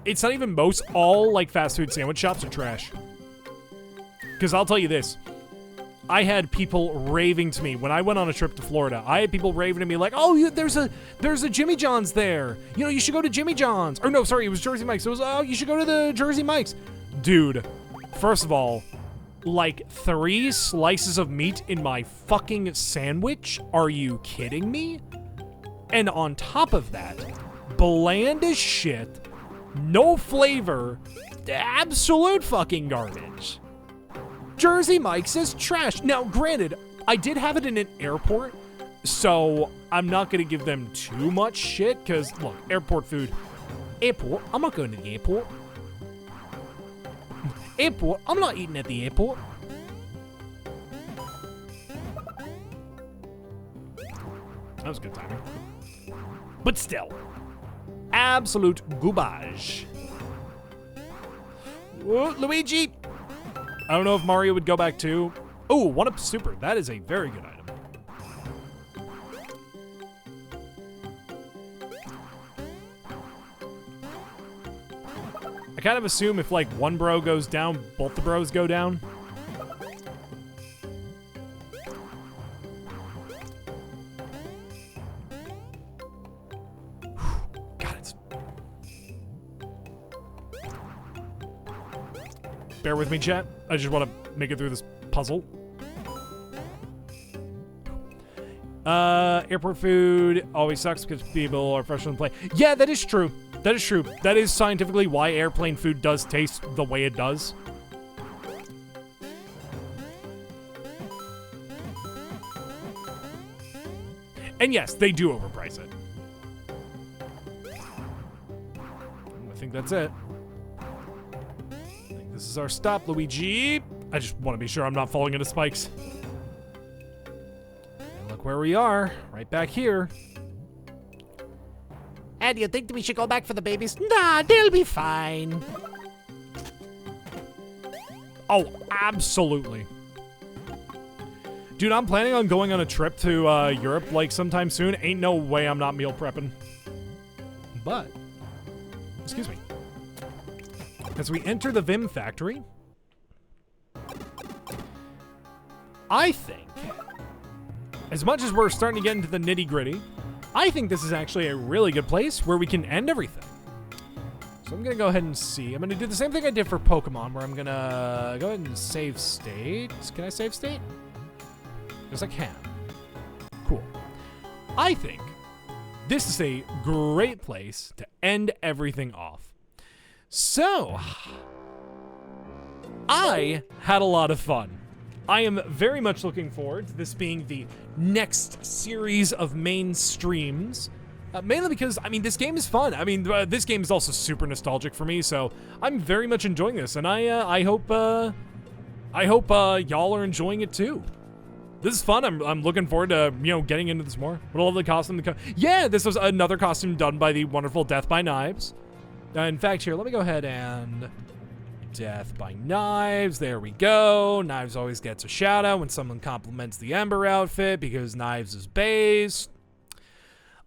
It's not even most, all, like, fast food sandwich shops are trash. Because I'll tell you this. I had people raving to me when I went on a trip to Florida. I had people raving to me like, "Oh, there's a Jimmy John's there. You know, you should go to Jimmy John's." Or no, sorry, it was Jersey Mike's. It was, "Oh, you should go to the Jersey Mike's." Dude, first of all, like 3 slices of meat in my fucking sandwich? Are you kidding me? And on top of that, bland as shit, no flavor, absolute fucking garbage. Jersey Mike's is trash. Now, granted, I did have it in an airport, so I'm not going to give them too much shit, because, look, airport food. Airport? I'm not going to the airport. Airport? I'm not eating at the airport. That was good timing. But still, absolute garbage. Whoa, Luigi! I don't know if Mario would go back too. Oh, 1-Up Super. That is a very good item. I kind of assume if like one bro goes down, both the bros go down. God, it's... Bear with me, chat. I just want to make it through this puzzle. Airport food always sucks because people are fresh on the plane. Yeah, that is true. That is true. That is scientifically why airplane food does taste the way it does. And yes, they do overprice it. I think that's it. This is our stop, Luigi. I just want to be sure I'm not falling into spikes. And look where we are, right back here. And you think that we should go back for the babies? Nah, they'll be fine. Oh, absolutely. Dude, I'm planning on going on a trip to Europe like sometime soon. Ain't no way I'm not meal prepping. But, excuse me. As we enter the Vim factory, I think, as much as we're starting to get into the nitty-gritty, I think this is actually a really good place where we can end everything. So I'm going to go ahead and see. I'm going to do the same thing I did for Pokemon, where I'm going to go ahead and save state. Can I save state? Yes, I can. Cool. I think this is a great place to end everything off. So, I had a lot of fun. I am very much looking forward to this being the next series of main streams. Mainly because, I mean, this game is fun. I mean, this game is also super nostalgic for me, so I'm very much enjoying this, and I hope y'all are enjoying it too. This is fun. I'm looking forward to, you know, getting into this more. What a lovely costume. Yeah, this was another costume done by the wonderful Death by Knives. In fact, here, let me go ahead and Death by Knives. There we go. Knives always gets a shout out when someone compliments the Ember outfit because Knives is based.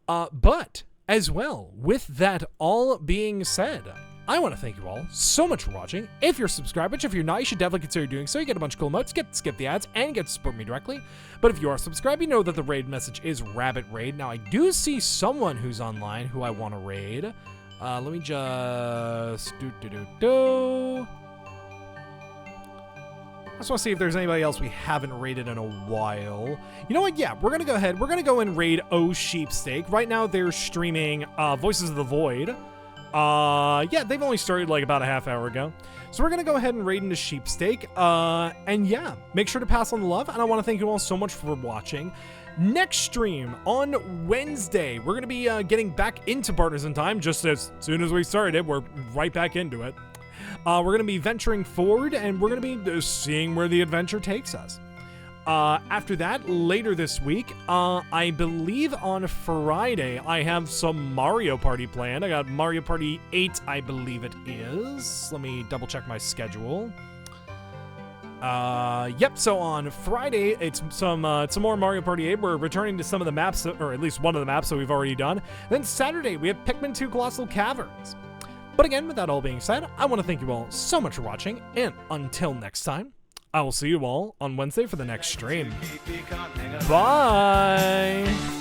But as well, with that all being said, I want to thank you all so much for watching. If you're subscribed, which if you're not, you should definitely consider doing so. You get a bunch of cool emotes, get to skip the ads, and get to support me directly. But if you are subscribed, you know that the raid message is Rabbit Raid. Now, I do see someone who's online who I want to raid. Let me just I just want to see if there's anybody else we haven't raided in a while. You know what? Yeah, we're going to go ahead. We're going to go and raid Oh Sheepsteak. Right now, they're streaming Voices of the Void. Yeah, they've only started like about a half hour ago. So we're going to go ahead and raid into Sheepsteak. And yeah, make sure to pass on the love. And I want to thank you all so much for watching. Next stream on Wednesday, we're going to be getting back into Partners in Time. Just as soon as we started, we're right back into it. We're going to be venturing forward, and we're going to be seeing where the adventure takes us. After that, later this week, I believe on Friday, I have some Mario Party planned. I got Mario Party 8, I believe it is. Let me double check my schedule. Yep, so on Friday, it's some more Mario Party 8. We're returning to some of the maps, or at least one of the maps that we've already done. Then Saturday, we have Pikmin 2 Colossal Caverns. But again, with that all being said, I want to thank you all so much for watching, and until next time, I will see you all on Wednesday for the next stream. Bye!